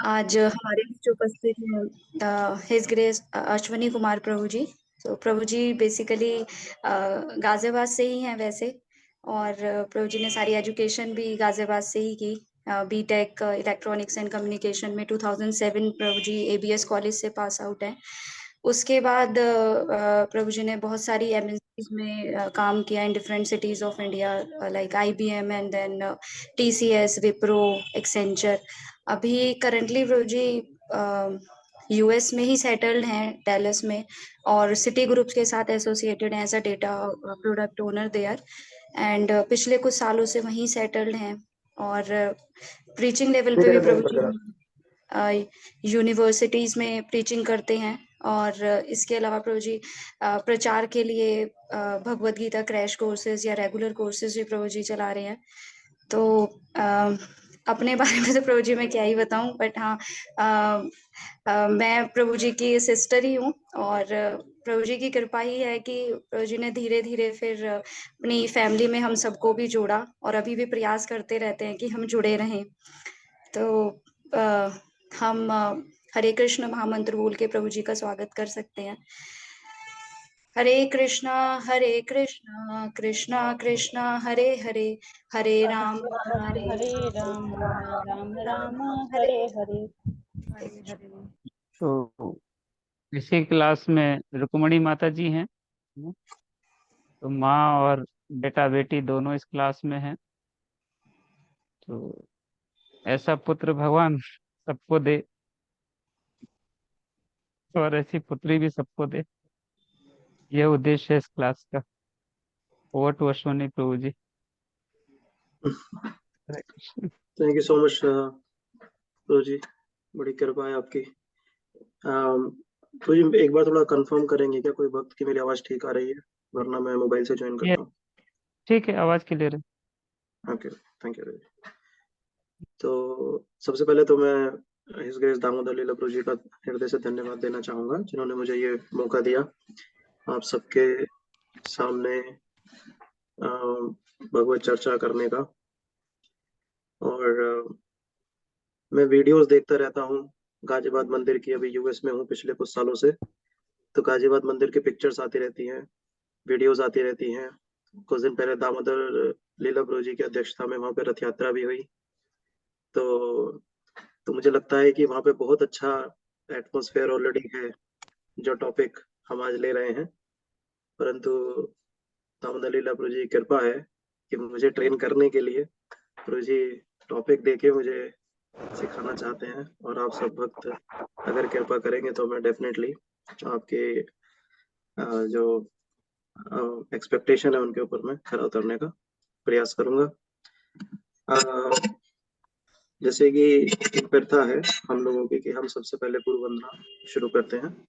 आज हमारे बीच उपस्थित हैं हिज ग्रेस अश्वनी कुमार प्रभु जी। तो प्रभु जी बेसिकली गाजियाबाद से ही हैं वैसे, और प्रभु जी ने सारी एजुकेशन भी गाजियाबाद से ही की। बीटेक इलेक्ट्रॉनिक्स एंड कम्युनिकेशन में 2007 प्रभु जी एबीएस कॉलेज से पास आउट हैं। उसके बाद प्रभु जी ने बहुत सारी एमएनसीज में काम किया in different cities of India, like IBM and then TCS, Wipro, Accenture. अभी करंटली प्रभु जी यूएस में ही सेटल्ड हैं, डैलस में, और सिटी ग्रुप के साथ एसोसिएटेड हैं as a data product owner there. And पिछले कुछ सालों से वहीं सेटल्ड हैं, और प्रीचिंग लेवल पे भी प्रभु जी यूनिवर्सिटीज में प्रीचिंग करते हैं। और इसके अलावा प्रभु जी प्रचार के लिए भगवत गीता क्रैश कोर्सेज या रेगुलर कोर्सेज भी प्रभु जी चला रहे हैं। तो अपने बारे में तो प्रभु जी मैं क्या ही बताऊं, बट हाँ, मैं प्रभु जी की सिस्टर ही हूँ, और प्रभु जी की कृपा ही है कि प्रभु जी ने धीरे धीरे फिर अपनी फैमिली में हम सबको भी जोड़ा, और अभी भी प्रयास करते रहते हैं कि हम जुड़े रहें। तो हम हरे कृष्ण महामंत्र बोल के प्रभु जी का स्वागत कर सकते हैं। हरे कृष्णा कृष्णा कृष्णा हरे हरे, हरे राम हरे राम राम राम हरे हरे, हरे हरे। तो इसी क्लास में रुक्मणी माता जी हैं। तो माँ और बेटा बेटी दोनों इस क्लास में हैं। तो ऐसा पुत्र भगवान सबको दे, और ऐसी पुत्री भी सबको दे, यह उद्देश्य है इस क्लास का। Over to Ashwani Prabhu ji. Hare Krishna. Thank you so much Prabhu ji, बड़ी कृपा है आपकी। प्रभु जी एक बार थोड़ा कंफर्म करेंगे क्या, कोई भक्त की मेरी आवाज ठीक आ रही है? वरना मैं मोबाइल से ज्वाइन करता हूँ। ठीक है, आवाज क्लियर है। Okay, thank you. तो सबसे पहले तो मैं हिज ग्रेस दामोदर लीला प्रभु जी का हृदय से धन्यवाद देना चाहूंगा, जिन्होंने मुझे ये मौका दिया आप सबके सामने भगवत चर्चा करने का। और मैं वीडियोस देखता रहता हूँ गाजियाबाद मंदिर की। अभी यूएस में हूँ पिछले कुछ सालों से, तो गाजियाबाद मंदिर की पिक्चर्स आती रहती हैं, वीडियोस आती रहती हैं। कुछ दिन पहले दामोदर लीला प्रभु जी की अध्यक्षता में वहाँ पे रथ यात्रा भी हुई। तो मुझे लगता है कि वहाँ पे बहुत अच्छा एटमॉस्फेयर ऑलरेडी है, जो टॉपिक हम आज ले रहे हैं। परंतु दामोदर लीला प्रभु जी की कृपा है कि मुझे ट्रेन करने के लिए प्रभु जी टॉपिक देके मुझे सिखाना चाहते हैं। और आप सब भक्त अगर कृपा करेंगे तो मैं डेफिनेटली आपके जो एक्सपेक्टेशन है उनके ऊपर मैं खरा उतरने का प्रयास करूंगा। जैसे कि एक प्रथा है हम लोगों की कि हम सबसे पहले गुरु वंदना शुरू करते हैं,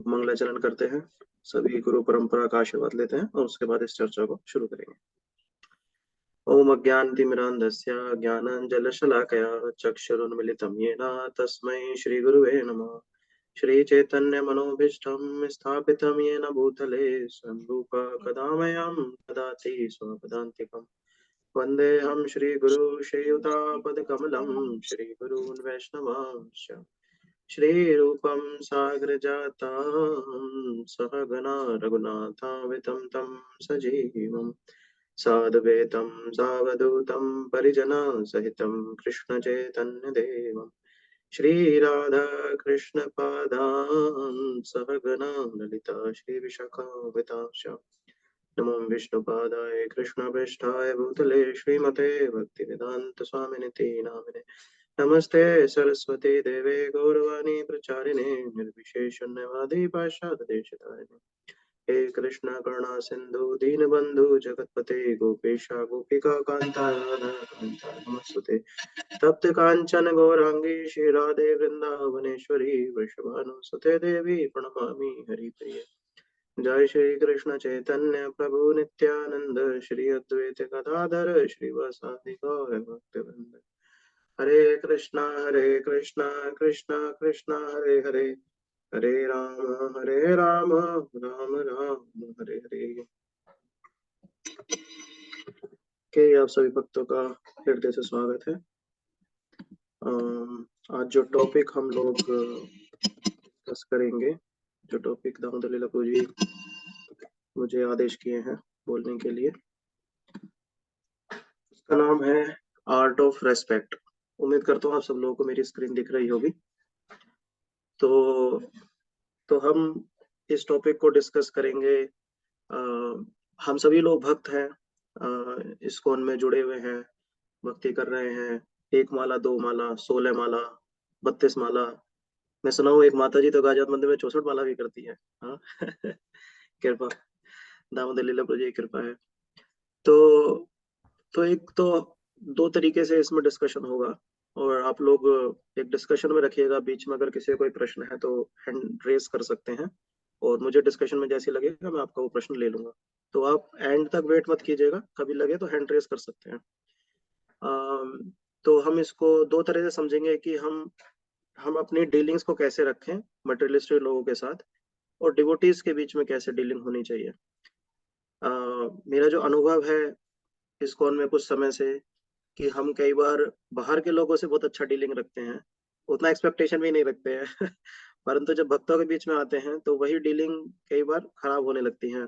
मंगलाचरण करते हैं, सभी गुरु परंपरा का आशीर्वाद लेते हैं, और उसके बाद इस चर्चा को शुरू करेंगे। ओम अज्ञानतिमिरान्धस्य ज्ञानाञ्जनशलाकया चक्षुरुन्मिलितं येन तस्मै श्रीगुरुवे नमः। श्रीचैतन्यमनोभीष्टं स्थापितं येन भूतले स्वयं रूप कदा मह्यं ददाति स्वपदान्तिकम्। वन्देऽहं श्रीगुरु श्रीयुतापदकमलं श्रीगुरून् वैष्णवांश्च श्रीरूपं साग्रजातं सहगणा रघुनाथान्वितं तं सजीवम् साद्वैतं सावधूतं परिजनसहितं कृष्णचैतन्यदेवम् श्रीराधा कृष्णपादान् सहगणा ललिता श्रीविशाखान्वितांश्च नमो विष्णुपादाय कृष्णप्रेष्ठाय भूतले श्रीमते भक्तिवेदांत स्वामिनिति नामिने नमस्ते सरस्वती देवे गौरवाणी प्रचारिणे निर्विशेष शून्यवादी पाश्चात्यदेशतारिणे हे कृष्ण करुणा सिंधु दीनबंधु जगतपते गोपेशा गोपिका कांता नमस्ते तप्त कांचन गौरांगी श्री राधे वृंदावनेश्वरी वृषभानुसुते देवी प्रणमामि हरिप्रिय। जय श्री कृष्ण चैतन्य प्रभु नित्यानंद श्री अद्वैत गदाधर श्रीवासादि गौर भक्तवृंद। हरे कृष्णा कृष्णा कृष्णा हरे हरे, हरे राम राम राम हरे हरे। के आप सभी भक्तों का हृदय से स्वागत है। आज जो टॉपिक हम लोग डिस्कस करेंगे, जो टॉपिक दामोदर लीला प्रभु जी मुझे आदेश किए हैं बोलने के लिए, उसका नाम है आर्ट ऑफ रेस्पेक्ट। उम्मीद करता हूँ आप सब लोगों को मेरी स्क्रीन दिख रही होगी। तो हम इस टॉपिक को डिस्कस करेंगे। हम सभी लोग भक्त हैं, इस्कॉन में जुड़े हुए हैं, भक्ति कर रहे हैं। 1 माला, 2 माला, 16 माला, 32 माला। मैं सुना हूँ एक माता जी तो गाजियाबाद मंदिर में 64 माला भी करती है। हाँ कृपा, दामोदर लीला प्रभु जी की कृपा है। तो एक तो 2 तरीके से इसमें डिस्कशन होगा, और आप लोग एक डिस्कशन में रखिएगा। बीच में अगर किसी को कोई प्रश्न है तो हैंड रेस कर सकते हैं, और मुझे डिस्कशन में जैसे लगेगा मैं आपका वो प्रश्न ले लूंगा। तो आप एंड तक वेट मत कीजिएगा, कभी लगे तो हैंड रेस कर सकते हैं। तो हम इसको 2 तरह से समझेंगे कि हम अपनी डीलिंग्स को कैसे रखें मटेरियलिस्टिक लोगों के साथ, और डिवोटीज के बीच में कैसे डीलिंग होनी चाहिए। मेरा जो अनुभव है इस्कॉन में कुछ समय से, कि हम कई बार बाहर के लोगों से बहुत अच्छा डीलिंग रखते हैं, उतना एक्सपेक्टेशन भी नहीं रखते हैं परंतु जब भक्तों के बीच में आते हैं तो वही डीलिंग कई बार खराब होने लगती है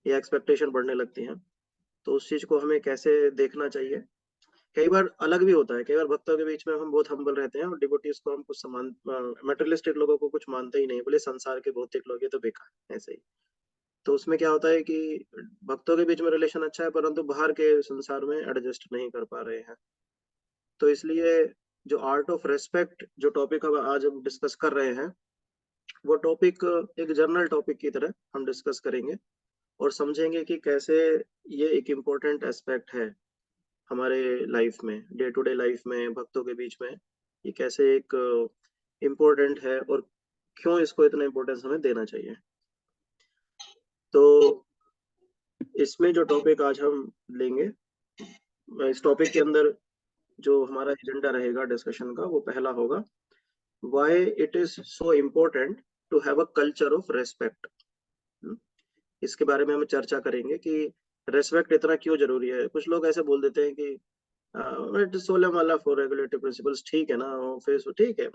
या एक्सपेक्टेशन बढ़ने लगती है। तो उस चीज को हमें कैसे देखना चाहिए। कई बार अलग भी होता है, कई बार भक्तों के बीच में हम बहुत हम्बल रहते हैं और डिवोटीज को हम कुछ समान, मटेरियलिस्टिक लोगों को कुछ मानते ही नहीं, बोले संसार के भौतिक लोग ये तो बेकार, ऐसे ही। तो उसमें क्या होता है कि भक्तों के बीच में रिलेशन अच्छा है, परंतु बाहर के संसार में एडजस्ट नहीं कर पा रहे हैं। तो इसलिए जो आर्ट ऑफ रेस्पेक्ट जो टॉपिक अब आज हम डिस्कस कर रहे हैं, वो टॉपिक एक जर्नल टॉपिक की तरह हम डिस्कस करेंगे और समझेंगे कि कैसे ये एक इम्पोर्टेंट एस्पेक्ट है हमारे लाइफ में, डे टू डे लाइफ में, भक्तों के बीच में ये कैसे एक इम्पोर्टेंट है और क्यों इसको इतना इम्पोर्टेंस हमें देना चाहिए। तो इसमें जो टॉपिक आज हम लेंगे, इस टॉपिक के अंदर जो हमारा एजेंडा रहेगा डिस्कशन का, वो पहला होगा why it is so important to have a culture of respect। इसके बारे में हम चर्चा करेंगे कि रेस्पेक्ट इतना क्यों जरूरी है। कुछ लोग ऐसे बोल देते हैं कि 16 माला फॉर रेगुलेटरी प्रिंसिपल्स ठीक है ना, ऑफिस ठीक है,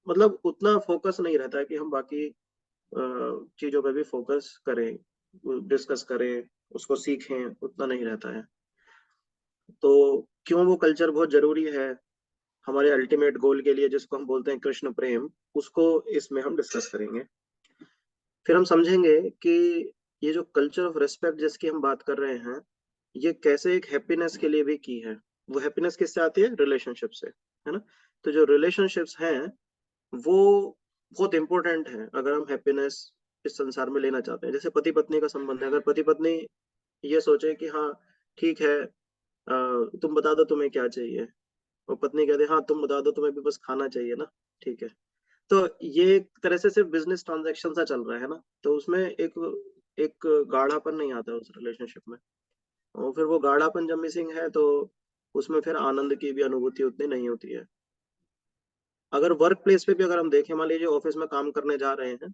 मतलब उतना फोकस नहीं रहता है कि हम बाकी चीजों पे भी फोकस करें, डिस्कस करें, उसको सीखें, उतना नहीं रहता है। तो क्यों वो कल्चर बहुत जरूरी है हमारे अल्टीमेट गोल के लिए, जिसको हम बोलते हैं कृष्ण प्रेम, उसको इसमें हम डिस्कस करेंगे। फिर हम समझेंगे कि ये जो कल्चर ऑफ रिस्पेक्ट जिसकी हम बात कर रहे हैं, ये कैसे एक हैप्पीनेस के लिए भी की है। वो हैप्पीनेस किससे आती है? रिलेशनशिप से, है ना। तो जो रिलेशनशिप्स हैं वो बहुत इंपॉर्टेंट है अगर हम हैप्पीनेस इस संसार में लेना चाहते हैं। जैसे पति पत्नी का संबंध है, अगर पति पत्नी ये सोचे कि हाँ ठीक है, तुम बता दो तुम्हें क्या चाहिए, और पत्नी कहते हाँ तुम बता दो तुम्हें भी बस खाना चाहिए ना, ठीक है, तो ये एक तरह से सिर्फ बिजनेस ट्रांजैक्शन सा चल रहा है ना। तो उसमें एक एक गाढ़ापन नहीं आता उस रिलेशनशिप में, और फिर वो गाढ़ापन जब मिसिंग है तो उसमें फिर आनंद की भी अनुभूति उतनी नहीं होती है। अगर वर्क प्लेस पे भी अगर हम देखें, मान लीजिए ऑफिस में काम करने जा रहे हैं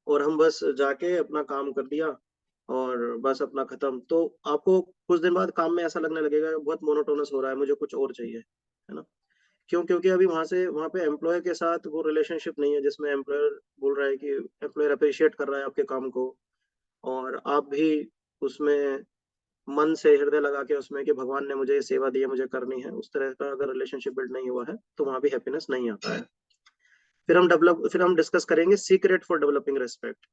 और हम बस जाके अपना काम कर दिया और बस अपना खत्म, तो आपको कुछ दिन बाद काम में ऐसा लगने लगेगा बहुत मोनोटोनस हो रहा है, मुझे कुछ और चाहिए, है ना। क्यों? क्योंकि अभी वहां पे एम्प्लॉयर के साथ वो रिलेशनशिप नहीं है जिसमें एम्प्लॉयर बोल रहा है कि एम्प्लॉयर अप्रिशिएट कर रहा है आपके काम को, और आप भी उसमें मन से हृदय लगा के उसमें कि भगवान ने मुझे ये सेवा दी है, मुझे करनी है, उस तरह का अगर रिलेशनशिप बिल्ड नहीं हुआ है तो वहां भी हैप्पीनेस नहीं आता है। फिर हम डिस्कस करेंगे सीक्रेट फॉर डेवलपिंग रेस्पेक्ट।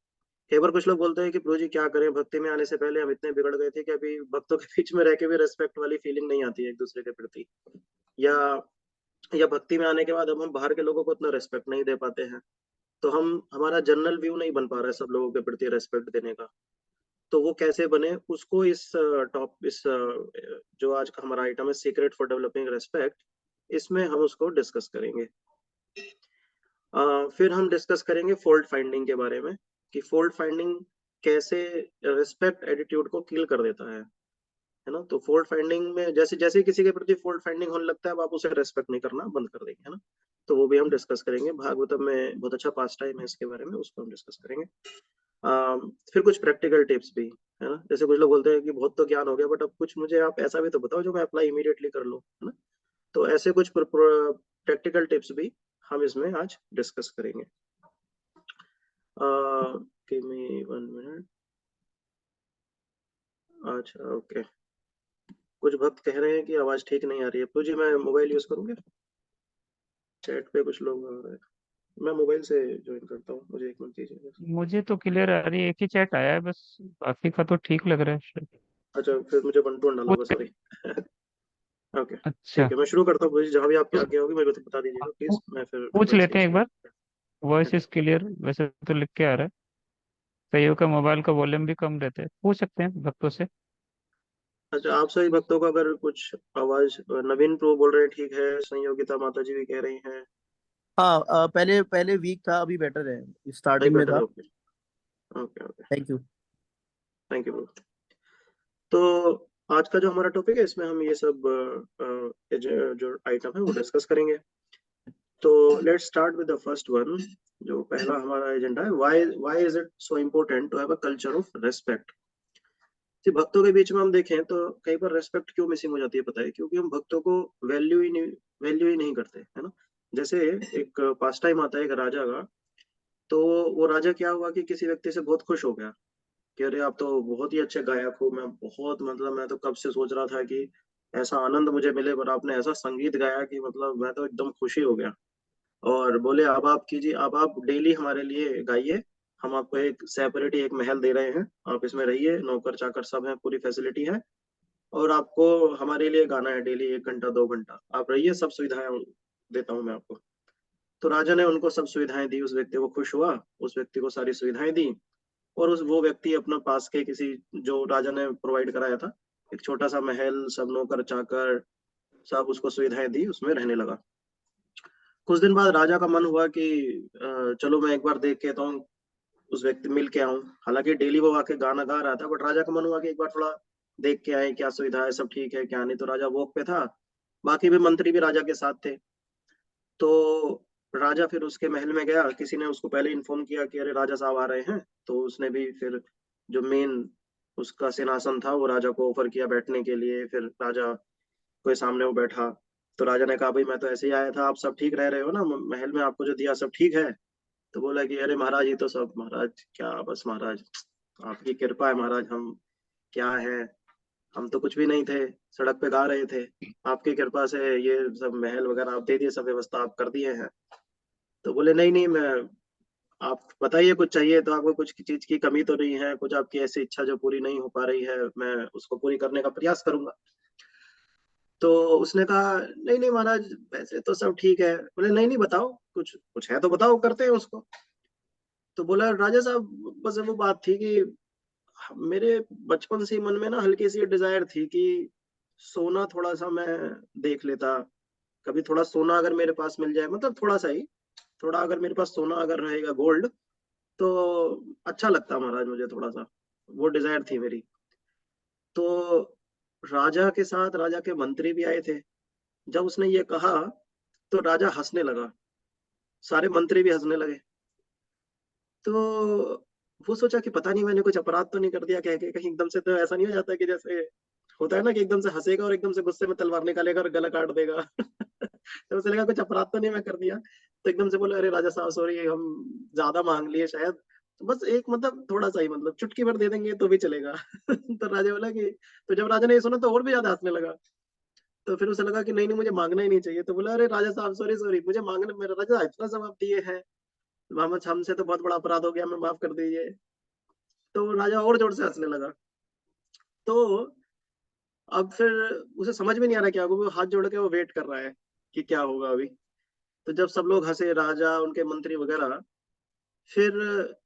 कई बार कुछ लोग बोलते हैं कि प्रभु जी क्या करें, भक्ति में आने से पहले हम इतने बिगड़ गए थे कि अभी भक्तों के बीच में रह के भी रेस्पेक्ट वाली फीलिंग नहीं आती है एक दूसरे के प्रति, या भक्ति में आने के बाद अब हम बाहर के लोगों को उतना रेस्पेक्ट नहीं दे पाते हैं। तो हमारा जनरल व्यू नहीं बन पा रहा है सब लोगों के प्रति रेस्पेक्ट देने का। तो वो कैसे बने, उसको इस जो आज का हमारा आइटम है सीक्रेट फॉर डेवलपिंग रेस्पेक्ट, इसमें हम उसको डिस्कस करेंगे। फिर हम डिस्कस करेंगे फॉल्ट फाइंडिंग के बारे में, कि फॉल्ट फाइंडिंग कैसे रिस्पेक्ट एटीट्यूड को किल कर देता है ना। तो फॉल्ट फाइंडिंग में जैसे जैसे किसी के प्रति फॉल्ट फाइंडिंग होने लगता है, अब आप उसे रेस्पेक्ट नहीं करना बंद कर देंगे, है ना। तो वो भी हम डिस्कस करेंगे। भागवतम में बहुत अच्छा पास टाइम है इसके बारे में, उसको हम डिस्कस करेंगे। फिर कुछ प्रैक्टिकल टिप्स भी, है ना। जैसे कुछ लोग बोलते हैं कि बहुत तो ज्ञान हो गया, बट अब कुछ मुझे आप ऐसा भी तो बताओ जो मैं अप्लाई इमीडिएटली कर लूँ, है ना। तो ऐसे कुछ प्रैक्टिकल टिप्स भी हम इसमें आज डिस्कस करेंगे। Give me 1 minute. अच्छा ओके, कुछ भक्त कह रहे हैं कि आवाज ठीक नहीं आ रही है। तो जी मैं मोबाइल यूज करूंगा, चैट पे कुछ लोग आ रहे हैं, मैं मोबाइल से ज्वाइन करता हूँ, मुझे 1 मिनट दीजिए। मुझे तो क्लियर आ रही है, एक ही चैट आया है बस, बाकी का तो ठीक लग रहा है शायद। अच्छा फिर मुझे 1 2 डाला होगा, कुछ- सॉरी। ओके अच्छा, ठीक है, मैं शुरू करता हूँ। जहाँ भी आपकी आज्ञा होगी मेरे को तो बता दीजिएगा प्लीज, मैं फिर पूछ लेते हैं एक pronunciation. Bar. Voice is clear वैसे तो लिख के आ रहा है। कईयों का मोबाइल का वॉल्यूम भी कम रहता है, पूछ सकते हैं भक्तों से। अच्छा, आप सभी भक्तों का अगर कुछ आवाज, नवीन प्रो बोल रहे हैं ठीक है, संयोगिता माता जी भी कह रही हैं हाँ, पहले पहले वीक था, अभी बेटर है, भाई स्टार्टिंग में बेटर था। है। Okay okay okay, thank you. Thank you bro. तो आज का जो हमारा टॉपिक है इसमें हम ये सब जो आइटम है वो डिस्कस करेंगे। तो let's start with the first one. जो पहला हमारा एजेंडा है, why is it so important to have a culture of respect. कि भक्तों के बीच में हम देखें तो कई बार रेस्पेक्ट क्यों मिसिंग हो जाती है पता है, क्योंकि हम भक्तों को वैल्यू ही नहीं करते, है ना। जैसे एक पास टाइम आता है एक राजा का, तो वो राजा क्या हुआ कि किसी व्यक्ति से बहुत खुश हो गया कि अरे आप तो बहुत ही अच्छे गायक हो, मैं बहुत मतलब मैं तो कब से सोच रहा था कि ऐसा आनंद मुझे मिले, पर आपने ऐसा संगीत गाया कि मतलब मैं तो एकदम खुशी हो गया। और बोले अब आप कीजिए, अब आप डेली हमारे लिए गाइए, हम आपको एक सेपरेट एक महल दे रहे हैं, आप इसमें रहिए, नौकर चाकर सब है, पूरी फैसिलिटी है, और आपको हमारे लिए गाना है डेली 1 घंटा 2 घंटा, आप रहिए, सब सुविधाएं देता हूँ मैं आपको। तो राजा ने उनको सब सुविधाएं दी, उस व्यक्ति को खुश हुआ, उस व्यक्ति को सारी सुविधाएं दी, और उस वो व्यक्ति अपना पास के किसी जो राजा ने प्रोवाइड कराया था एक छोटा सा महल, सब नौकर चाकर सब उसको सुविधाएं दी, उसमें रहने लगा। कुछ दिन बाद राजा का मन हुआ कि चलो मैं एक बार देख के आता हूँ, उस व्यक्ति मिल के आऊं। हालांकि डेली वो आके गाना गा रहा था, बट राजा का मन हुआ कि एक बार थोड़ा देख के आए क्या सुविधा है, सब ठीक है क्या नहीं। तो राजा वॉक पे था, बाकी भी मंत्री भी राजा के साथ थे। तो राजा फिर उसके महल में गया, किसी ने उसको पहले इन्फॉर्म किया कि अरे राजा साहब आ रहे हैं। तो उसने भी फिर जो मेन उसका सिंहासन था वो राजा को ऑफर किया बैठने के लिए। फिर राजा के सामने वो बैठा, तो राजा ने कहा भाई मैं तो ऐसे ही आया था, आप सब ठीक रह रहे हो ना, महल में आपको जो दिया सब ठीक है। तो बोला कि अरे महाराज ये तो सब, महाराज क्या बस महाराज आपकी कृपा है महाराज, हम क्या है, हम तो कुछ भी नहीं थे, सड़क पे गा रहे थे, आपकी कृपा से ये सब महल वगैरह आप दे दिए, सब व्यवस्था आप कर दिए हैं। तो बोले नहीं नहीं, मैं आप बताइए कुछ चाहिए तो, आपको कुछ चीज की कमी तो नहीं है, कुछ आपकी ऐसी इच्छा जो पूरी नहीं हो पा रही है, मैं उसको पूरी करने का प्रयास करूंगा। तो उसने कहा नहीं नहीं महाराज वैसे तो सब ठीक है। बोले नहीं नहीं बताओ, कुछ कुछ है तो बताओ, करते हैं उसको। तो बोला राजा साहब बस वो बात थी कि मेरे बचपन से ही मन में ना हल्की सी डिजायर थी कि सोना थोड़ा सा मैं देख लेता, कभी थोड़ा सोना अगर मेरे पास मिल जाए, मतलब थोड़ा सा ही, थोड़ा अगर मेरे पास सोना अगर रहेगा गोल्ड तो अच्छा लगता महाराज मुझे, थोड़ा सा वो डिजायर थी मेरी। तो राजा के साथ राजा के मंत्री भी आए थे। जब उसने ये कहा तो राजा हंसने लगा, सारे मंत्री भी हंसने लगे। तो वो सोचा कि पता नहीं मैंने कुछ अपराध तो नहीं कर दिया, कह के कहीं एकदम से तो ऐसा नहीं हो जाता कि जैसे होता है ना कि एकदम से हंसेगा और एकदम से गुस्से में तलवार निकालेगा और गला काट देगा। तो उसे लगा कुछ अपराध तो नहीं मैं कर दिया। तो एकदम से बोले अरे राजा साहब सॉरी, हम ज्यादा मांग लिए शायद, तो बस एक मतलब थोड़ा सा ही, मतलब चुटकी भर दे देंगे तो भी चलेगा। तो राजा बोला कि, तो जब राजा ने ये सुना तो और भी ज्यादा हंसने लगा। तो फिर उसे लगा कि नहीं नहीं मुझे मांगना ही नहीं चाहिए। तो बोला अरे राजा साहब सॉरी सॉरी, मुझे मांगना, मेरा राजा इतना सब आप दिए हैं, मोहम्मद हमसे तो बहुत बड़ा अपराध हो गया, हमें माफ कर दीजिए। तो राजा और जोर से हंसने लगा। तो अब फिर उसे समझ में नहीं आ रहा क्या होगा, वो हाथ जोड़ के वो वेट कर रहा है कि क्या होगा अभी। तो जब सब लोग हंसे, राजा उनके मंत्री वगैरह, फिर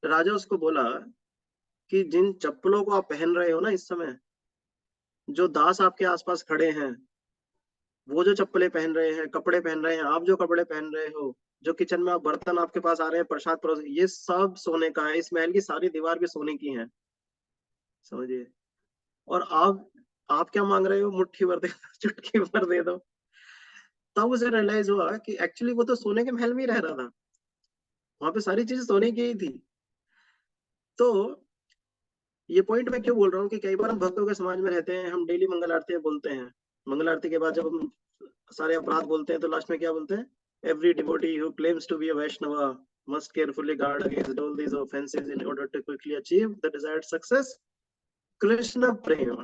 राजा उसको बोला कि जिन चप्पलों को आप पहन रहे हो ना इस समय, जो दास आपके आसपास खड़े हैं वो जो चप्पलें पहन रहे हैं, कपड़े पहन रहे हैं, आप जो कपड़े पहन रहे हो, जो किचन में आप बर्तन आपके पास आ रहे हैं प्रसाद परोस, ये सब सोने का है, इस महल की सारी दीवार भी सोने की है, समझिए। और आप क्या मांग रहे हो, मुट्ठी भर दे दो, चुटकी भर दे दो। तब उसे रियलाइज हुआ कि एक्चुअली वो तो सोने के महल में ही रह रहा था, वहां पे सारी चीजें सोने की ही थी। तो ये पॉइंट मैं क्यों बोल रहा हूँ कि कई बार हम भक्तों के समाज में रहते हैं, हम डेली मंगल आरती बोलते हैं, मंगल आरती के बाद जब हम सारे अपराध बोलते हैं तो लास्ट में क्या बोलते हैं, every devotee who claims to be a Vaishnava must carefully guard against all these offenses in order to quickly achieve the desired success. Krishna प्रेम,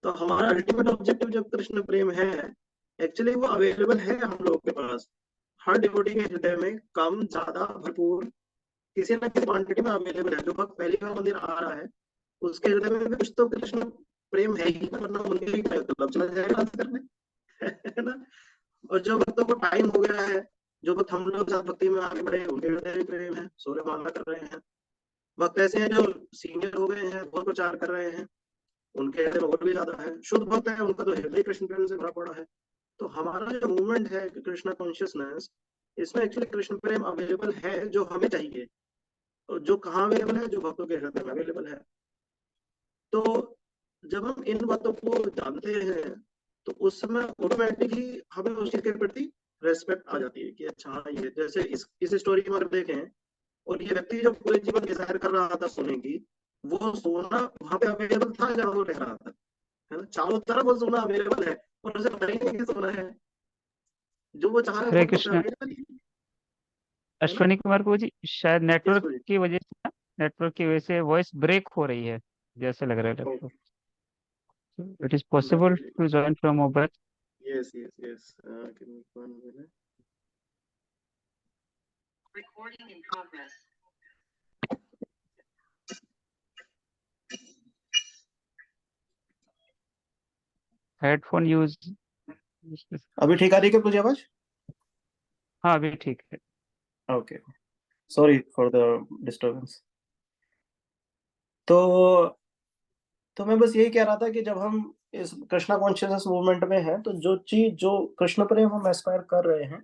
तो हमारा अल्टीमेट ऑब्जेक्टिव जब कृष्ण प्रेम है, एक्चुअली वो अवेलेबल है हम लोग के पास, हर डिवोटी के हृदय में कम ज्यादा भरपूर किसी न किसी क्वांटिटी में अवेलेबल है। जो भक्त पहली बार मंदिर आ रहा है उसके हृदय में कुछ तो कृष्ण प्रेम है ही, वरना मंदिर ही क्लब चला जाएगा करने, है ना। और जो भक्तों को टाइम हो गया है, जो भक्त हम लोग साथ भक्ति में आगे बढ़े, उनके हृदय में प्रेम है, सूर्य माला कर रहे हैं। भक्त ऐसे हैं जो सीनियर हो गए हैं, बहुत प्रचार कर रहे हैं, उनके हृदय में और भी ज्यादा है। शुद्ध भक्त है, उनका तो हृदय कृष्ण प्रेम से भरा पड़ा है। तो हमारा जो मूवमेंट है कृष्णा कॉन्शियसनेस, इसमें एक्चुअली कृष्ण प्रेम अवेलेबल है जो हमें चाहिए, और जो कहाँ अवेलेबल है, जो भक्तों के हृदय में अवेलेबल है। तो जब हम इन बातों को जानते हैं तो उस समय ऑटोमेटिक ही हमें उस चीज के प्रति रेस्पेक्ट आ जाती है कि अच्छा हाँ, ये जैसे इस स्टोरी के बारे में देखें, और ये व्यक्ति जो पूरे जीवन डिजायर कर रहा था सोने की, वो सोना वहां पे अवेलेबल था जहाँ वो रह रहा था, है ना। चारों तरफ वो सोना अवेलेबल है और उसे पता ही नहीं कि सोना है, जो वो चाह रहा है हरे वो वहाँ पे कृष्ण। अवेलेबल ही है ना। अश्वनी कुमार प्रभु जी, शायद नेटवर्क इसको की वजह से ना, नेटवर्क की वजह से वॉइस ब्रेक हो रही है जैसे लग रहा है लगभग। It is possible to join from mobile. yes yes yes give me 1 minute. Headphone use. अभी ठीक आ रही है क्या मुझे आवाज? हाँ अभी ठीक है। Okay, sorry for the disturbance. तो मैं बस यही कह रहा था कि जब हम इस कृष्णा कॉन्शियसनेस मूवमेंट में हैं, तो जो चीज, जो कृष्ण प्रेम हम एस्पायर कर रहे हैं,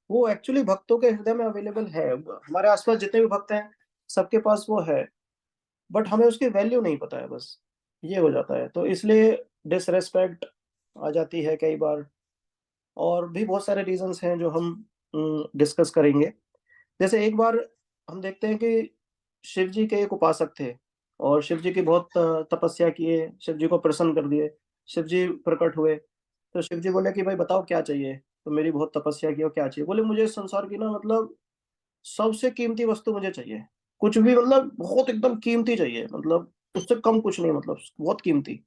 वो एक्चुअली भक्तों के हृदय में अवेलेबल है। हमारे आसपास जितने भी भक्त हैं सबके पास वो है, बट हमें उसकी वैल्यू नहीं पता है, बस ये हो जाता है। तो इसलिए डिसरेस्पेक्ट आ जाती है कई बार, और भी बहुत सारे रीजंस हैं जो हम डिस्कस करेंगे। जैसे एक बार हम देखते हैं कि शिव जी के एक उपासक थे, और शिव जी की बहुत तपस्या किए, शिव जी को प्रसन्न कर दिए। शिव जी प्रकट हुए, तो शिव जी बोले कि भाई बताओ क्या चाहिए। तो मेरी बहुत तपस्या की, और क्या चाहिए? बोले मुझे इस संसार की ना, मतलब सबसे कीमती वस्तु मुझे चाहिए, कुछ भी, मतलब बहुत एकदम कीमती चाहिए, मतलब उससे कम कुछ नहीं, मतलब बहुत कीमती।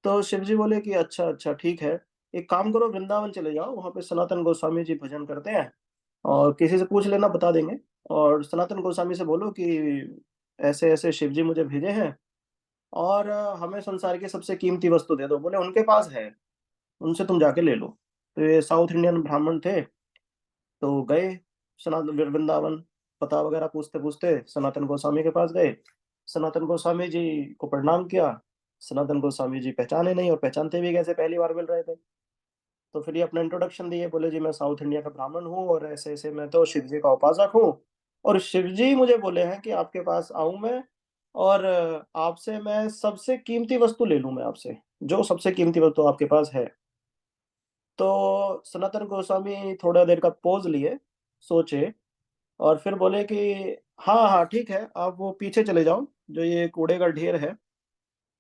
तो शिव जी बोले कि अच्छा अच्छा ठीक है, एक काम करो, वृंदावन चले जाओ, वहां पे सनातन गोस्वामी जी भजन करते हैं, और किसी से पूछ लेना, बता देंगे। और सनातन गोस्वामी से बोलो कि ऐसे ऐसे शिव जी मुझे भेजे हैं, और हमें संसार की सबसे कीमती वस्तु दे दो। बोले उनके पास है, उनसे तुम जाके ले लो। तो ये साउथ इंडियन ब्राह्मण थे, तो गए सनातन वृंदावन, पता वगैरह पूछते पूछते सनातन गोस्वामी के पास गए। सनातन गोस्वामी जी को प्रणाम किया। सनातन गोस्वामी जी पहचाने नहीं, और पहचानते भी कैसे, पहली बार मिल रहे थे। तो फिर ये अपना इंट्रोडक्शन दिए, बोले जी मैं साउथ इंडिया का ब्राह्मण हूँ, और ऐसे ऐसे मैं तो शिव जी का उपासक हूँ, और शिव जी मुझे बोले हैं कि आपके पास आऊं मैं, और आपसे मैं सबसे कीमती वस्तु ले लूं, मैं आपसे जो सबसे कीमती वस्तु आपके पास है। तो सनातन गोस्वामी थोड़ा देर का पॉज लिए, सोचे, और फिर बोले कि हाँ हाँ ठीक है, आप वो पीछे चले जाओ, जो ये कूड़े का ढेर है।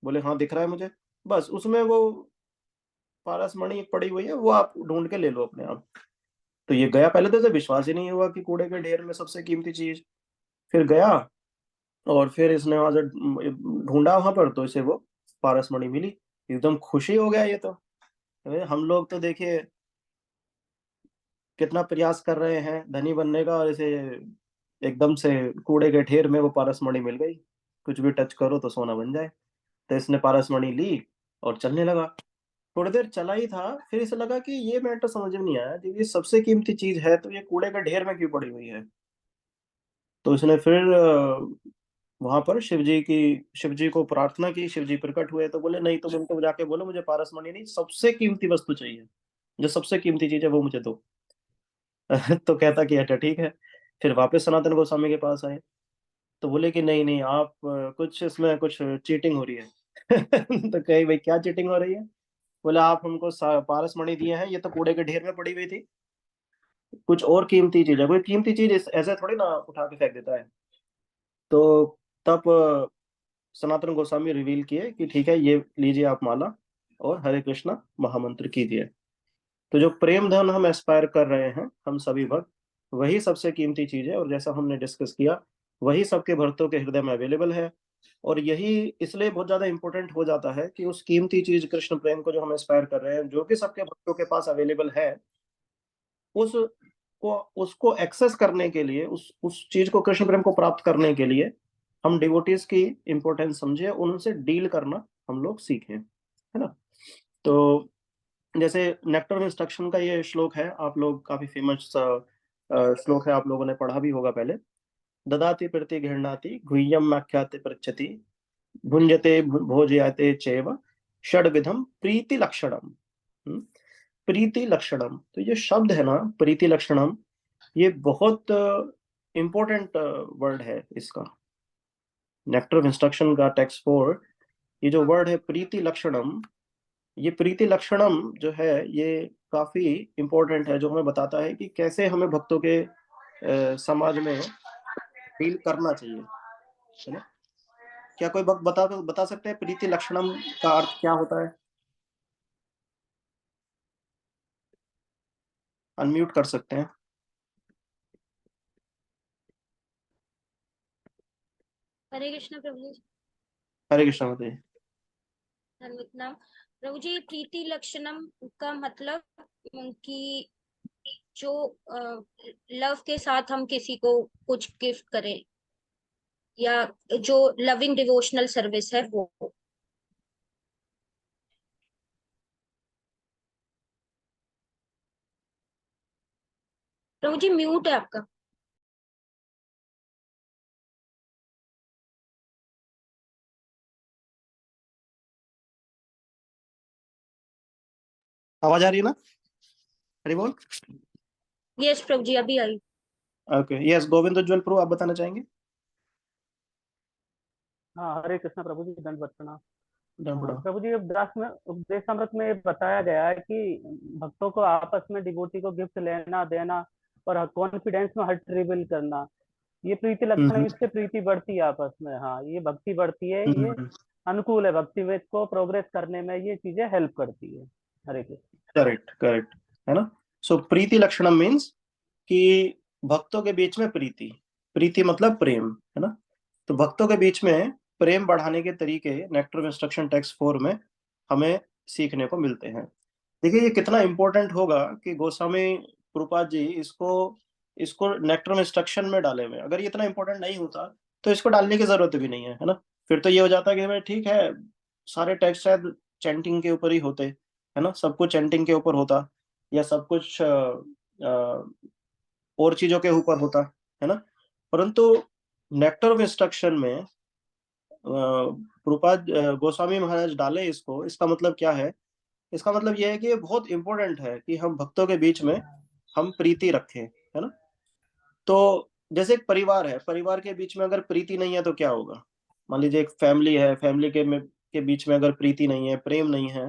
बोले हाँ दिख रहा है मुझे, बस उसमें वो पारस मणि पड़ी हुई है, वो आप ढूंढ के ले लो अपने आप। तो ये गया, पहले तो इसे विश्वास ही नहीं हुआ कि कूड़े के ढेर में सबसे कीमती चीज। फिर गया, और फिर इसने वहां से ढूंढा वहां पर, तो इसे वो पारस मणि मिली। एकदम खुशी हो गया ये तो। अरे हम लोग तो देखिए कितना प्रयास कर रहे हैं धनी बनने का, और इसे एकदम से कूड़े के ढेर में वो पारस मणि मिल गई। कुछ भी टच करो तो सोना बन जाए। तो इसने पारस मणि ली और चलने लगा। थोड़ी देर चला ही था, फिर इसे लगा कि ये मैटर समझ में नहीं आया, जब ये सबसे कीमती चीज है तो ये कूड़े के ढेर में क्यों पड़ी हुई है। तो इसने फिर वहां पर शिव जी को प्रार्थना की। शिव जी प्रकट हुए, तो बोले नहीं, तुम उनको जाके बोलो मुझे पारस मणि नहीं, सबसे कीमती वस्तु चाहिए, जो सबसे कीमती चीज है वो मुझे दो। तो कहता कि अच्छा ठीक है। फिर वापस सनातन गोस्वामी के पास आए, तो बोले कि नहीं नहीं, आप कुछ इसमें कुछ चीटिंग हो रही है। तो कही भाई क्या चीटिंग हो रही है? बोले आप हमको पारस मणि दिए हैं, ये तो कूड़े के ढेर में पड़ी हुई थी, कुछ और कीमती चीज है। कोई कीमती चीज ऐसे थोड़ी ना उठा के फेंक देता है। तो तब सनातन गोस्वामी रिवील किए कि ठीक है, ये लीजिए आप माला, और हरे कृष्णा महामंत्र कीजिए। तो जो प्रेम धन हम एस्पायर कर रहे हैं हम सभी भक्त, वही सबसे कीमती चीज है, और जैसा हमने डिस्कस किया वही सबके भक्तों के हृदय में अवेलेबल है। और यही इसलिए बहुत ज्यादा इंपॉर्टेंट हो जाता है कि उस कीमती चीज कृष्ण प्रेम को जो हम एस्पायर कर रहे हैं, जो कि सबके भक्तों के पास अवेलेबल है, उसको एक्सेस करने के लिए, उस चीज को, कृष्ण प्रेम को प्राप्त करने के लिए हम डिवोटीज की इंपॉर्टेंस समझे, उनसे डील करना हम लोग सीखें, है ना। तो जैसे नेक्टर ऑफ इंस्ट्रक्शन का ये श्लोक है, आप लोग काफी फेमस श्लोक है, आप लोगों ने पढ़ा भी होगा पहले। ददाति प्रति गृह्णाति गुह्यम आख्याति पृच्छति भुंजते भोजयाते चैव षड्विधम प्रीति लक्षणम। प्रीति लक्षणम, तो ये शब्द है ना प्रीति लक्षणम, ये बहुत इंपॉर्टेंट वर्ड है इसका। नेक्टर ऑफ इंस्ट्रक्शन का टेक्स्ट 4, ये जो वर्ड है प्रीति लक्षणम, ये प्रीति लक्षणम जो है ये काफी इंपॉर्टेंट है, जो हमें बताता है कि कैसे हमें भक्तों के समाज में डील करना चाहिए, है ना। क्या कोई भक्त बता सकते हैं प्रीति लक्षणम का अर्थ क्या होता है? अनम्यूट कर सकते हैं। हरे कृष्ण प्रभु जी। हरे कृष्ण बताइए। नाम प्रभु जी, प्रीति लक्षणम का मतलब कि जो लव के साथ हम किसी को कुछ गिफ्ट करें, या जो लविंग डिवोशनल सर्विस है वो। प्रभु जी म्यूट है आपका। आवाज आ रही है ना? हरि बोल। यस प्रभु जी, अभी आई। ओके, यस गोविंद उज्जवल प्रभु, आप बताना चाहेंगे? हाँ, हरे कृष्ण प्रभु जी, दंडवत प्रणाम। डन प्रभु जी, उपदेशामृत में बताया गया है कि भक्तों को आपस में, डिवोटी को गिफ्ट लेना देना और कॉन्फिडेंस में हर्ट रिवील करना, ये प्रीति लक्षण है। इससे प्रीति बढ़ती है आपस में। हाँ, ये भक्ति बढ़ती है, ये अनुकूल है भक्ति में, को प्रोग्रेस करने में ये चीजें हेल्प करती है। हरे कृष्ण। करेक्ट करेक्ट, है ना। सो प्रीति लक्षणम मीन्स कि भक्तों के बीच में प्रीति, प्रीति मतलब प्रेम, है ना। तो भक्तों के बीच में प्रेम बढ़ाने के तरीके नेक्टर ऑफ इंस्ट्रक्शन टेक्स्ट 4 में हमें सीखने को मिलते हैं। देखिए ये कितना इंपॉर्टेंट होगा कि गोस्वामी प्रभुपाद जी इसको इसको नेक्टर ऑफ इंस्ट्रक्शन में डाले हुए। अगर ये इतना इंपॉर्टेंट नहीं होता तो इसको डालने की जरूरत भी नहीं है ना। फिर तो ये हो जाता कि भाई ठीक है, सारे टेक्स्ट शायद चैंटिंग के ऊपर ही होते, है ना, सब कुछ चैंटिंग के ऊपर होता, या सब कुछ और चीजों के ऊपर होता, है ना। परंतु नेक्टर ऑफ इंस्ट्रक्शन में प्रभुपाद गोस्वामी महाराज डाले इसको। इसका मतलब क्या है? इसका मतलब यह है कि ये बहुत इंपॉर्टेंट है कि हम भक्तों के बीच में हम प्रीति रखें, है ना। तो जैसे एक परिवार है, परिवार के बीच में अगर प्रीति नहीं है तो क्या होगा? मान लीजिए एक फैमिली है, फैमिली के बीच में अगर प्रीति नहीं है, प्रेम नहीं है,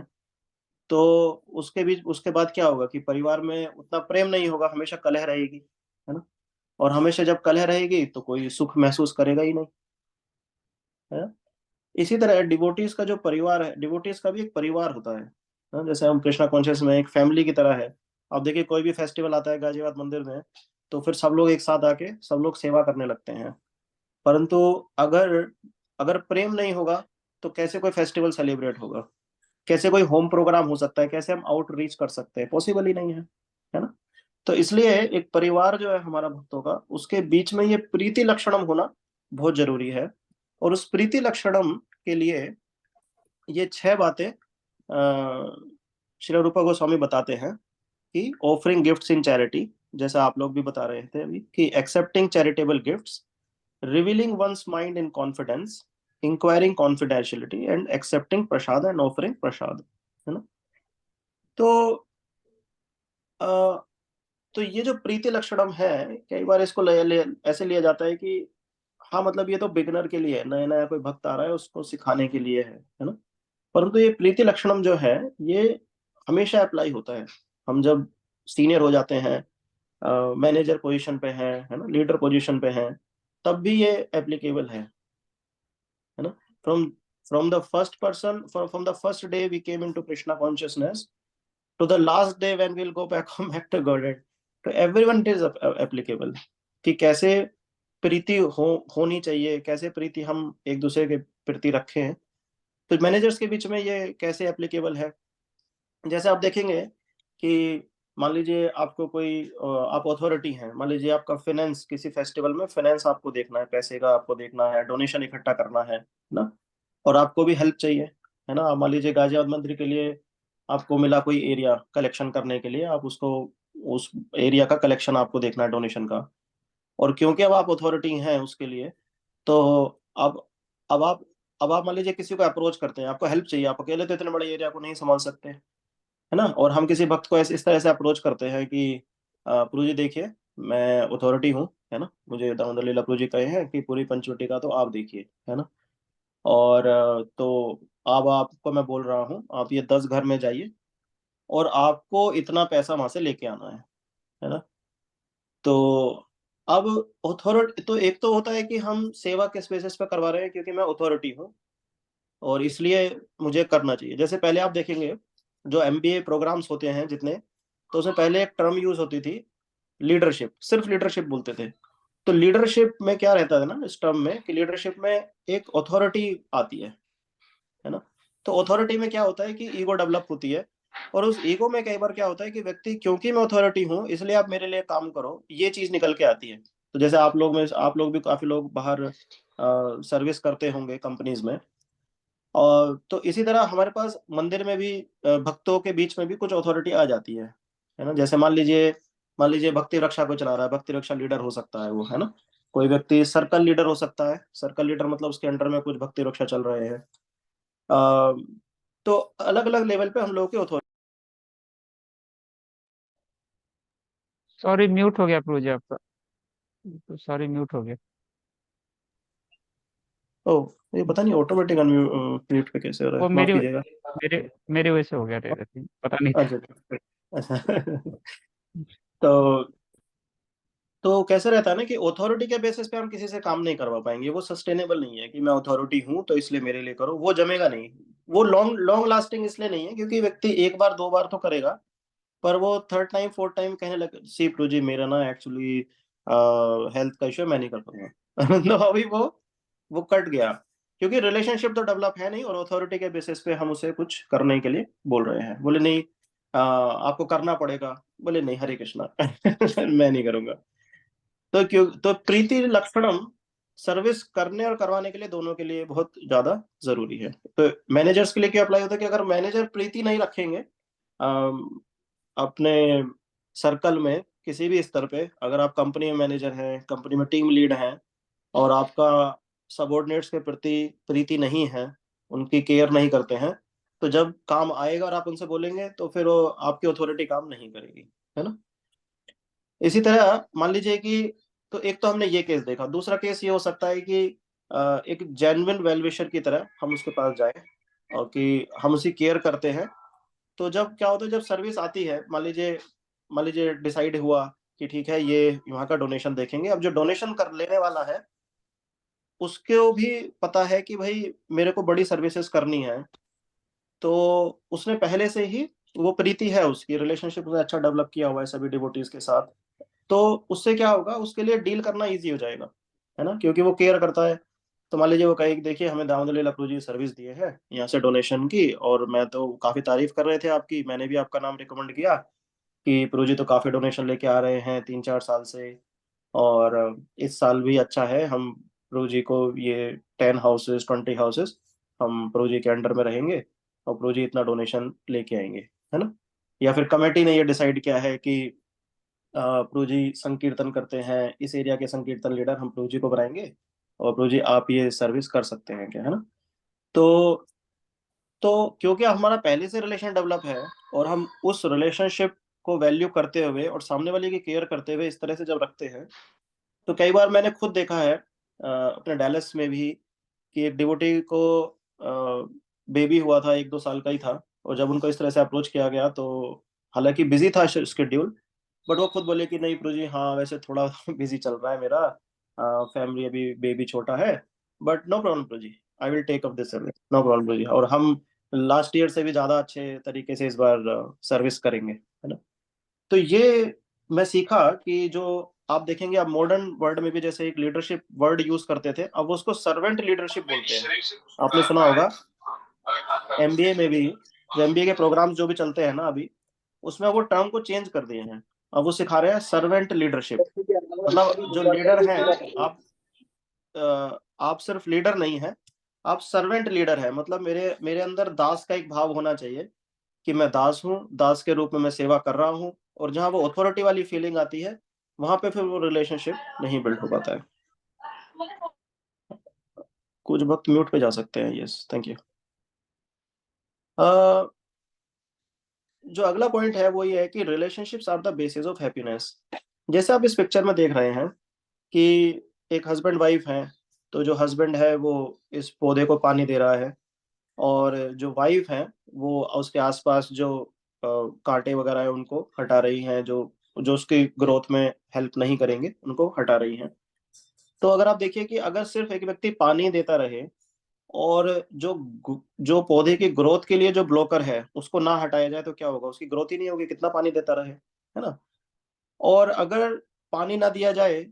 तो उसके बाद क्या होगा कि परिवार में उतना प्रेम नहीं होगा, हमेशा कलह रहेगी, है ना। और हमेशा जब कलह रहेगी तो कोई सुख महसूस करेगा ही नहीं, है ना। इसी तरह डिवोटीज का जो परिवार है, डिवोटीज का भी एक परिवार होता है ना? जैसे हम कृष्णा कॉन्शियस में एक फैमिली की तरह है। आप देखिए कोई भी फेस्टिवल आता है गाजियाबाद मंदिर में, तो फिर सब लोग एक साथ आके सब लोग सेवा करने लगते हैं। परंतु अगर अगर प्रेम नहीं होगा तो कैसे कोई फेस्टिवल सेलिब्रेट होगा? कैसे कोई होम प्रोग्राम हो सकता है? कैसे हम आउटरीच कर सकते हैं? पॉसिबल ही नहीं है ना। तो इसलिए एक परिवार जो है हमारा भक्तों का, उसके बीच में ये प्रीति लक्षणम होना बहुत जरूरी है। और उस प्रीति लक्षणम के लिए ये 6 बातें श्री रूपा गोस्वामी बताते हैं कि ऑफरिंग गिफ्ट्स इन चैरिटी, जैसा आप लोग भी बता रहे थे अभी, कि accepting charitable gifts, revealing one's mind in confidence, inquiring confidentiality and accepting prasad and offering prasad, है ना। तो तो ये जो प्रीति लक्षणम है, कई बार इसको ऐसे लिया जाता है कि हाँ मतलब ये तो बिगनर के लिए है, नया नया कोई भक्त आ रहा है उसको सिखाने के लिए है ना। परंतु ये प्रीति लक्षणम जो है ये हमेशा अप्लाई होता है। हम जब सीनियर हो जाते हैं, मैनेजर पोजीशन पे हैं, है ना, लीडर पोजीशन पे हैं, तब भी ये एप्लीकेबल है ना। From from the first person, from the first day we came into Krishna consciousness to the last day when we'll go back home back to Godhead. तो everyone it is applicable कि कैसे प्रीति होनी चाहिए, कैसे प्रीति हम एक दूसरे के प्रति रखें हैं। तो मैनेजर्स के बीच में ये कैसे एप्लीकेबल है, जैसे आप देखेंगे कि मान लीजिए आपको कोई आप अथॉरिटी हैं, मान लीजिए आपका फाइनेंस, किसी फेस्टिवल में फाइनेंस आपको देखना है, पैसे का आपको देखना है, डोनेशन इकट्ठा करना है ना, और आपको भी हेल्प चाहिए, है ना। मान लीजिए गाजियाबाद मंदिर के लिए आपको मिला कोई एरिया कलेक्शन करने के लिए, आप उसको उस एरिया का कलेक्शन आपको देखना है, डोनेशन का। और क्योंकि अब आप अथॉरिटी हैं उसके लिए, तो अब आप अब आप मान लीजिए किसी को अप्रोच करते हैं, आपको हेल्प चाहिए, आप अकेले तो इतने बड़े एरिया को नहीं संभाल सकते, है ना। और हम किसी भक्त को इस तरह से अप्रोच करते हैं कि प्रभु जी देखिए मैं अथॉरिटी हूँ, है ना, मुझे दामोदर लीला प्रभु जी कहे हैं कि पूरी पंचवटी का तो आप देखिए, है ना। और तो अब आपको मैं बोल रहा हूँ, आप ये 10 घर में जाइए और आपको इतना पैसा वहां से लेके आना है ना। तो अब अथॉरिटी तो एक तो होता है कि हम सेवा किस बेसिस पे करवा रहे हैं, क्योंकि मैं अथॉरिटी हूँ और इसलिए मुझे करना चाहिए। जैसे पहले आप देखेंगे जो MBA प्रोग्राम्स होते हैं जितने, तो उसमें पहले एक टर्म यूज होती थी लीडरशिप, सिर्फ लीडरशिप बोलते थे। तो लीडरशिप में क्या रहता है ना इस टर्म में, कि लीडरशिप में एक अथॉरिटी आती है ना। तो अथॉरिटी में क्या होता है कि ईगो डेवलप होती है, और उस ईगो में कई बार क्या होता है कि व्यक्ति, क्योंकि मैं अथॉरिटी हूँ इसलिए आप मेरे लिए काम करो, ये चीज निकल के आती है। तो जैसे आप लोग भी काफी लोग बाहर सर्विस करते होंगे कंपनीज में, और तो इसी तरह हमारे पास मंदिर में भी भक्तों के बीच में भी कुछ अथॉरिटी आ जाती है ना। जैसे मान लीजिए भक्ति रक्षा को चला रहा है, भक्ति रक्षा लीडर हो सकता है वो, है ना। कोई व्यक्ति सर्कल लीडर हो सकता है, सर्कल लीडर मतलब उसके अंडर में कुछ भक्ति रक्षा चल रहे हैं। तो अलग अलग लेवल पे हम लोगों की अथॉरिटी। सॉरी म्यूट हो गया प्रभु जी आपका, तो सॉरी म्यूट हो गया। ओ, ये पता नहीं ऑटोमेटिक म्यूट पे कैसे हो रहा वो है, माफ मेरी कीजिएगा। मेरे मेरे वजह से हो गया पता नहीं था। अच्छा अच्छा तो तो कैसे रहता है ना कि अथॉरिटी के बेसिस पे हम किसी से काम नहीं करवा पाएंगे, वो सस्टेनेबल नहीं है कि मैं अथॉरिटी हूं तो इसलिए मेरे लिए करो, वो जमेगा नहीं। वो लॉन्ग लॉन्ग लास्टिंग इसलिए नहीं है क्योंकि व्यक्ति एक बार दो बार तो करेगा, पर वो थर्ड टाइम फोर्थ टाइम कहने लगे, सी प्रभु जी मेरा ना एक्चुअली हेल्थ का इशू है, मैं नहीं कर पाऊंगा तो अभी वो कट गया, क्योंकि रिलेशनशिप तो डेवलप है नहीं, और अथॉरिटी के बेसिस पे हम उसे कुछ करने के लिए बोल रहे हैं। बोले नहीं आपको करना पड़ेगा, बोले नहीं हरे कृष्णा मैं नहीं करूंगा। तो प्रीति लक्षणम सर्विस करने और करवाने के लिए, दोनों के लिए बहुत ज्यादा जरूरी है। तो मैनेजर्स के लिए क्या अप्लाई होता है कि अगर मैनेजर प्रीति नहीं रखेंगे अपने सर्कल में, किसी भी स्तर पे, अगर आप कंपनी में मैनेजर हैं, कंपनी में टीम लीड हैं, और आपका सबॉर्डिनेट्स के प्रति प्रीति नहीं है, उनकी केयर नहीं करते हैं, तो जब काम आएगा और आप उनसे बोलेंगे तो फिर वो आपकी अथॉरिटी काम नहीं करेगी, है ना। इसी तरह मान लीजिए कि, तो एक तो हमने ये केस देखा, दूसरा केस ये हो सकता है कि एक जेन्युइन वेलविशर की तरह हम उसके पास जाए और कि हम उसकी केयर करते हैं। तो जब क्या होता है, जब सर्विस आती है, मान लीजिए डिसाइड हुआ कि ठीक है ये वहाँ का डोनेशन देखेंगे, अब जो डोनेशन कर लेने वाला है उसको भी पता है कि भाई मेरे को बड़ी सर्विसेज करनी है, तो उसने पहले से ही, वो प्रीति है, उसकी रिलेशनशिप उसने अच्छा डेवलप किया हुआ है सभी डिवोटीज के साथ, तो उससे क्या होगा, उसके लिए डील करना इजी हो जाएगा, है ना, क्योंकि वो केयर करता है। तो मान लीजिए वो कहे कि देखिए हमें दामोदर लीला प्रभु जी सर्विस दिए हैं यहाँ से डोनेशन की, और मैं तो काफी तारीफ कर रहे थे आपकी, मैंने भी आपका नाम रिकमेंड किया कि प्रभु जी तो काफी डोनेशन लेके आ रहे हैं 3-4 साल से, और इस साल भी अच्छा है, हम प्रभु जी को ये 10 हाउसेस 20 हाउसेस हम प्रभु जी के अंडर में रहेंगे, और प्रभु जी इतना डोनेशन लेके आएंगे, है ना। या फिर कमेटी ने ये डिसाइड किया है कि प्रभु जी संकीर्तन करते हैं, इस एरिया के संकीर्तन लीडर हम प्रभु जी को बनाएंगे, और प्रभु जी आप ये सर्विस कर सकते हैं क्या, है ना। तो क्योंकि हमारा पहले से रिलेशन डेवलप है, और हम उस रिलेशनशिप को वैल्यू करते हुए और सामने वाले की केयर करते हुए इस तरह से जब रखते हैं, तो कई बार मैंने खुद देखा है अपने डैलस में भी, कि एक डिवोटी को बेबी हुआ था, 1-2 साल का ही था, और जब उनको इस तरह से अप्रोच किया गया, तो हालांकि बिजी था शेड्यूल, बट वो खुद बोले कि नहीं प्रभु जी, हाँ वैसे थोड़ा बिजी चल रहा है मेरा, फैमिली, अभी बेबी छोटा है, but no problem Prabhu ji, I will take up this service, no problem Prabhu ji. और हम लास्ट ईयर से भी ज्यादा अच्छे तरीके से इस बार सर्विस करेंगे, है ना। तो ये मैं सीखा कि जो आप देखेंगे अब मॉडर्न वर्ल्ड में भी जैसे एक लीडरशिप वर्ड यूज करते थे, अब उसको सर्वेंट लीडरशिप बोलते हैं। आपने सुना होगा एमबीए में भी, जो एमबीए के प्रोग्राम्स जो भी चलते हैं ना अभी, उसमें वो टर्म को चेंज कर दिए हैं। अब वो सिखा रहे हैं सर्वेंट लीडरशिप। मतलब जो लीडर हैं, आप सिर्फ लीडर नहीं है, आप सर्वेंट लीडर है। मतलब मेरे मेरे अंदर दास का एक भाव होना चाहिए कि मैं दास हूँ, दास के रूप में मैं सेवा कर रहा हूँ। और जहाँ वो अथॉरिटी वाली फीलिंग आती है, वहां पे फिर वो रिलेशनशिप नहीं बिल्ड हो पाता है। कुछ वक्त म्यूट पे जा सकते हैं। Yes, thank you. जो अगला पॉइंट है वो ये है कि relationships are the basis of happiness. जैसे आप इस पिक्चर में देख रहे हैं कि एक हस्बैंड वाइफ है, तो जो हस्बैंड है वो इस पौधे को पानी दे रहा है, और जो वाइफ है वो उसके आसपास जो कांटे वगैरह है उनको हटा रही हैं, जो जो उसकी ग्रोथ में हेल्प नहीं करेंगे उनको हटा रही हैं। तो अगर आप देखिए कि अगर सिर्फ एक व्यक्ति पानी देता रहे और जो पौधे की ग्रोथ के लिए जो ब्लॉकर है उसको ना हटाया जाए, तो क्या होगा? उसकी ग्रोथ ही नहीं होगी, कितना पानी देता रहे, है ना। और अगर पानी ना दिया जाए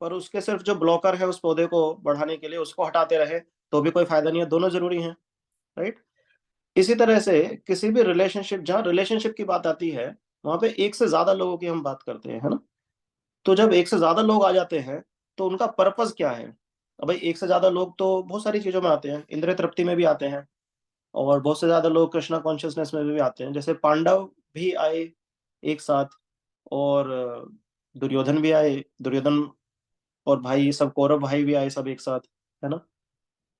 पर उसके सिर्फ जो ब्लॉकर है उस पौधे को बढ़ाने के लिए उसको हटाते रहे, तो भी कोई फायदा नहीं है। दोनों जरूरी हैं, राइट। इसी तरह से किसी भी रिलेशनशिप, जहाँ रिलेशनशिप की बात आती है, वहां पे एक से ज्यादा लोगों की हम बात करते हैं, है ना। तो जब एक से ज्यादा लोग आ जाते हैं तो उनका पर्पस क्या है? अब भाई एक से ज्यादा लोग तो बहुत सारी चीजों में आते हैं, इंद्रिय तृप्ति में भी आते हैं, और बहुत से ज्यादा लोग कृष्णा कॉन्शियसनेस में भी आते हैं। जैसे पांडव भी आए एक साथ, और दुर्योधन भी आए, दुर्योधन और भाई सब कौरव भाई भी आए सब एक साथ, है ना।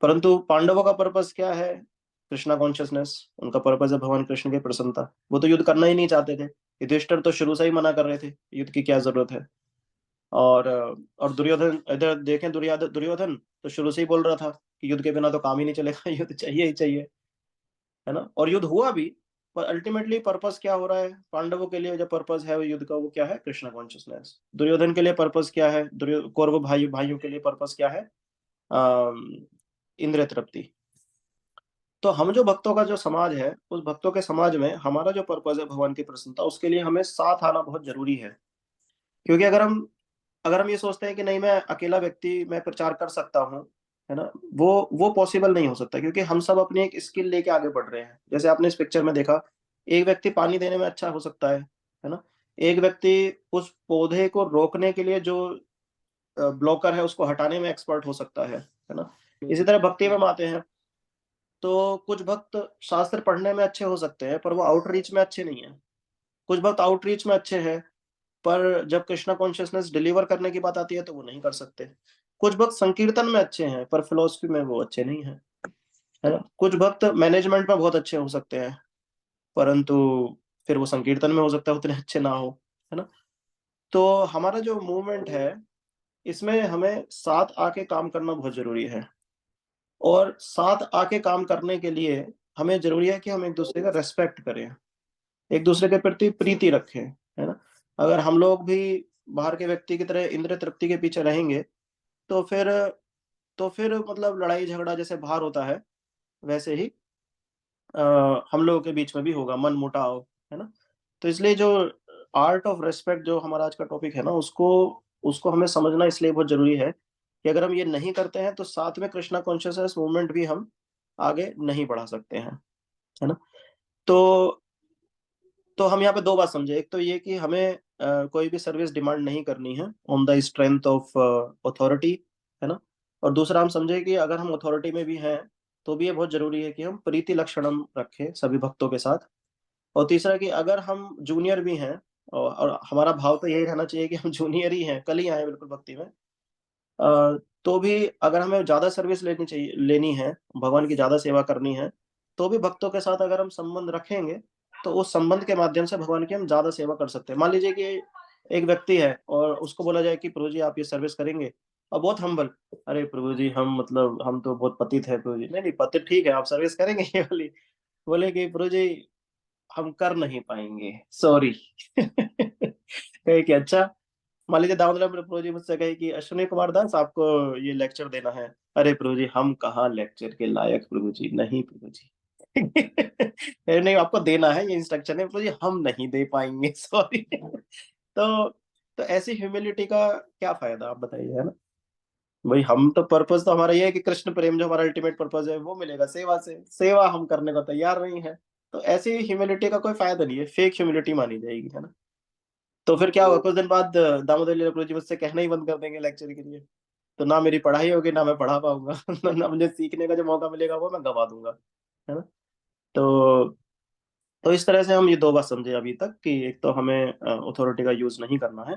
परंतु पांडवों का पर्पस क्या है? कृष्णा कॉन्शियसनेस। उनका पर्पस है भगवान कृष्ण की प्रसन्नता। वो तो युद्ध करना ही नहीं चाहते थे। युधिष्ठिर तो शुरू से ही मना कर रहे थे, युद्ध की क्या जरूरत है। और दुर्योधन, इधर देखें, दुर्योधन दुर्योधन तो शुरू से ही बोल रहा था कि युद्ध के बिना तो काम ही नहीं चलेगा, युद्ध चाहिए ही चाहिए, है ना। और युद्ध हुआ भी, पर अल्टीमेटली पर्पस क्या हो रहा है पांडवों के लिए? जो पर्पस है वो युद्ध का, वो क्या है? कृष्णा कॉन्शियसनेस। दुर्योधन के लिए पर्पस क्या है? कौरव भाइयों के लिए पर्पस क्या है? इंद्रिय तृप्ति। तो हम जो भक्तों का जो समाज है, उस भक्तों के समाज में हमारा जो पर्पस है भगवान की प्रसन्नता, उसके लिए हमें साथ आना बहुत जरूरी है। क्योंकि अगर हम ये सोचते हैं कि नहीं, मैं अकेला व्यक्ति मैं प्रचार कर सकता हूँ, है ना, वो पॉसिबल नहीं हो सकता। क्योंकि हम सब अपनी एक स्किल लेके आगे बढ़ रहे हैं। जैसे आपने इस पिक्चर में देखा, एक व्यक्ति पानी देने में अच्छा हो सकता है ना। एक व्यक्ति उस पौधे को रोकने के लिए जो ब्लॉकर है उसको हटाने में एक्सपर्ट हो सकता है ना। इसी तरह भक्ति में हम आते हैं, तो कुछ भक्त शास्त्र पढ़ने में अच्छे हो सकते हैं पर वो आउटरीच में अच्छे नहीं है। कुछ भक्त आउटरीच में अच्छे हैं, पर जब कृष्णा कॉन्शियसनेस डिलीवर करने की बात आती है तो वो नहीं कर सकते। कुछ भक्त संकीर्तन में अच्छे हैं पर फिलोसफी में वो अच्छे नहीं है, है ना। कुछ भक्त मैनेजमेंट में बहुत अच्छे हो सकते हैं, परंतु फिर वो संकीर्तन में हो सकता है उतने अच्छे ना हो, है ना। तो हमारा जो मूवमेंट है, इसमें हमें साथ आके काम करना बहुत जरूरी है। और साथ आके काम करने के लिए हमें जरूरी है कि हम एक दूसरे का रेस्पेक्ट करें, एक दूसरे के प्रति प्रीति रखें, है ना। अगर हम लोग भी बाहर के व्यक्ति की तरह इंद्रिय तृप्ति के पीछे रहेंगे, तो फिर मतलब लड़ाई झगड़ा जैसे बाहर होता है, वैसे ही हम लोगों के बीच में भी होगा, मन मुटाव, है ना। तो इसलिए जो आर्ट ऑफ रेस्पेक्ट जो हमारा आज का टॉपिक है ना, उसको उसको हमें समझना इसलिए बहुत जरूरी है कि अगर हम ये नहीं करते हैं तो साथ में कृष्णा कॉन्शियसनेस मूवमेंट भी हम आगे नहीं बढ़ा सकते हैं, है ना। तो हम यहाँ पे दो बात समझे। एक तो ये कि हमें कोई भी सर्विस डिमांड नहीं करनी है on the strength of authority, है ना। और दूसरा हम समझे कि अगर हम अथॉरिटी में भी हैं तो भी ये बहुत जरूरी है कि हम प्रीति लक्षणम रखें सभी भक्तों के साथ। और तीसरा कि अगर हम जूनियर भी हैं, और हमारा भाव तो यही रहना चाहिए कि हम जूनियर ही हैं, कल ही आए बिल्कुल भक्ति में, तो भी अगर हमें ज्यादा सर्विस लेनी है, भगवान की ज्यादा सेवा करनी है, तो भी भक्तों के साथ अगर हम संबंध रखेंगे तो उस संबंध के माध्यम से भगवान की हम ज्यादा सेवा कर सकते हैं। मान लीजिए कि एक व्यक्ति है और उसको बोला जाए कि प्रभु जी आप ये सर्विस करेंगे, और बहुत हम्बल, अरे प्रभु जी हम मतलब हम तो बहुत पतित है प्रभु जी। नहीं नहीं, पतित ठीक है, आप सर्विस करेंगे ये वाली। बोले कि प्रभु जी हम कर नहीं पाएंगे, सॉरी। कहे कि अच्छा। मान लीजिए दामोदर प्रभु जी मुझसे कहे कि अश्विनी कुमार दास आपको ये लेक्चर देना है। अरे प्रभु जी हम कहाँ लेक्चर के लायक, प्रभु जी नहीं प्रभु जी। नहीं, आपको देना है, ये इंस्ट्रक्शन है, तो ये हम नहीं दे पाएंगे, सॉरी। तो ऐसी ह्यूमिलिटी का क्या फायदा, आप बताइए, है ना। भाई हम तो पर्पस तो हमारा ये है कि कृष्ण प्रेम, जो हमारा अल्टीमेट पर्पस है, वो मिलेगा सेवा से, सेवा हम करने को तैयार नहीं है। तो ऐसी ह्यूमिलिटी का कोई फायदा नहीं है, फेक ह्यूमिलिटी मानी जाएगी, है ना। तो फिर क्या होगा, कुछ दिन बाद दामोदर लीला प्रभु जी मुझसे कहना ही बंद कर देंगे लेक्चर के लिए, तो ना मेरी पढ़ाई होगी, ना मैं पढ़ा पाऊंगा, ना मुझे सीखने का जो मौका मिलेगा वो मैं गवा दूंगा, है ना। तो तो इस तरह से हम ये दो बात समझे अभी तक, कि एक तो हमें अथॉरिटी का यूज नहीं करना है,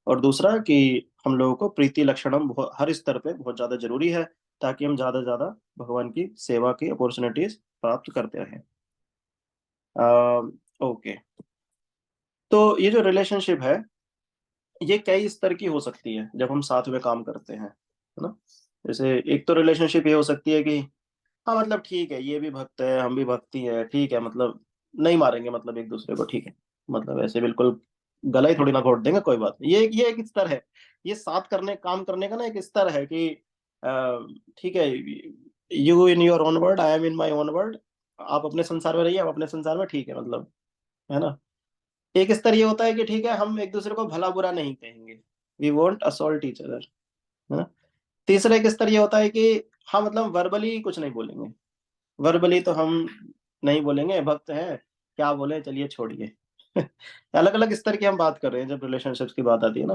और दूसरा कि हम लोगों को प्रीति लक्षणम हर स्तर पे बहुत ज्यादा जरूरी है, ताकि हम ज्यादा से ज्यादा भगवान की सेवा की अपॉर्चुनिटीज प्राप्त करते रहें। ओके, तो ये जो रिलेशनशिप है, ये कई स्तर की हो सकती है जब हम साथ में काम करते हैं, है ना। जैसे एक तो रिलेशनशिप ये हो सकती है कि हाँ मतलब ठीक है, ये भी भक्त है, हम भी भक्ति है, ठीक है, मतलब नहीं मारेंगे, मतलब एक दूसरे को, ठीक है, मतलब ऐसे बिल्कुल गला ही थोड़ी ना घोट देंगे, कोई बात नहीं। ये एक स्तर है, ये साथ करने काम करने का ना एक स्तर है कि ठीक है, you in your own world, I am in my own world, आप अपने संसार में रहिए, हम अपने संसार में, ठीक है, मतलब, है ना। एक स्तर ये होता है कि ठीक है, हम एक दूसरे को भला बुरा नहीं कहेंगे, we won't assault each other, है ना। तीसरा एक स्तर ये होता है कि हाँ मतलब वर्बली कुछ नहीं बोलेंगे, वर्बली तो हम नहीं बोलेंगे, भक्त है, क्या बोले, चलिए छोड़िए। अलग अलग स्तर की हम बात कर रहे हैं जब रिलेशनशिप्स की बात आती है ना,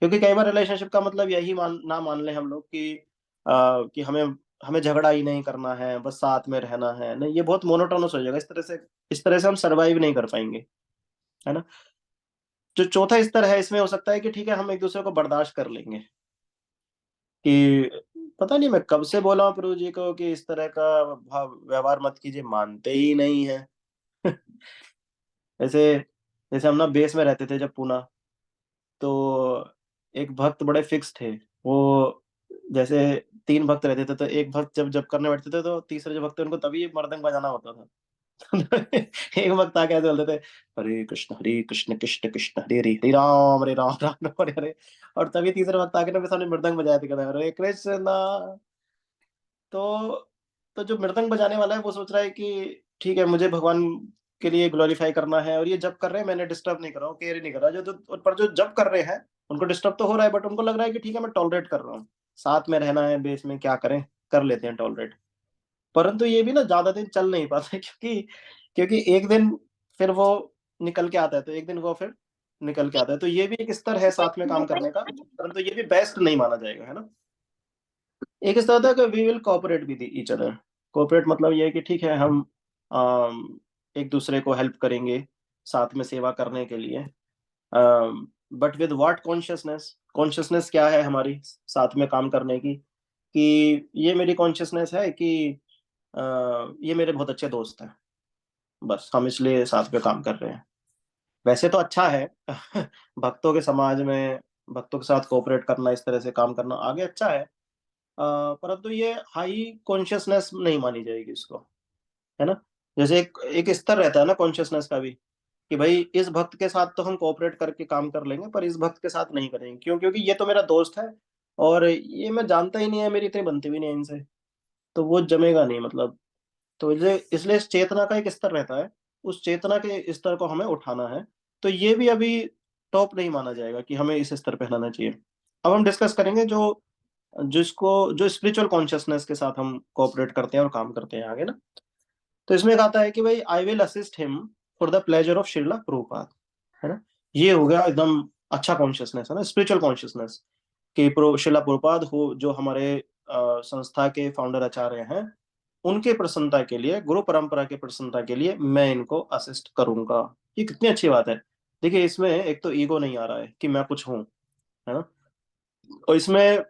क्योंकि कई बार रिलेशनशिप का मतलब यही ना मान ले हम लोग कि हमें हमें झगड़ा ही नहीं करना है, बस साथ में रहना है, नहीं, ये बहुत मोनोटोनस हो जाएगा, इस तरह से हम सरवाइव नहीं कर पाएंगे, है ना। जो चौथा स्तर है, इसमें हो सकता है कि ठीक है, हम एक दूसरे को बर्दाश्त कर लेंगे, कि पता नहीं मैं कब से बोला हूँ प्रभु जी को कि इस तरह का व्यवहार मत कीजिए, मानते ही नहीं है। जैसे जैसे हम ना बेस में रहते थे जब पूना, तो एक भक्त बड़े फिक्स थे वो, जैसे 3 भक्त रहते थे, तो एक भक्त जब जब करने बैठते थे, तो तीसरे जो भक्त थे उनको तभी मर्दंग बजाना होता था। एक वक्त आके ऐसे बोलते थे, हरे कृष्ण कृष्ण कृष्ण हरे हरे, हरे राम राम राम हरे हरे, और तभी तीसरे वक्त आके ना सामने मृदंग बजाया थे, कहता है, हरे कृष्णा। तो तो जो मृदंग बजाने वाला है वो सोच रहा है कि ठीक है, मुझे भगवान के लिए ग्लोरीफाई करना है, और ये जब कर रहे हैं मैंने डिस्टर्ब नहीं कर रहा हूँ, केयर नहीं कर रहा, पर जो जब कर रहे हैं उनको डिस्टर्ब तो हो रहा है, बट उनको लग रहा है कि ठीक है मैं टॉलरेट कर रहा हूँ, साथ में रहना है बेस में, क्या करें, कर लेते हैं टॉलरेट। परंतु ये भी ना ज्यादा दिन चल नहीं पाता है, क्योंकि क्योंकि एक दिन फिर वो निकल के आता है, तो एक दिन वो फिर निकल के आता है, तो ये भी एक स्तर है साथ में काम करने का, परंतु ये भी बेस्ट नहीं माना जाएगा, है ना। एक स्तर होता है कि we will cooperate with each other. Cooperate मतलब ये है कि ठीक है, हम एक दूसरे को हेल्प करेंगे साथ में सेवा करने के लिए, but with what consciousness, consciousness क्या है हमारी साथ में काम करने की, कि ये मेरी कॉन्शियसनेस है कि ये मेरे बहुत अच्छे दोस्त हैं, बस हम इसलिए साथ में काम कर रहे हैं। वैसे तो अच्छा है, भक्तों के समाज में भक्तों के साथ कोऑपरेट करना, इस तरह से काम करना आगे अच्छा है, परंतु ये हाई कॉन्शियसनेस नहीं मानी जाएगी इसको, है ना। जैसे एक एक स्तर रहता है ना कॉन्शियसनेस का भी, कि भाई इस भक्त के साथ तो हम कोऑपरेट करके काम कर लेंगे, पर इस भक्त के साथ नहीं करेंगे, क्यों, क्योंकि ये तो मेरा दोस्त है, और ये मैं जानता ही नहीं है, मेरी इतनी बनती भी नहीं है इनसे, तो वो जमेगा नहीं, मतलब। तो इसलिए इस चेतना का एक स्तर रहता है, उस चेतना के स्तर को हमें उठाना है, तो ये भी अभी टॉप नहीं माना जाएगा कि हमें इस स्तर पे रहना चाहिए। अब हम डिस्कस करेंगे जो स्पिरिचुअल कॉन्शियसनेस के साथ हम कोऑपरेट करते हैं और काम करते हैं आगे ना। तो इसमें एक आता है कि भाई I will assist him for the pleasure of Srila Prabhupada, है ना। ये हो गया एकदम अच्छा कॉन्शियसनेस, है ना, स्पिरिचुअल कॉन्शियसनेस, कि श्रीला प्रभुपाद हो जो हमारे संस्था के फाउंडर आचार्य हैं, उनके प्रसन्नता के लिए, गुरु परंपरा के प्रसन्नता के लिए मैं इनको असिस्ट करूंगा। ये कितनी अच्छी बात है। देखिए इसमें एक तो ईगो नहीं आ रहा है कि मैं कुछ हूं, है ना, और इसमें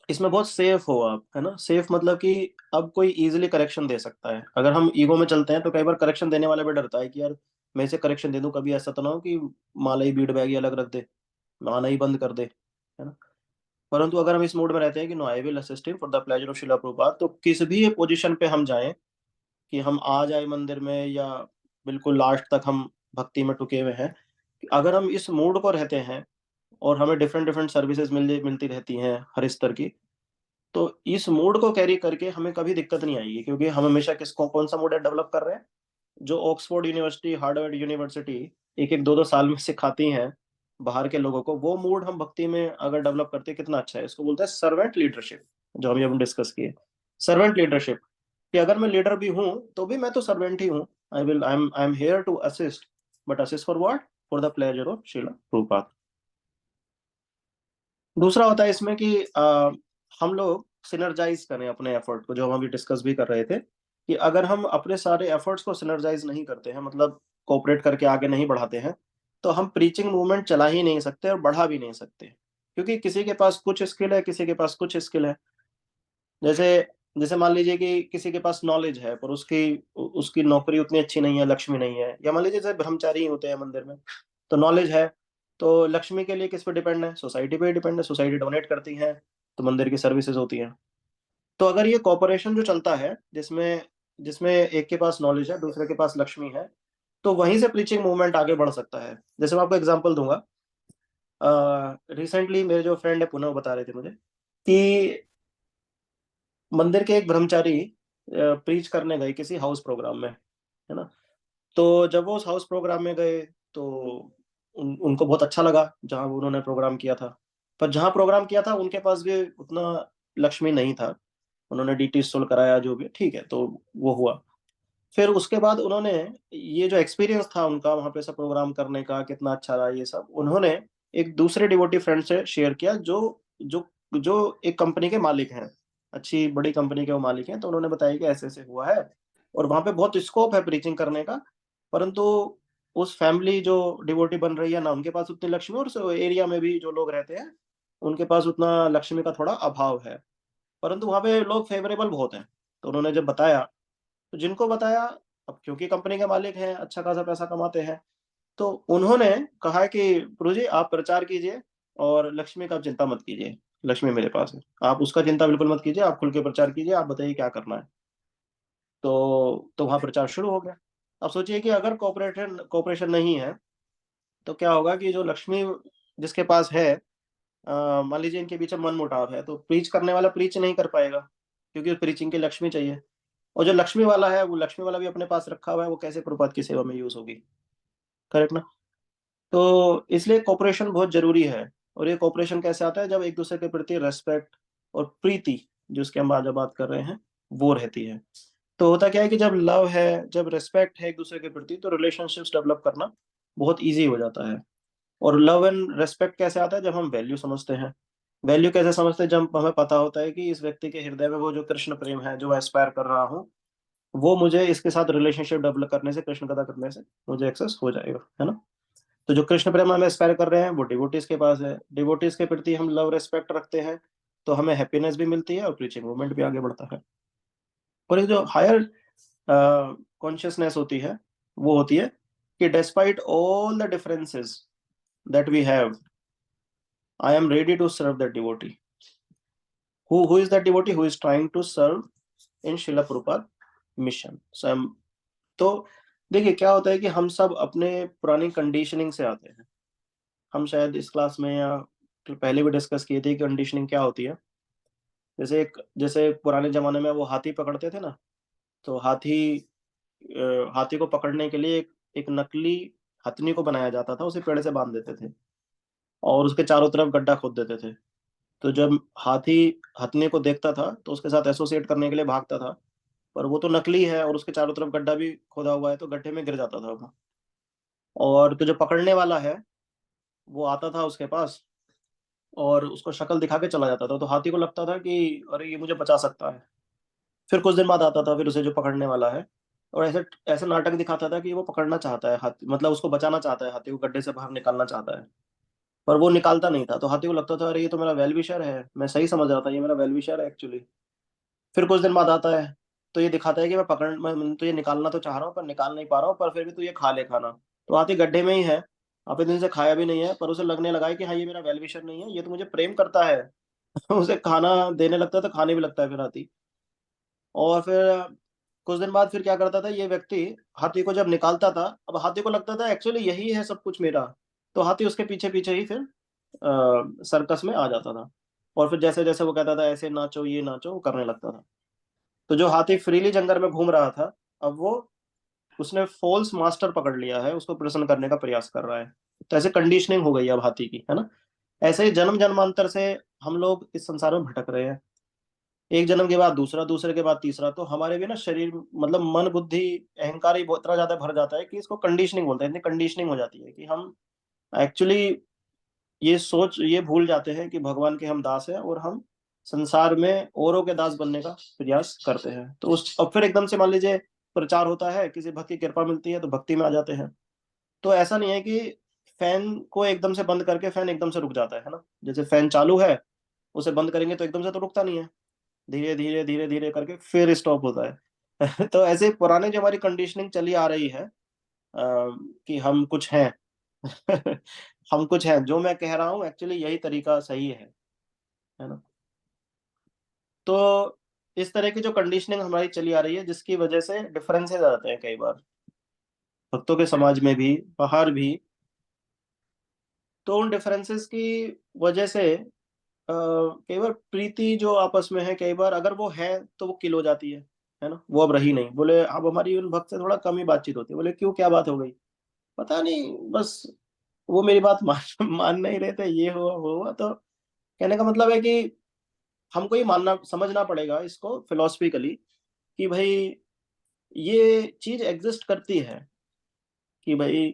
इसमें बहुत सेफ हो आप, है ना। सेफ मतलब कि अब कोई इजीली करेक्शन दे सकता है। अगर हम ईगो में चलते हैं तो कई बार करेक्शन देने वाले भी डरता है कि यार मैं इसे करेक्शन दे दूं, कभी ऐसा तो ना हो कि माला ही बीट बैग ही अलग रख दे, आना ही बंद कर दे, है ना। परंतु अगर हम इस मूड में रहते हैं कि no I will assist him for the pleasure of Srila Prabhupada, तो किसी भी पोजीशन पे हम जाएं, कि हम आ जाए मंदिर में या बिल्कुल लास्ट तक हम भक्ति में टुके हुए हैं, अगर हम इस मूड को रहते हैं और हमें डिफरेंट डिफरेंट सर्विसेज मिलती रहती हैं हर स्तर की, तो इस मूड को कैरी करके हमें कभी दिक्कत नहीं आएगी, क्योंकि हम हमेशा किसको कौन सा मूड डेवलप कर रहे हैं, जो ऑक्सफोर्ड यूनिवर्सिटी, हार्वर्ड यूनिवर्सिटी एक एक 2-2 साल में सिखाती हैं बाहर के लोगों को, वो मूड हम भक्ति में अगर डेवलप करते हैं कितना अच्छा है। इसको बोलते हैं सर्वेंट लीडरशिप, जो हम डिस्कस किए। सर्वेंट लीडरशिप कि अगर मैं लीडर भी हूं तो भी मैं तो सर्वेंट ही हूं। I am here to assist, but assist for what? For the pleasure of Srila Prabhupada. दूसरा होता है इसमें कि हम लोग सिनर्जाइज करें अपने एफर्ट को, जो हम अभी डिस्कस भी कर रहे थे, कि अगर हम अपने सारे एफर्ट्स को सिनर्जाइज नहीं करते हैं, मतलब कोऑपरेट करके आगे नहीं बढ़ाते हैं, तो हम प्रीचिंग मूवमेंट चला ही नहीं सकते और बढ़ा भी नहीं सकते, क्योंकि किसी के पास कुछ स्किल है, किसी के पास कुछ स्किल है। जैसे जैसे मान लीजिए कि किसी के पास नॉलेज है पर उसकी उसकी नौकरी उतनी अच्छी नहीं है, लक्ष्मी नहीं है, या मान लीजिए जैसे ब्रह्मचारी होते हैं मंदिर में, तो नॉलेज है, तो लक्ष्मी के लिए किस पे डिपेंड है? सोसाइटी पे डिपेंड है, सोसाइटी डोनेट करती है तो मंदिर की सर्विसेज होती हैं। तो अगर ये कॉपरेशन जो चलता है, जिसमें जिसमें एक के पास नॉलेज है, दूसरे के पास लक्ष्मी है, तो वहीं से प्रीचिंग मूवमेंट आगे बढ़ सकता है। जैसे मैं आपको एग्जांपल दूंगा, रिसेंटली मेरे जो फ्रेंड है पुनः, वो बता रहे थे मुझे कि मंदिर के एक ब्रह्मचारी प्रीच करने गए किसी हाउस प्रोग्राम में, है ना। तो जब वो उस हाउस प्रोग्राम में गए तो उनको बहुत अच्छा लगा जहाँ उन्होंने प्रोग्राम किया था, पर जहाँ प्रोग्राम किया था उनके पास भी उतना लक्ष्मी नहीं था। उन्होंने डीटी इंस्टॉल कराया, जो भी ठीक है, तो वो हुआ। फिर उसके बाद उन्होंने ये जो एक्सपीरियंस था उनका वहां पे सब प्रोग्राम करने का, कितना अच्छा रहा ये सब, उन्होंने एक दूसरे डिवोटी फ्रेंड से शेयर किया, जो जो जो एक कंपनी के मालिक हैं, अच्छी बड़ी कंपनी के वो मालिक हैं। तो उन्होंने बताया कि ऐसे ऐसे हुआ है और वहां पे बहुत स्कोप है प्रीचिंग करने का, परंतु उस फैमिली जो डिवोटी बन रही है ना, उनके पास उतनी लक्ष्मी, और उस एरिया में भी जो लोग रहते हैं उनके पास उतना लक्ष्मी का थोड़ा अभाव है, परंतु वहां पे लोग फेवरेबल बहुत हैं। तो उन्होंने जब बताया, तो जिनको बताया, अब क्योंकि कंपनी के मालिक हैं, अच्छा खासा पैसा कमाते हैं, तो उन्होंने कहा कि प्रभु जी आप प्रचार कीजिए और लक्ष्मी का आप चिंता मत कीजिए, लक्ष्मी मेरे पास है, आप उसका चिंता बिल्कुल मत कीजिए, आप खुल के प्रचार कीजिए, आप बताइए क्या करना है। तो वहां प्रचार शुरू हो गया। अब सोचिए कि अगर कोऑपरेशन कोऑपरेशन नहीं है तो क्या होगा कि जो लक्ष्मी जिसके पास है, मान लीजिए इनके बीच में मन मुटाव है, तो प्रीच करने वाला प्रीच नहीं कर पाएगा, क्योंकि प्रीचिंग की लक्ष्मी चाहिए, और जो लक्ष्मी वाला है वो लक्ष्मी वाला भी अपने पास रखा हुआ है, वो कैसे प्रभुपाद की सेवा में यूज होगी? करेक्ट ना। तो इसलिए कॉपरेशन बहुत जरूरी है। और ये कॉपरेशन कैसे आता है? जब एक दूसरे के प्रति रेस्पेक्ट और प्रीति, जिसके हम आज बात कर रहे हैं, वो रहती है। तो होता क्या है कि जब लव है, जब रेस्पेक्ट है एक दूसरे के प्रति, तो रिलेशनशिप्स डेवलप करना बहुत ईजी हो जाता है। और लव एंड रेस्पेक्ट कैसे आता है? जब हम वैल्यू समझते हैं। वैल्यू कैसे समझते हैं? जब हमें पता होता है कि इस व्यक्ति के हृदय में वो जो कृष्ण प्रेम है, जो मैं एस्पायर कर रहा हूँ, वो मुझे इसके साथ रिलेशनशिप डेवलप करने से, कृष्ण कथा करने से मुझे एक्सेस हो जाएगा, है ना। तो जो कृष्ण प्रेम हमें एस्पायर कर रहे हैं वो डिवोटीज के पास है, डिवोटीज के प्रति हम लव रेस्पेक्ट रखते हैं, तो हमें हैप्पीनेस भी मिलती है और प्रीचिंग मूवमेंट भी आगे बढ़ता है। और एक जो हायर कॉन्शियसनेस होती है, वो होती है कि despite all the differences that we have, I am ready to serve that devotee. Who is that devotee who is trying to serve in Srila Prabhupada mission? तो देखिए क्या होता है कि हम सब अपने पुरानी कंडीशनिंग से आते हैं। हम शायद इस क्लास में या पहले भी डिस्कस किए थे कि कंडीशनिंग क्या होती है। जैसे पुराने जमाने में वो हाथी पकड़ते थे ना, तो हाथी को पकड़ने के लिए एक नकली हथनी को बनाया जाता था, उसे पेड़ से बांध देते थे और उसके चारों तरफ गड्ढा खोद देते थे। तो जब हाथी हथनी को देखता था तो उसके साथ एसोसिएट करने के लिए भागता था, पर वो तो नकली है और उसके चारों तरफ गड्ढा भी खोदा हुआ है, तो गड्ढे में गिर जाता था वो। और तो जो पकड़ने वाला है वो आता था उसके पास और उसको शक्ल दिखा के चला जाता था, तो हाथी को लगता था कि अरे ये मुझे बचा सकता है। फिर कुछ दिन बाद आता था फिर उसे जो पकड़ने वाला है, और ऐसे ऐसे नाटक दिखाता था कि वो पकड़ना चाहता है हाथी, मतलब उसको बचाना चाहता है, हाथी को गड्ढे से बाहर निकालना चाहता है, पर वो निकालता नहीं था। तो हाथी को लगता था अरे ये तो मेरा वेल विशर है, मैं सही समझ रहा था, ये मेरा वेल विशर है एक्चुअली। फिर कुछ दिन बाद आता है तो ये दिखाता है कि मैं तो ये निकालना तो चाह रहा हूँ पर निकाल नहीं पा रहा हूँ, पर फिर भी तू ये खा ले खाना। तो हाथी गड्ढे में ही है, अपने दिन से खाया भी नहीं है, पर उसे लगने लगा है कि हाँ ये मेरा वेल विशर नहीं है, ये तो मुझे प्रेम करता है। उसे खाना देने लगता है तो खाने भी लगता है फिर हाथी। और फिर कुछ दिन बाद फिर क्या करता था ये व्यक्ति, हाथी को जब निकालता था, अब हाथी को लगता था एक्चुअली यही है सब कुछ मेरा, तो हाथी उसके पीछे पीछे ही फिर सर्कस में आ जाता था। और फिर जैसे जैसे वो कहता था ऐसे नाचो ये नाचो, वो करने लगता था। तो जो हाथी फ्रीली जंगल में घूम रहा था, अब वो उसने फॉल्स मास्टर पकड़ लिया है, उसको प्रसन्न करने का प्रयास कर रहा है। तो ऐसे कंडीशनिंग हो गई है अब हाथी की, है ना। ऐसे ही जन्म जन्मांतर से हम लोग इस संसार में भटक रहे हैं, एक जन्म के बाद दूसरा, दूसरे के बाद तीसरा। तो हमारे भी ना शरीर, मतलब मन बुद्धि अहंकार ही बहुत इतना ज्यादा भर जाता है कि इसको कंडीशनिंग बोलते हैं। इतनी कंडीशनिंग हो जाती है कि हम एक्चुअली ये भूल जाते हैं कि भगवान के हम दास हैं, और हम संसार में औरों के दास बनने का प्रयास करते हैं। तो उस अब फिर एकदम से मान लीजिए प्रचार होता है, किसी भक्त की कृपा मिलती है तो भक्ति में आ जाते हैं। तो ऐसा नहीं है कि फैन को एकदम से बंद करके फैन एकदम से रुक जाता है ना। जैसे फैन चालू है, उसे बंद करेंगे तो एकदम से तो रुकता नहीं है, धीरे धीरे धीरे धीरे करके फिर स्टॉप होता है। तो ऐसे पुराने जो हमारी कंडीशनिंग चली आ रही है, कि हम कुछ हैं। हम कुछ हैं, जो मैं कह रहा हूँ एक्चुअली यही तरीका सही है ना। तो इस तरह की जो कंडीशनिंग हमारी चली आ रही है, जिसकी वजह से डिफरेंसेस आते हैं कई बार भक्तों के समाज में भी, बाहर भी। तो उन डिफरेंसेस की वजह से कई बार प्रीति जो आपस में है, कई बार अगर वो है तो वो किल हो जाती है ना। वो अब रही नहीं, बोले अब हमारी उन भक्त से थोड़ा कम ही बातचीत होती है। बोले क्यों, क्या बात हो गई? पता नहीं, बस वो मेरी बात मान नहीं रहे थे, ये हुआ वो हुआ। तो कहने का मतलब है कि हमको ये मानना समझना पड़ेगा इसको फिलोसफिकली, कि भाई ये चीज एग्जिस्ट करती है, कि भाई